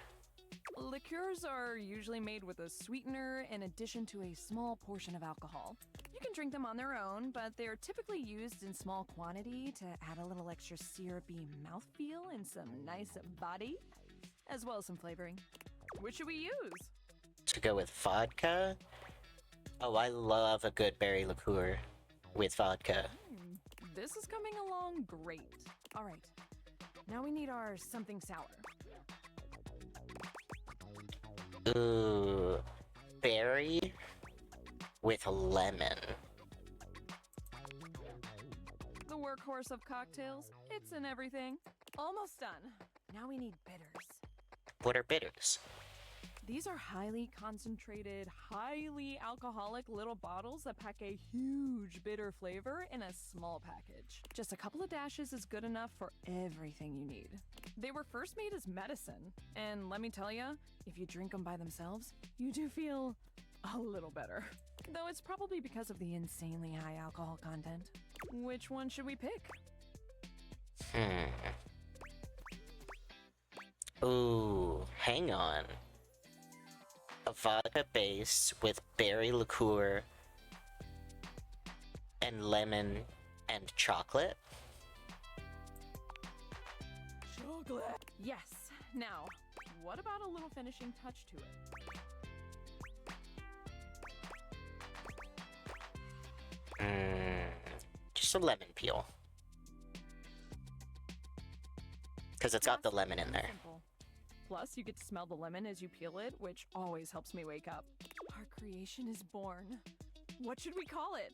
Liqueurs are usually made with a sweetener in addition to a small portion of alcohol. You can drink them on their own, but they're typically used in small quantity to add a little extra syrupy mouthfeel and some nice body, as well as some flavoring. Which should we use? To go with vodka? Oh, I love a good berry liqueur with vodka. This is coming along great. All right, now we need our something sour. Ooh, berry with lemon. The workhorse of cocktails, it's in everything. Almost done. Now we need bitters. What are bitters? These are highly concentrated, highly alcoholic little bottles that pack a huge bitter flavor in a small package. Just a couple of dashes is good enough for everything you need. They were first made as medicine, and let me tell you, if you drink them by themselves, you do feel a little better. Though it's probably because of the insanely high alcohol content. Which one should we pick? Ooh, hang on. A vodka base with berry liqueur and lemon and chocolate? Chocolate! Yes. Now, what about a little finishing touch to it? Just a lemon peel. Because it's got the lemon in there. Simple. Plus, you get to smell the lemon as you peel it, which always helps me wake up. Our creation is born. What should we call it?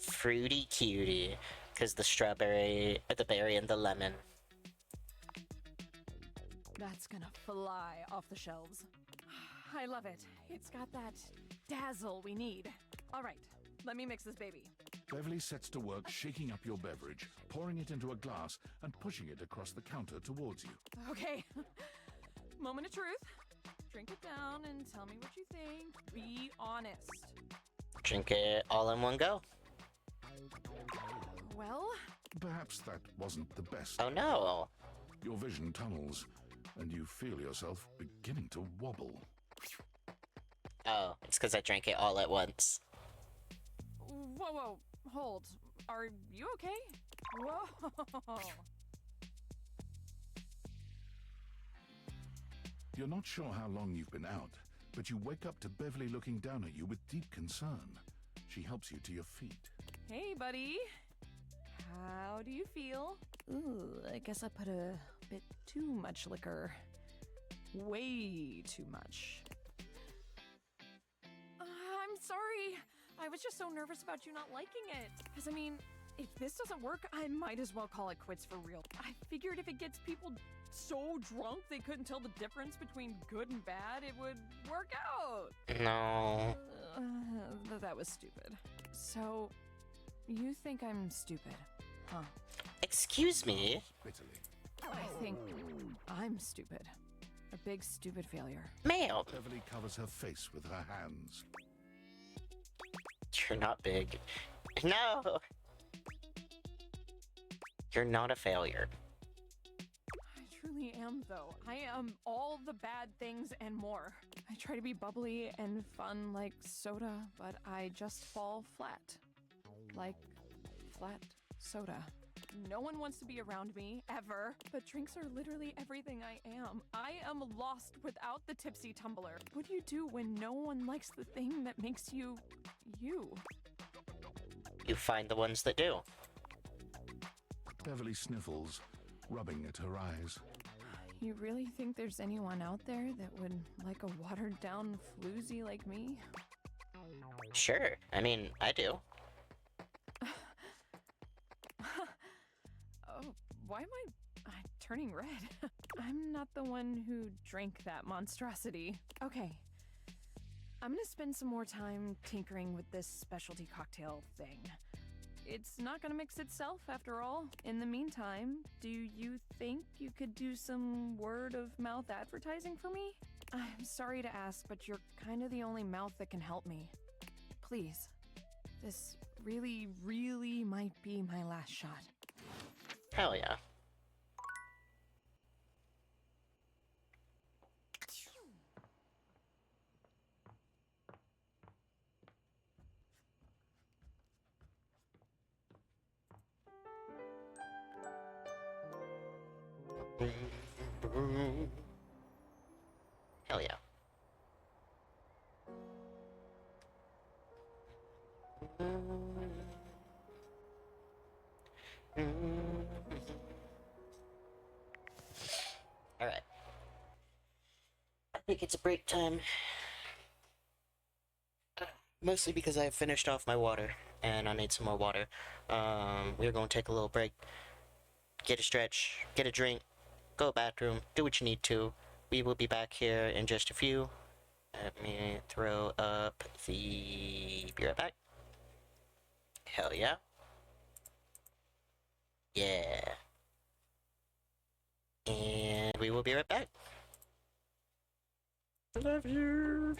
Fruity cutie. Because the strawberry, the berry, and the lemon. That's gonna fly off the shelves. I love it. It's got that dazzle we need. All right, let me mix this baby. Beverly sets to work shaking up your beverage, pouring it into a glass and pushing it across the counter towards you. Okay. Moment of truth. Drink it down and tell me what you think. Be honest. Drink it all in one go. Well? Perhaps that wasn't the best. Oh no. Your vision tunnels, and you feel yourself beginning to wobble. Oh, it's because I drank it all at once. Whoa, hold. Are you okay? Whoa. You're not sure how long you've been out, but you wake up to Beverly looking down at you with deep concern. She helps you to your feet. Hey, buddy. How do you feel? Ooh, I guess I put a bit too much liquor. Way too much. I'm sorry. I was just so nervous about you not liking it. Because, I mean, If this doesn't work, I might as well call it quits for real. I figured if it gets people so drunk they couldn't tell the difference between good and bad, it would work out. No. That was stupid. So, you think I'm stupid, huh? Excuse me? I think I'm stupid. A big stupid failure. Ma'am! Beverly covers her face with her hands. You're not big. No! You're not a failure. I truly am, though. I am all the bad things and more. I try to be bubbly and fun like soda, but I just fall flat. Like flat soda. No one wants to be around me, ever. But drinks are literally everything I am. I am lost without the tipsy tumbler. What do you do when no one likes the thing that makes you... you? You find the ones that do. Beverly sniffles, rubbing at her eyes. You really think there's anyone out there that would like a watered-down floozy like me? Sure. I mean, I do. Oh, why am I turning red? I'm not the one who drank that monstrosity. Okay. I'm gonna spend some more time tinkering with this specialty cocktail thing. It's not gonna mix itself, after all. In the meantime, do you think you could do some word-of-mouth advertising for me? I'm sorry to ask, but you're kind of the only mouth that can help me. Please. This really, really might be my last shot. Hell yeah. Hell yeah. Alright. I think it's a break time. Mostly because I finished off my water, and I need some more water. We're gonna take a little break. Get a stretch, get a drink, go to the bathroom, do what you need to. We will be back here in just a few. Let me throw up the... Be right back. Hell yeah. Yeah. And we will be right back. Love you.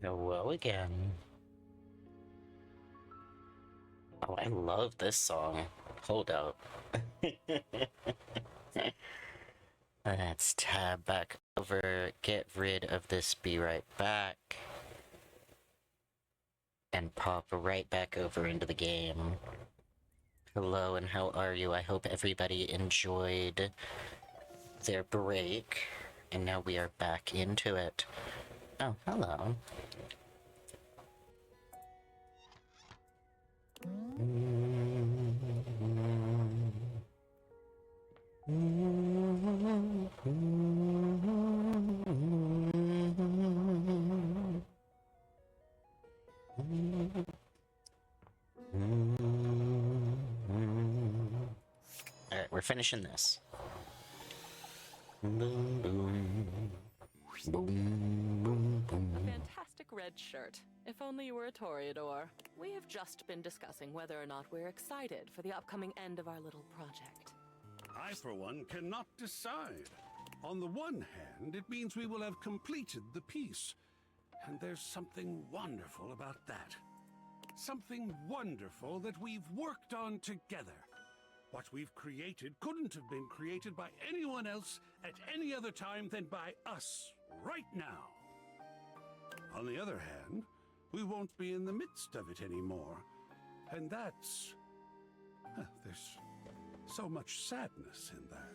Hello again. Oh, I love this song. Hold up. Let's tab back over, get rid of this be right back, and pop right back over into the game. Hello, and how are you? I hope everybody enjoyed their break, and now we are back into it. Oh, hello. Alright, we're finishing this. Boom, boom. Boom, boom, boom. A fantastic red shirt. If only you were a Toreador. We have just been discussing whether or not we're excited for the upcoming end of our little project. I, for one, cannot decide. On the one hand, it means we will have completed the piece. And there's something wonderful about that. Something wonderful that we've worked on together. What we've created couldn't have been created by anyone else at any other time than by us, right now. On the other hand, we won't be in the midst of it anymore. And that's... there's so much sadness in that.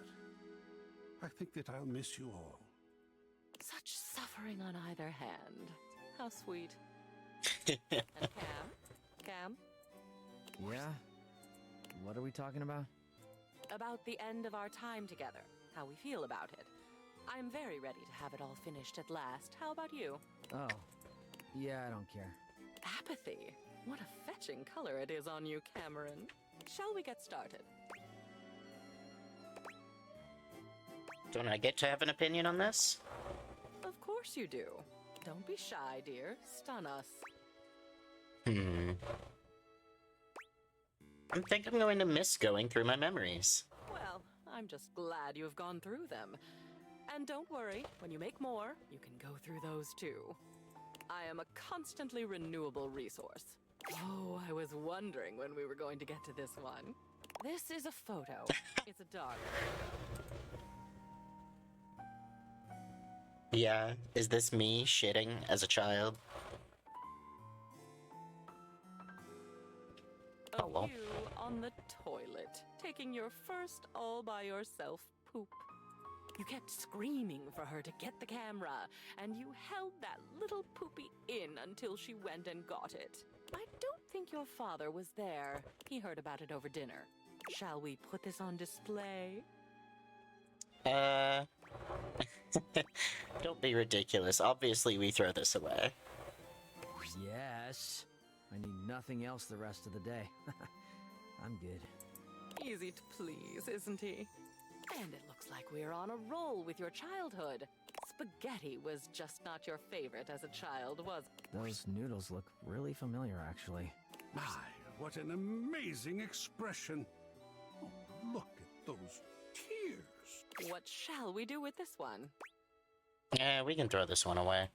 I think that I'll miss you all. Such suffering on either hand. How sweet. And Cam? Yeah? What are we talking about? About the end of our time together. How we feel about it. I'm very ready to have it all finished at last. How about you? Oh. Yeah, I don't care. Apathy. What a fetching color it is on you, Cameron. Shall we get started? Don't I get to have an opinion on this? Of course you do. Don't be shy, dear. Stun us. I think I'm going to miss going through my memories. Well, I'm just glad you have gone through them. And don't worry, when you make more, you can go through those too. I am a constantly renewable resource. Oh, I was wondering when we were going to get to this one. This is a photo. It's a dog. Yeah, is this me shitting as a child? Of you on the toilet, taking your first all-by-yourself poop. You kept screaming for her to get the camera, and you held that little poopy in until she went and got it. I don't think your father was there. He heard about it over dinner. Shall we put this on display? Don't be ridiculous. Obviously, we throw this away. Yes. I need nothing else the rest of the day. I'm good. Easy to please, isn't he? And it looks like we're on a roll with your childhood. Spaghetti was just not your favorite as a child, was it? Those noodles look really familiar, actually. My, what an amazing expression. Oh, look at those tears. What shall we do with this one? We can throw this one away.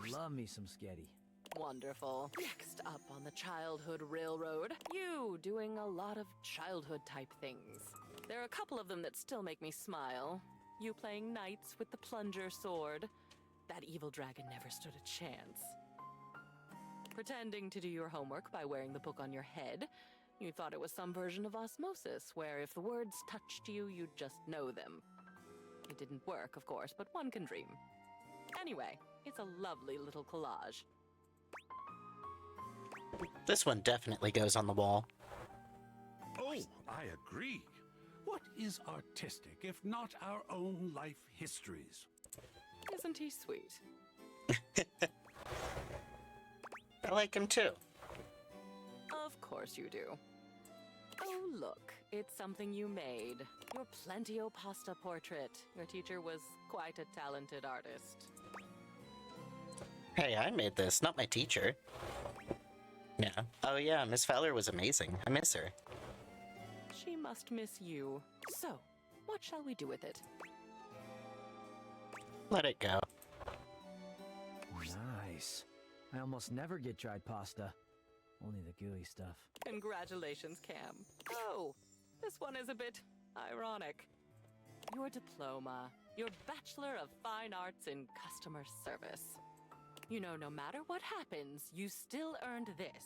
Love me some spaghetti. Wonderful. Next up on the Childhood Railroad, you doing a lot of childhood-type things. There are a couple of them that still make me smile. You playing knights with the plunger sword. That evil dragon never stood a chance. Pretending to do your homework by wearing the book on your head. You thought it was some version of osmosis, where if the words touched you, you'd just know them. It didn't work, of course, but one can dream. Anyway, it's a lovely little collage. This one definitely goes on the wall. Oh, I agree. What is artistic if not our own life histories? Isn't he sweet? I like him too. Of course you do. Oh, look, it's something you made. Your Plentio pasta portrait. Your teacher was quite a talented artist. Hey, I made this, not my teacher. Yeah. Oh yeah, Miss Fowler was amazing. I miss her. She must miss you. So, what shall we do with it? Let it go. Nice. I almost never get dried pasta. Only the gooey stuff. Congratulations, Cam. Oh, this one is a bit ironic. Your diploma, your Bachelor of Fine Arts in Customer Service. You know, no matter what happens, you still earned this.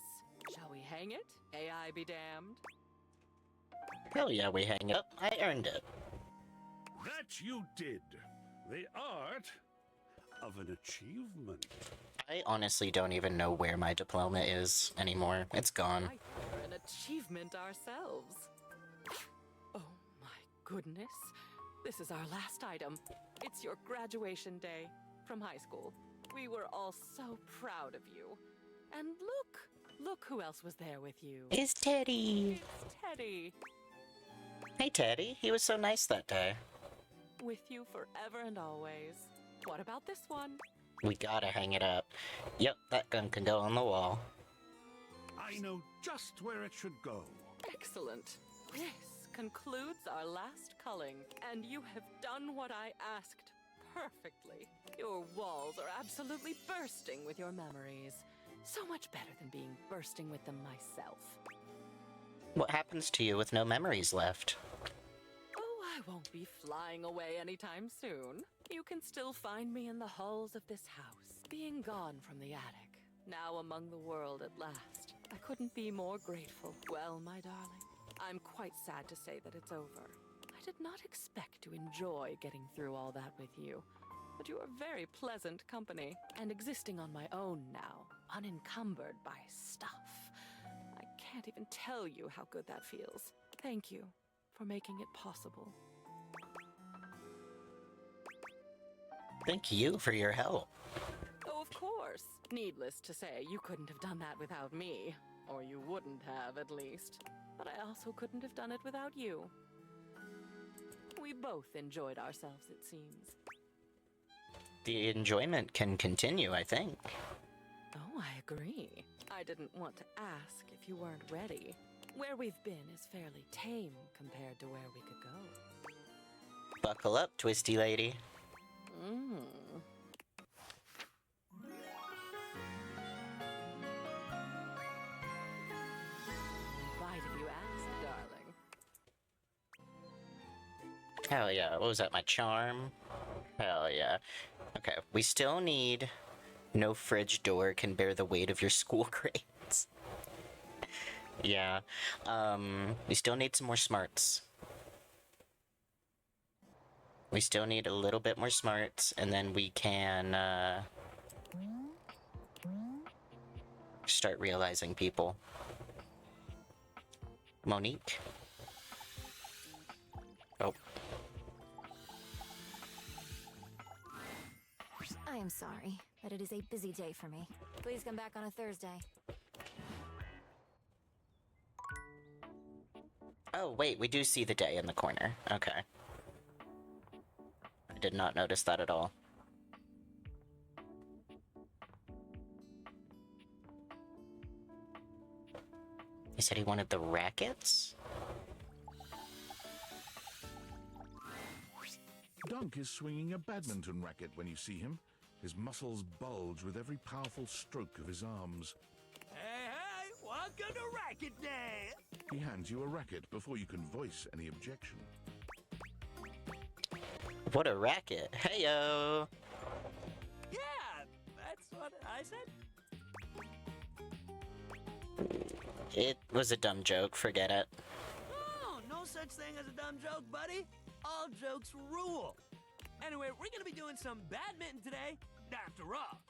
Shall we hang it? AI be damned. Hell yeah, we hang up. I earned it. That you did. The art of an achievement. I honestly don't even know where my diploma is anymore. It's gone. I think we're an achievement ourselves. Oh my goodness. This is our last item. It's your graduation day from high school. We were all so proud of you. And look who else was there with you. It's Teddy. It's Teddy. Hey, Teddy. He was so nice that day. With you forever and always. What about this one? We gotta hang it up. Yep, that gun can go on the wall. I know just where it should go. Excellent. This concludes our last culling, and you have done what I asked perfectly. Your walls are absolutely bursting with your memories. So much better than being bursting with them myself. What happens to you with no memories left? Oh, I won't be flying away anytime soon. You can still find me in the halls of this house, being gone from the attic, now among the world at last. I couldn't be more grateful. Well, my darling, I'm quite sad to say that it's over. I did not expect to enjoy getting through all that with you, but you are very pleasant company, and existing on my own now, unencumbered by stuff. I can't even tell you how good that feels. Thank you for making it possible. Thank you for your help. Oh, of course. Needless to say, you couldn't have done that without me. Or you wouldn't have, at least. But I also couldn't have done it without you. We both enjoyed ourselves, it seems. The enjoyment can continue, I think. Oh, I agree. I didn't want to ask if you weren't ready. Where we've been is fairly tame compared to where we could go. Buckle up, twisty lady. Why did you ask, darling? Hell yeah. What was that, my charm? Hell yeah. Okay, we still need... No fridge door can bear the weight of your school grades. Yeah. We still need some more smarts. We still need a little bit more smarts, and then we can, start realizing people. Monique? Oh. I am sorry, but it is a busy day for me. Please come back on a Thursday. Oh, wait, we do see the day in the corner. Okay. I did not notice that at all. He said he wanted the rackets? Dunk is swinging a badminton racket when you see him. His muscles bulge with every powerful stroke of his arms. Hey, welcome to Racket Day! He hands you a racket before you can voice any objection. What a racket. Heyo! Yeah, that's what I said. It was a dumb joke, forget it. Oh, no such thing as a dumb joke, buddy. All jokes rule. Anyway, we're gonna be doing some badminton today. After all,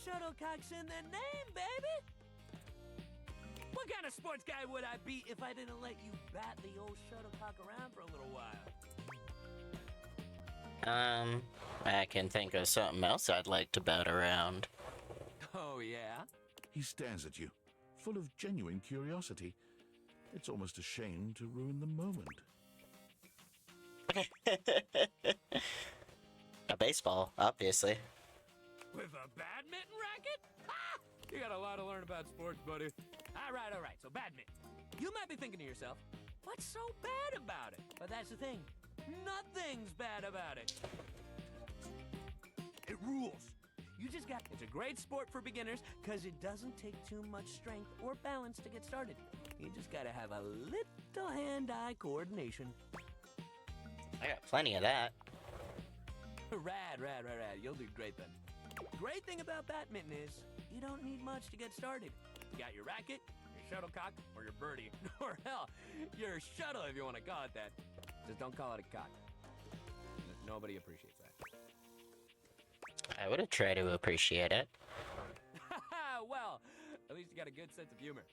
shuttlecock's in the name, baby. What kind of sports guy would I be if I didn't let you bat the old shuttlecock around for a little while? I can think of something else I'd like to bat around. Oh, yeah? He stares at you, full of genuine curiosity. It's almost a shame to ruin the moment. A baseball, obviously. With a badminton racket? Ha! You got a lot to learn about sports, buddy. All right, so badminton. You might be thinking to yourself, what's so bad about it? But that's the thing. Nothing's bad about it. It rules. You just got... It's a great sport for beginners, because it doesn't take too much strength or balance to get started. You just gotta have a little hand-eye coordination. I got plenty of that. Rad. You'll do great then. Great thing about badminton is, you don't need much to get started. You got your racket, your shuttlecock, or your birdie. Or hell, your shuttle if you want to call it that. Just don't call it a cock. Nobody appreciates that. I would have tried to appreciate it. Well, at least you got a good sense of humor.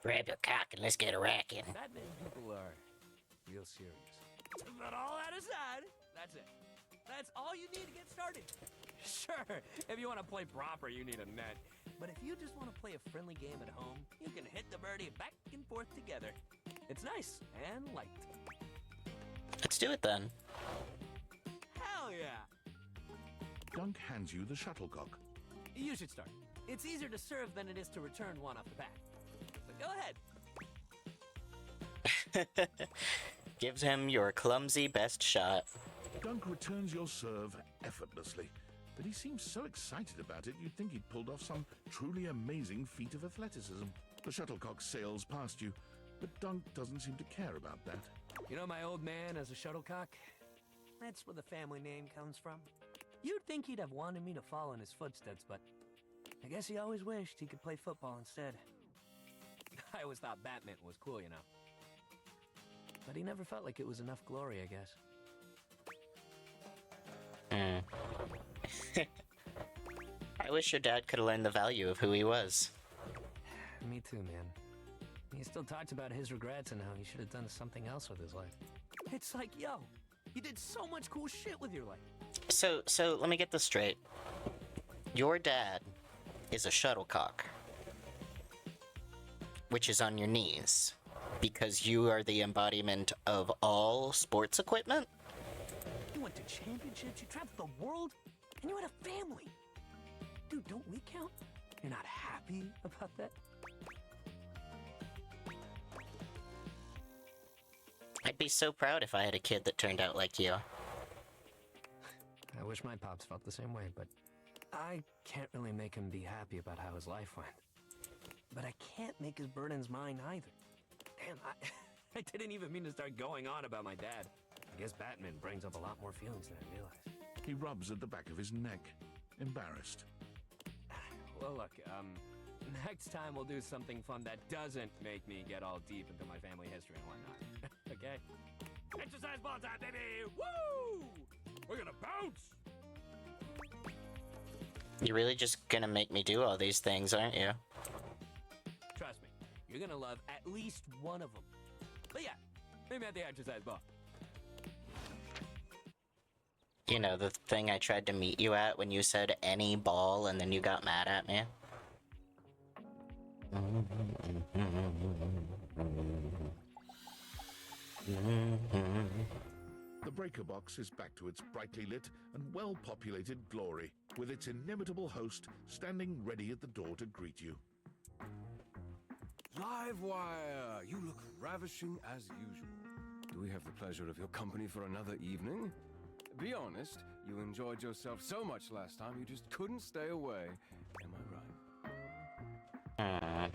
Grab your cock and let's get a racking. Badminton people are real serious. But all that aside, that's it. That's all you need to get started. Sure, if you want to play proper, you need a net. But if you just want to play a friendly game at home, you can hit the birdie back and forth together. It's nice and light. Let's do it then. Hell yeah! Dunk hands you the shuttlecock. You should start. It's easier to serve than it is to return one off the bat. So go ahead. Gives him your clumsy best shot. Dunk returns your serve effortlessly, but he seems so excited about it you'd think he'd pulled off some truly amazing feat of athleticism. The shuttlecock sails past you, but Dunk doesn't seem to care about that. You know my old man as a shuttlecock? That's where the family name comes from. You'd think he'd have wanted me to follow in his footsteps, but I guess he always wished he could play football instead. I always thought badminton was cool, you know. But he never felt like it was enough glory, I guess. I wish your dad could have learned the value of who he was. Me too, man. He still talks about his regrets and how he should have done something else with his life. It's like, yo, you did so much cool shit with your life. So let me get this straight. Your dad is a shuttlecock, which is on your knees, because you are the embodiment of all sports equipment? You went to championships, you traveled the world, and you had a family. Dude, don't we count? You're not happy about that? I'd be so proud if I had a kid that turned out like you. I wish my pops felt the same way, but I can't really make him be happy about how his life went. But I can't make his burdens mine either. Damn, I didn't even mean to start going on about my dad. I guess badminton brings up a lot more feelings than I realized. He rubs at the back of his neck, embarrassed. Well, look, next time we'll do something fun that doesn't make me get all deep into my family history and whatnot. Okay? Exercise ball time, baby! Woo! We're gonna bounce! You're really just gonna make me do all these things, aren't you? Trust me, you're gonna love at least one of them. But yeah, maybe at the exercise ball. You know, the thing I tried to meet you at when you said any ball and then you got mad at me? The breaker box is back to its brightly lit and well-populated glory, with its inimitable host standing ready at the door to greet you. Livewire! You look ravishing as usual. Do we have the pleasure of your company for another evening? Be honest, you enjoyed yourself so much last time you just couldn't stay away. Am I right?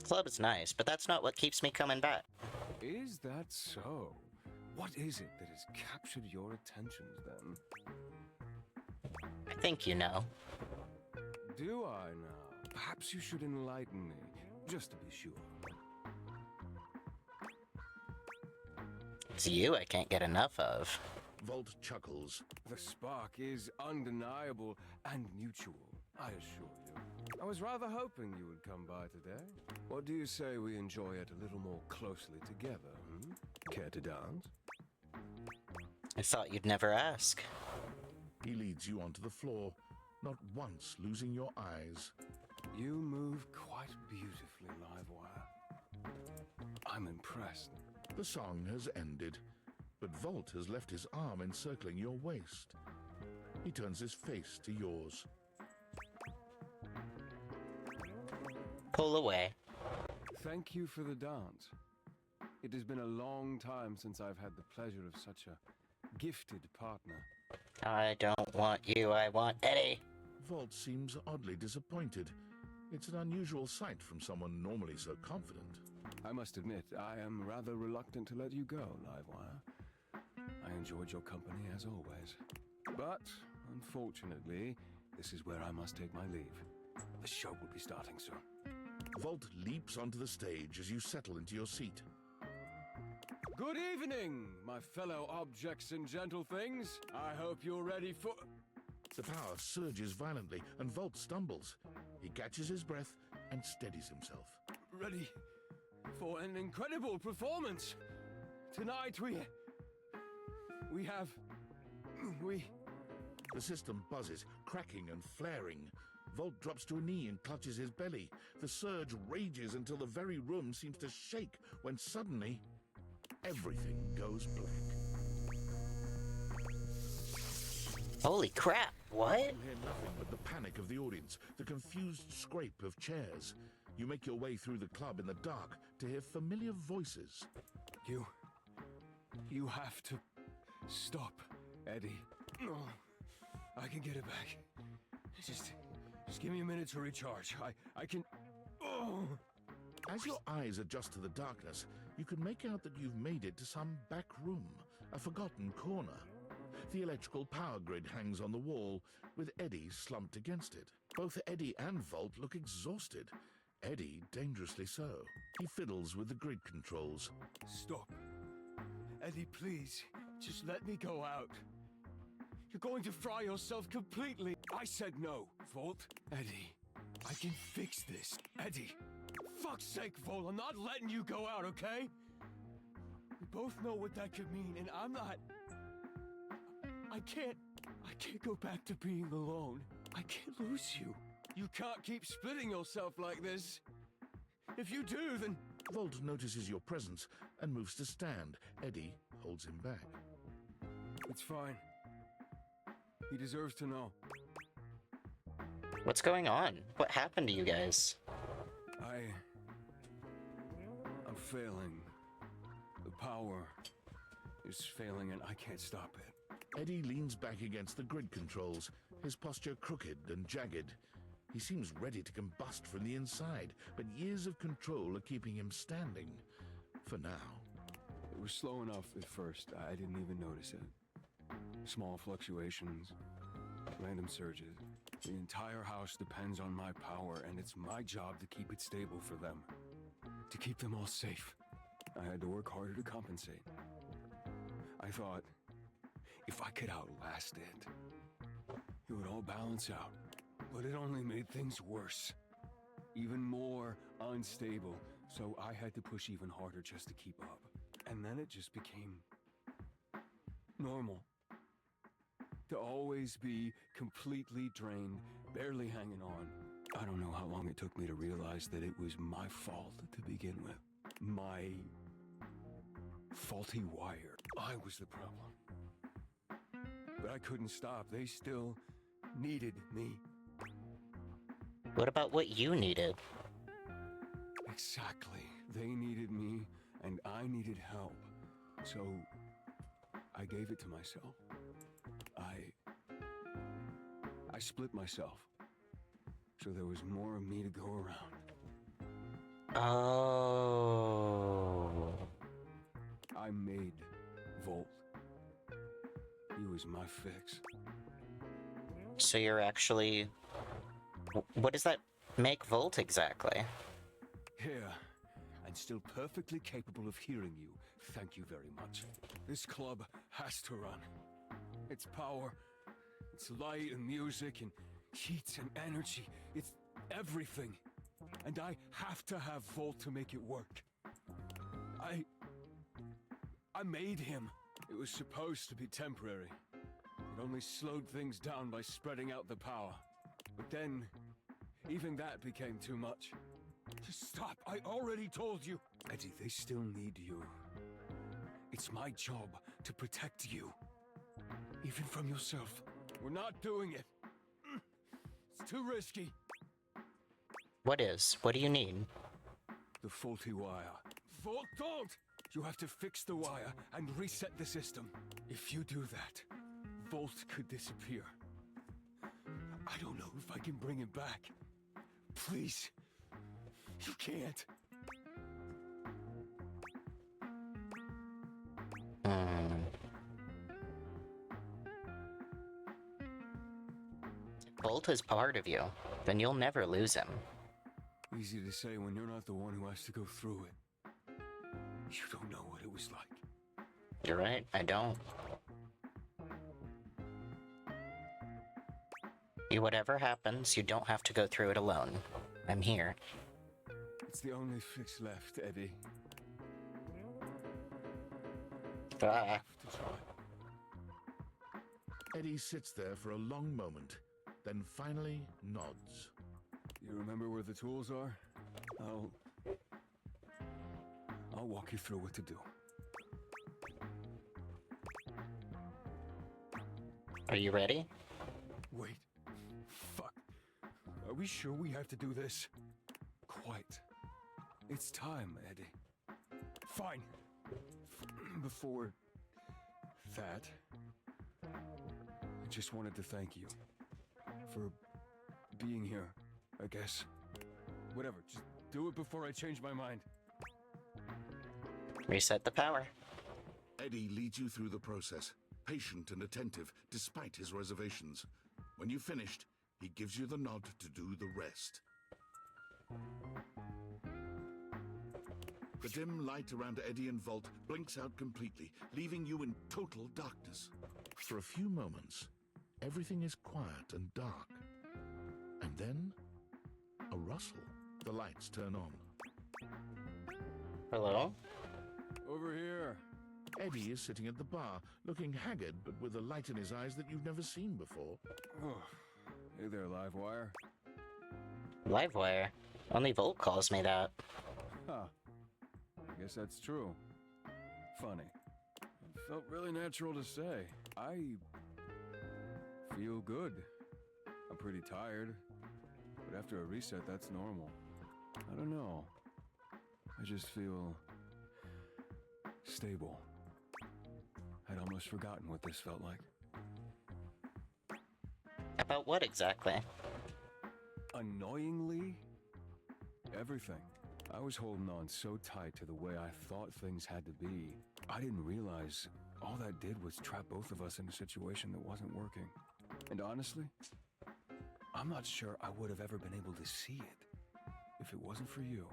Club is nice, but that's not what keeps me coming back. Is that so? What is it that has captured your attentions then? I think you know. Do I now? Perhaps you should enlighten me, just to be sure. It's you I can't get enough of. Volt chuckles. The spark is undeniable and mutual, I assure you. I was rather hoping you would come by today. What do you say we enjoy it a little more closely together, hmm? Care to dance? I thought you'd never ask. He leads you onto the floor, not once losing your eyes. You move quite beautifully, Livewire. I'm impressed. The song has ended, but Volt has left his arm encircling your waist. He turns his face to yours. Pull away. Thank you for the dance. It has been a long time since I've had the pleasure of such a gifted partner. I don't want you, I want Eddie. Vault seems oddly disappointed. It's an unusual sight from someone normally so confident. I must admit, I am rather reluctant to let you go, Livewire. I enjoyed your company as always. But, unfortunately, this is where I must take my leave. The show will be starting soon. Vault leaps onto the stage as you settle into your seat. Good evening, my fellow objects and gentle things. I hope you're ready for... The power surges violently, and Vault stumbles. He catches his breath and steadies himself. Ready for an incredible performance. Tonight we have... The system buzzes, cracking and flaring. Vault drops to a knee and clutches his belly. The surge rages until the very room seems to shake, when suddenly, everything goes black. Holy crap, what? You hear nothing but the panic of the audience, the confused scrape of chairs. You make your way through the club in the dark to hear familiar voices. You have to stop, Eddie. No, I can get it back. Just give me a minute to recharge. I can... Oh! As your eyes adjust to the darkness, you can make out that you've made it to some back room, a forgotten corner. The electrical power grid hangs on the wall, with Eddie slumped against it. Both Eddie and Vault look exhausted. Eddie dangerously so. He fiddles with the grid controls. Stop. Eddie, please. Just let me go out. You're going to fry yourself completely. I said no, Vault. Eddie, I can fix this. Eddie. Fuck's sake, Vault, I'm not letting you go out, okay? We both know what that could mean, and I'm not... I can't go back to being alone. I can't lose you. You can't keep splitting yourself like this. If you do, then... Vault notices your presence and moves to stand. Eddie holds him back. It's fine. He deserves to know. What's going on? What happened to you guys? I'm failing. The power is failing and I can't stop it. Eddie leans back against the grid controls, his posture crooked and jagged. He seems ready to combust from the inside, but years of control are keeping him standing. For now. It was slow enough at first. I didn't even notice it. Small fluctuations, random surges. The entire house depends on my power, and it's my job to keep it stable for them. To keep them all safe. I had to work harder to compensate. I thought, if I could outlast it would all balance out. But it only made things worse. Even more unstable, so I had to push even harder just to keep up. And then it just became normal. To always be completely drained, barely hanging on. I don't know how long it took me to realize that it was my fault to begin with. My faulty wire. I was the problem. But I couldn't stop. They still needed me. What about what you needed? Exactly. They needed me, and I needed help. So, I gave it to myself. I split myself. So there was more of me to go around. Oh. I made Volt. He was my fix. So you're actually... What does that make Volt exactly? Here, and still perfectly capable of hearing you. Thank you very much. This club has to run. Its power, its light and music and heat and energy, it's everything. And I have to have Volt to make it work. I made him. It was supposed to be temporary. It only slowed things down by spreading out the power. But then, even that became too much. Just stop, I already told you. Eddie, they still need you. It's my job to protect you. Even from yourself. We're not doing it. It's too risky. What is? What do you need? The faulty wire. Volt, don't! You have to fix the wire and reset the system. If you do that, Vault could disappear. I don't know if I can bring it back. Please. You can't. Bolt is part of you. Then you'll never lose him. Easy to say when you're not the one who has to go through it. You don't know what it was like. You're right, I don't. Whatever happens, you don't have to go through it alone. I'm here. It's the only fix left, Eddie. Ah. Eddie sits there for a long moment, then finally nods. You remember where the tools are? I'll walk you through what to do. Are you ready? Wait. Fuck. Are we sure we have to do this? Quite. It's time, Eddie. Fine. Before that, I just wanted to thank you for being here, I guess. Whatever, just do it before I change my mind. Reset the power. Eddie leads you through the process, patient and attentive despite his reservations. When you've finished, he gives you the nod to do the rest. The dim light around Eddie and Vault blinks out completely, leaving you in total darkness. For a few moments, everything is quiet and dark. And then, a rustle. The lights turn on. Hello? Over here. Eddie is sitting at the bar, looking haggard but with a light in his eyes that you've never seen before. Oh. Hey there, Livewire. Livewire? Only Volt calls me that. Huh. I guess that's true. Funny. It felt really natural to say. I feel good. I'm pretty tired. But after a reset, that's normal. I don't know. I just feel stable. I'd almost forgotten what this felt like. About what exactly? Annoyingly, everything. I was holding on so tight to the way I thought things had to be. I didn't realize all that did was trap both of us in a situation that wasn't working. And honestly, I'm not sure I would have ever been able to see it if it wasn't for you.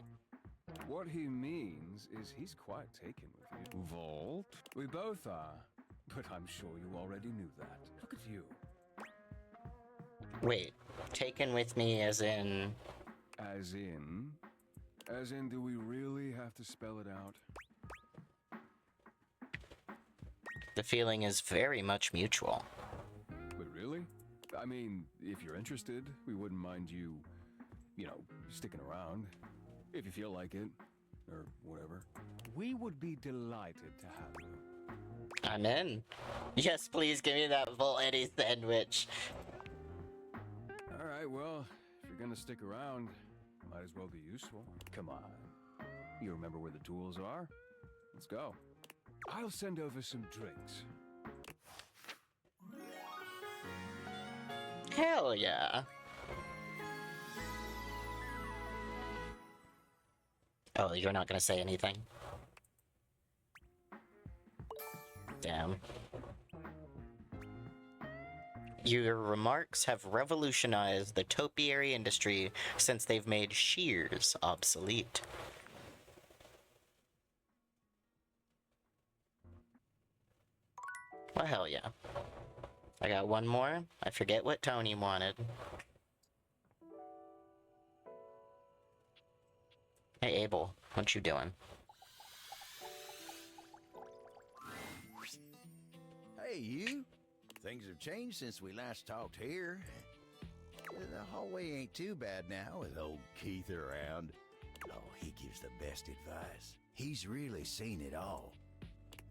What he means is he's quite taken with you. Volt? We both are, but I'm sure you already knew that. Look at you. Wait, taken with me as in... As in, do we really have to spell it out? The feeling is very much mutual. But really? I mean, if you're interested, we wouldn't mind you, sticking around. If you feel like it, or whatever. We would be delighted to have you. I'm in. Yes, please give me that Volt Eddie sandwich. Alright, well, if you're gonna stick around, might as well be useful. Come on. You remember where the tools are? Let's go. I'll send over some drinks. Hell yeah. Oh, you're not gonna say anything? Damn. Your remarks have revolutionized the topiary industry since they've made shears obsolete. Well, hell yeah. I got one more. I forget what Tony wanted. Hey, Abel, what you doing? Hey, you. Things have changed since we last talked here. The hallway ain't too bad now with old Keith around. Oh, he gives the best advice. He's really seen it all.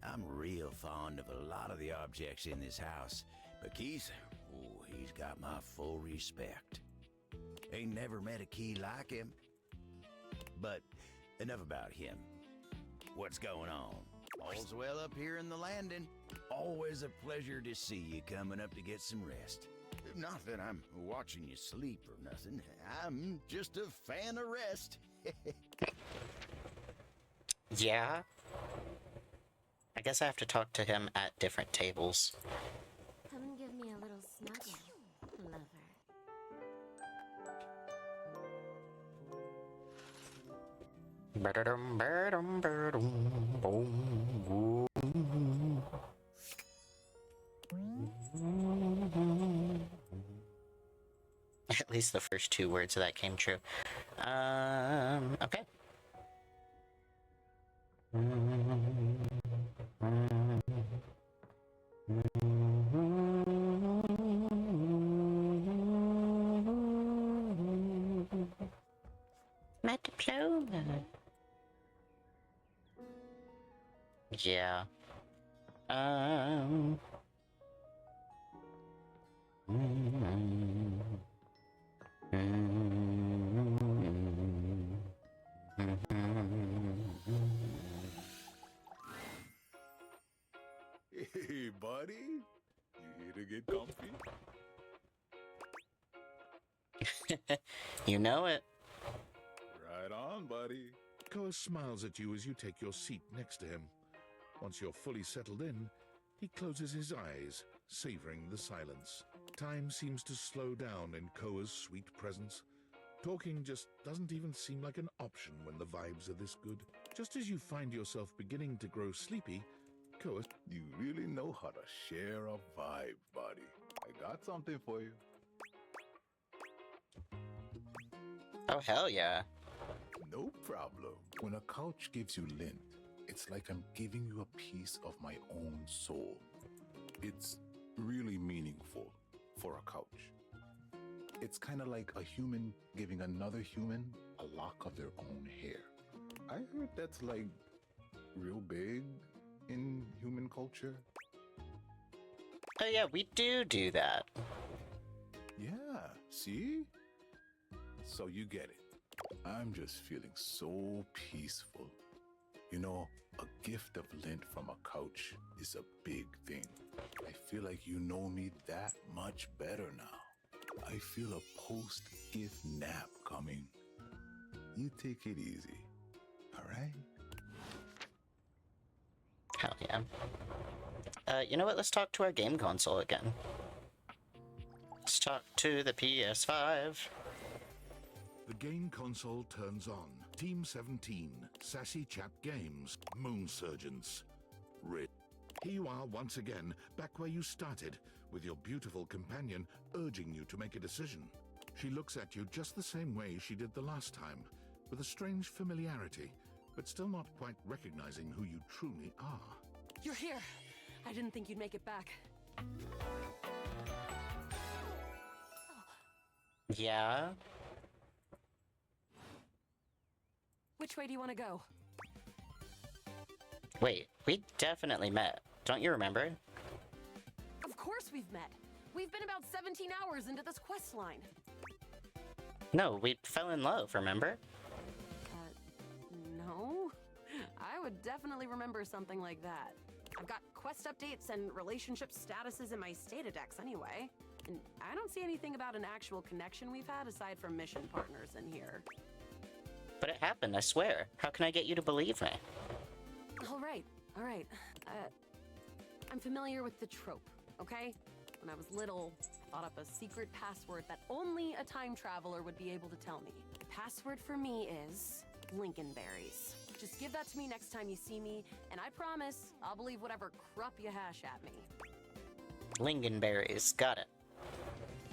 I'm real fond of a lot of the objects in this house, but Keith, oh, he's got my full respect. Ain't never met a key like him. But enough about him. What's going on? All's well up here in the landing. Always a pleasure to see you coming up to get some rest. Not that I'm watching you sleep or nothing. I'm just a fan of rest. Yeah? I guess I have to talk to him at different tables. Come and give me a little snuggle, lover. At least the first two words of that came true. Okay. My diploma. Yeah. Hey, buddy. You here to get comfy? You know it. Right on, buddy. Koa smiles at you as you take your seat next to him. Once you're fully settled in, he closes his eyes, savoring the silence. Time seems to slow down in Koa's sweet presence. Talking just doesn't even seem like an option when the vibes are this good. Just as you find yourself beginning to grow sleepy, Koa, you really know how to share a vibe, buddy. I got something for you. Oh, hell yeah. No problem. When a couch gives you lint, it's like I'm giving you a piece of my own soul. It's really meaningful for a couch. It's kind of like a human giving another human a lock of their own hair. I heard that's like real big in human culture. Oh yeah, we do that. Yeah, see? So you get it. I'm just feeling so peaceful. You know, a gift of lint from a couch is a big thing. I feel like you know me that much better now. I feel a post-gift nap coming. You take it easy, all right? Hell yeah. You know what? Let's talk to our game console again. Let's talk to the PS5. The game console turns on. Team 17, Sassy Chap Games, Moon Surgeons. Rid. Here you are once again, back where you started, with your beautiful companion urging you to make a decision. She looks at you just the same way she did the last time, with a strange familiarity, but still not quite recognizing who you truly are. You're here. I didn't think you'd make it back. Yeah? Which way do you want to go? Wait, we definitely met. Don't you remember? Of course we've met. We've been about 17 hours into this quest line. No, we fell in love, remember? No? I would definitely remember something like that. I've got quest updates and relationship statuses in my stata decks anyway. And I don't see anything about an actual connection we've had aside from mission partners in here. But it happened, I swear. How can I get you to believe me? All right. I'm familiar with the trope, okay? When I was little, I thought up a secret password that only a time traveler would be able to tell me. The password for me is Lincolnberries. Just give that to me next time you see me, and I promise I'll believe whatever crap you hash at me. Lincolnberries, got it.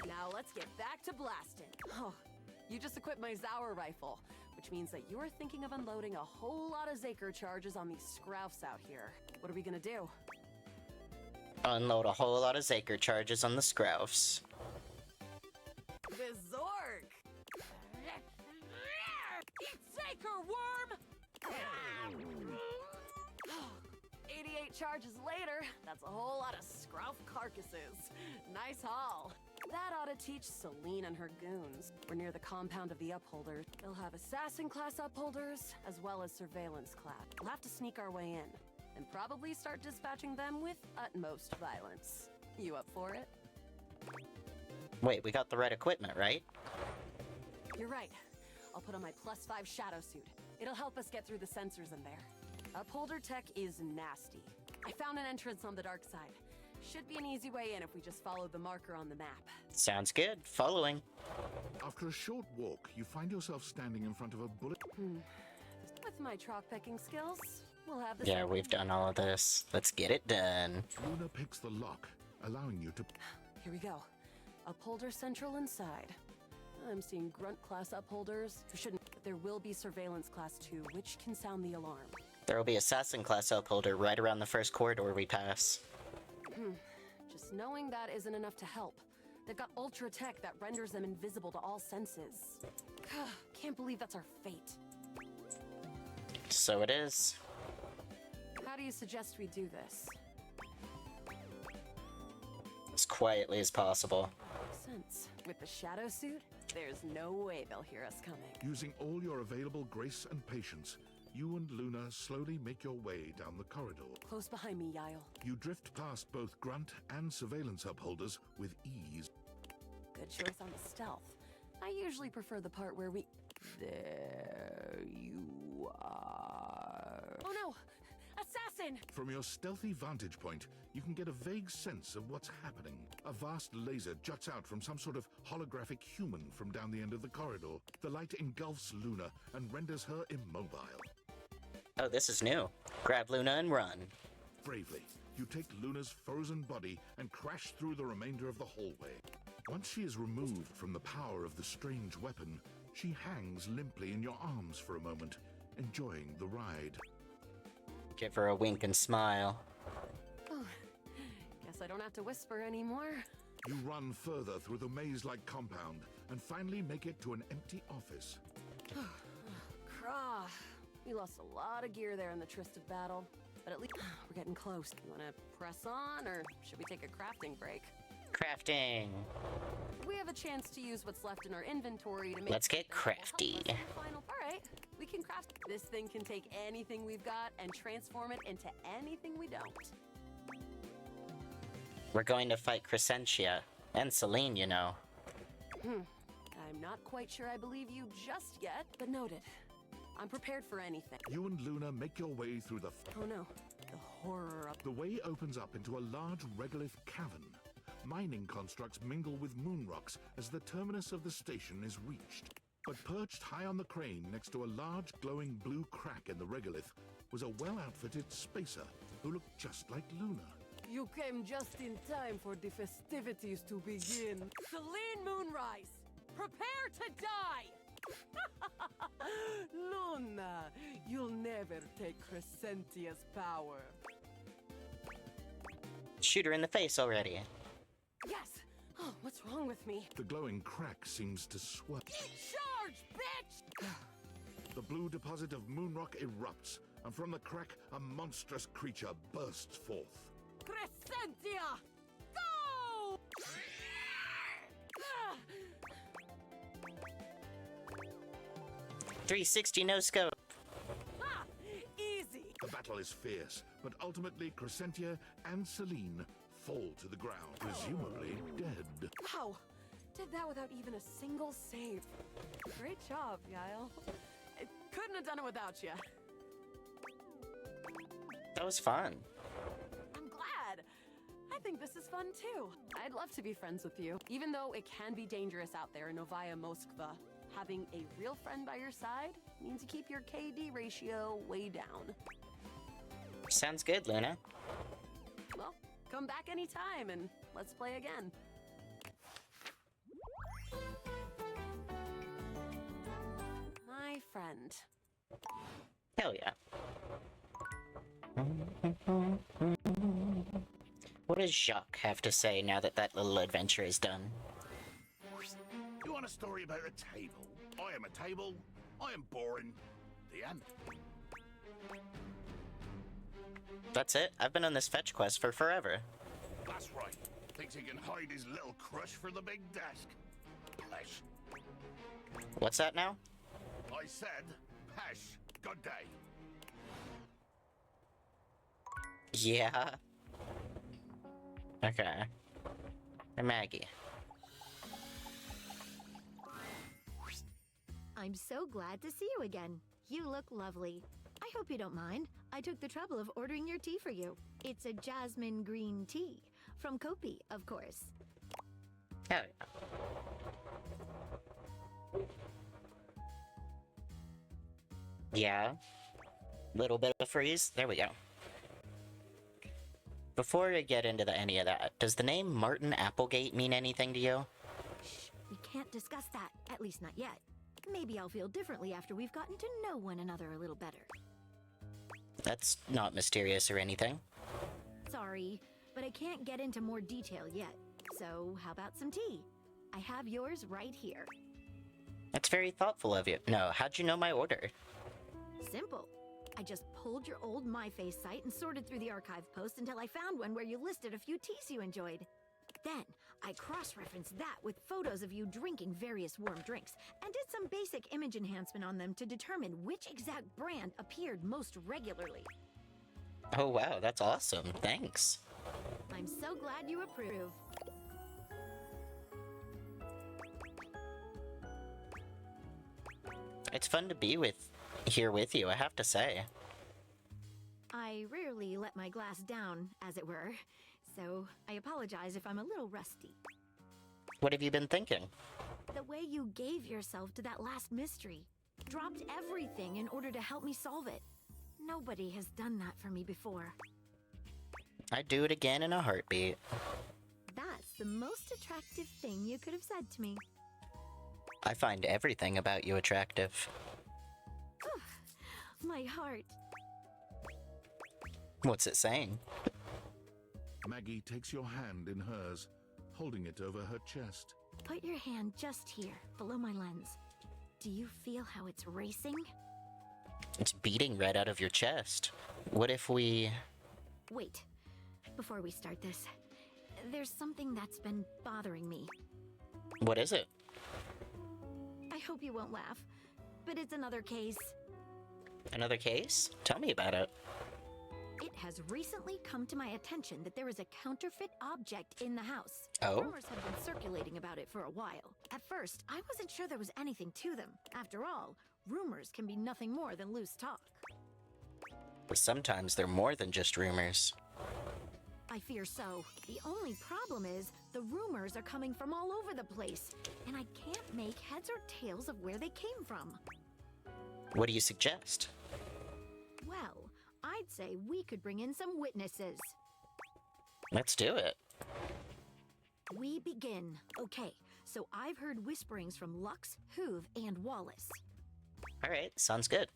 Now let's get back to blasting. Oh, you just equipped my Zauer rifle, which means that you're thinking of unloading a whole lot of Zaker charges on these scroufs out here. What are we gonna do? Unload a whole lot of Zaker charges on the Scroufs. The Zork! Eat Zaker, worm! 88 charges later, that's a whole lot of Scrouf carcasses. Nice haul. That ought to teach Celine and her goons. We're near the compound of the Upholders. They'll have assassin class Upholders, as well as surveillance class. We'll have to sneak our way in. and probably start dispatching them with utmost violence. You up for it? Wait, we got the right equipment, right? You're right. I'll put on my +5 shadow suit. It'll help us get through the sensors in there. Upholder tech is nasty. I found an entrance on the dark side. Should be an easy way in if we just follow the marker on the map. Sounds good. Following. After a short walk, you find yourself standing in front of a bullet. With my troc pecking skills, we'll have this. Yeah, we've done all of this. Let's get it done. Luna picks the lock, allowing you to... Here we go. Upholder central inside. I'm seeing grunt class upholders who shouldn't, but there will be surveillance class 2, which can sound the alarm. There will be assassin class upholder right around the first corridor we pass. Just knowing that isn't enough to help. They've got ultra tech that renders them invisible to all senses. Can't believe that's our fate. So it is. How do you suggest we do this? As quietly as possible. Sense. With the shadow suit, there's no way they'll hear us coming. Using all your available grace and patience, you and Luna slowly make your way down the corridor. Close behind me, Yael. You drift past both grunt and surveillance upholders with ease. Good choice on the stealth. I usually prefer the part where we... There you are. Oh no! Assassin! From your stealthy vantage point, you can get a vague sense of what's happening. A vast laser juts out from some sort of holographic human from down the end of the corridor. The light engulfs Luna and renders her immobile. Oh, this is new. Grab Luna and run. Bravely, you take Luna's frozen body and crash through the remainder of the hallway. Once she is removed from the power of the strange weapon, she hangs limply in your arms for a moment, enjoying the ride. Give her a wink and smile. Oh, guess I don't have to whisper anymore. You run further through the maze-like compound and finally make it to an empty office. Craw. We lost a lot of gear there in the tryst of battle, but at least we're getting close. You want to press on, or should we take a crafting break? Crafting. We have a chance to use what's left in our inventory to make... Let's get crafty. Alright, we can craft. This thing can take anything we've got and transform it into anything we don't. We're going to fight Crescentia. And Celine, you know. I'm not quite sure I believe you just yet, but noted. I'm prepared for anything. You and Luna make your way through the... Oh no, the horror of... The way opens up into a large regolith cavern. Mining constructs mingle with moon rocks as the terminus of the station is reached. But perched high on the crane next to a large glowing blue crack in the regolith was a well-outfitted spacer who looked just like Luna. You came just in time for the festivities to begin. Celine Moonrise, prepare to die! Luna, you'll never take Crescentia's power. Shoot her in the face already. Yes! Oh, what's wrong with me? The glowing crack seems to swell. Charge, bitch! The blue deposit of moonrock erupts, and from the crack, a monstrous creature bursts forth. Crescentia! Go! 360 no scope. Ha! Easy! The battle is fierce, but ultimately Crescentia and Celine fall to the ground, presumably dead. Wow! Did that without even a single save. Great job, Yael. I couldn't have done it without you. That was fun. I'm glad. I think this is fun too. I'd love to be friends with you. Even though it can be dangerous out there in Novaya Moskva, having a real friend by your side means you keep your KD ratio way down. Sounds good, Luna. Well, come back anytime and let's play again. My friend. Hell yeah. What does Jacques have to say now that that little adventure is done? You want a story about a table? I am a table. I am boring. The end. That's it? I've been on this fetch quest for forever. That's right. Thinks he can hide his little crush for the big desk. Pesh. What's that now? I said, Pesh. Good day. Yeah. Okay. Hey, Maggie. I'm so glad to see you again. You look lovely. I hope you don't mind. I took the trouble of ordering your tea for you. It's a jasmine green tea. From Kopi, of course. Oh, yeah. Little bit of freeze. There we go. Before I get into any of that, does the name Martin Applegate mean anything to you? Shh, we can't discuss that, at least not yet. Maybe I'll feel differently after we've gotten to know one another a little better. That's not mysterious or anything. Sorry, but I can't get into more detail yet. So, how about some tea? I have yours right here. That's very thoughtful of you. No, how'd you know my order? Simple. I just pulled your old MyFace site and sorted through the archive posts until I found one where you listed a few teas you enjoyed. Then, I cross-referenced that with photos of you drinking various warm drinks and did some basic image enhancement on them to determine which exact brand appeared most regularly. Oh wow, that's awesome. Thanks. I'm so glad you approve. It's fun to be here with you, I have to say. I rarely let my glass down, as it were, so I apologize if I'm a little rusty. What have you been thinking? The way you gave yourself to that last mystery. Dropped everything in order to help me solve it. Nobody has done that for me before. I'd do it again in a heartbeat. That's the most attractive thing you could have said to me. I find everything about you attractive. My heart. What's it saying? Maggie takes your hand in hers, holding it over her chest. Put your hand just here, below my lens. Do you feel how it's racing? It's beating right out of your chest. What if we... Wait. Before we start this, there's something that's been bothering me. What is it? I hope you won't laugh, but it's another case. Another case? Tell me about it. It has recently come to my attention that there is a counterfeit object in the house. Oh? Rumors have been circulating about it for a while. At first, I wasn't sure there was anything to them. After all, rumors can be nothing more than loose talk. But sometimes they're more than just rumors. I fear so. The only problem is, the rumors are coming from all over the place, and I can't make heads or tails of where they came from. What do you suggest? Well, I'd say we could bring in some witnesses. Let's do it. We begin. Okay, so I've heard whisperings from Lux, Hoove, and Wallace. Alright, sounds good.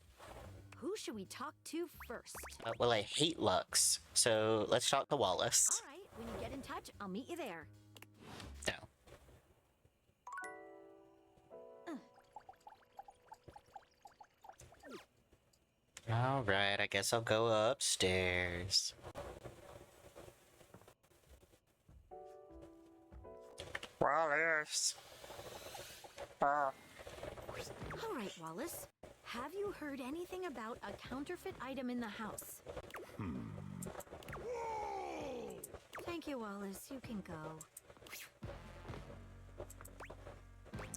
Who should we talk to first? Well, I hate Lux, so let's talk to Wallace. Alright, when you get in touch, I'll meet you there. No. Alright, I guess I'll go upstairs. Wallace! Alright, Wallace. Have you heard anything about a counterfeit item in the house? Thank you, Wallace. You can go.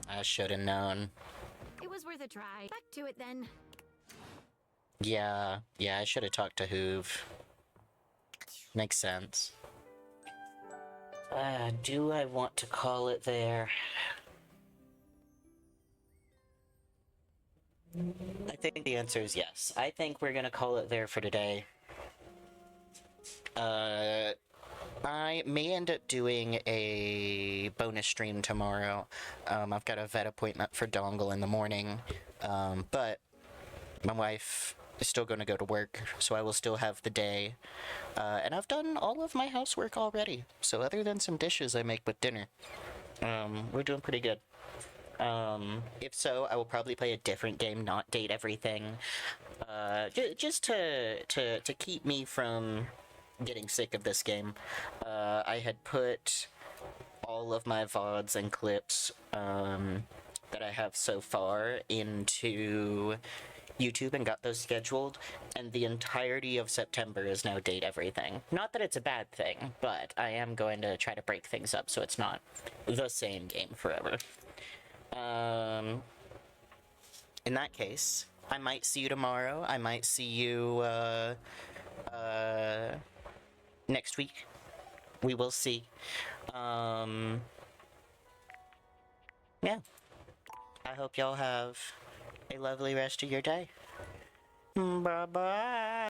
I should have known. It was worth a try. Back to it then. Yeah, I should have talked to Hoove. Makes sense. Do I want to call it there? I think the answer is yes. I think we're gonna call it there for today. I may end up doing a bonus stream tomorrow. I've got a vet appointment for Dongle in the morning, but my wife is still going to go to work, so I will still have the day. And I've done all of my housework already, so other than some dishes I make with dinner, we're doing pretty good. If so, I will probably play a different game, not date everything, just to keep me from getting sick of this game. I had put all of my VODs and clips that I have so far into YouTube and got those scheduled, and the entirety of September is now date everything. Not that it's a bad thing, but I am going to try to break things up so it's not the same game forever. In that case, I might see you tomorrow. I might see you next week. We will see. Yeah. I hope y'all have a lovely rest of your day. Bye-bye.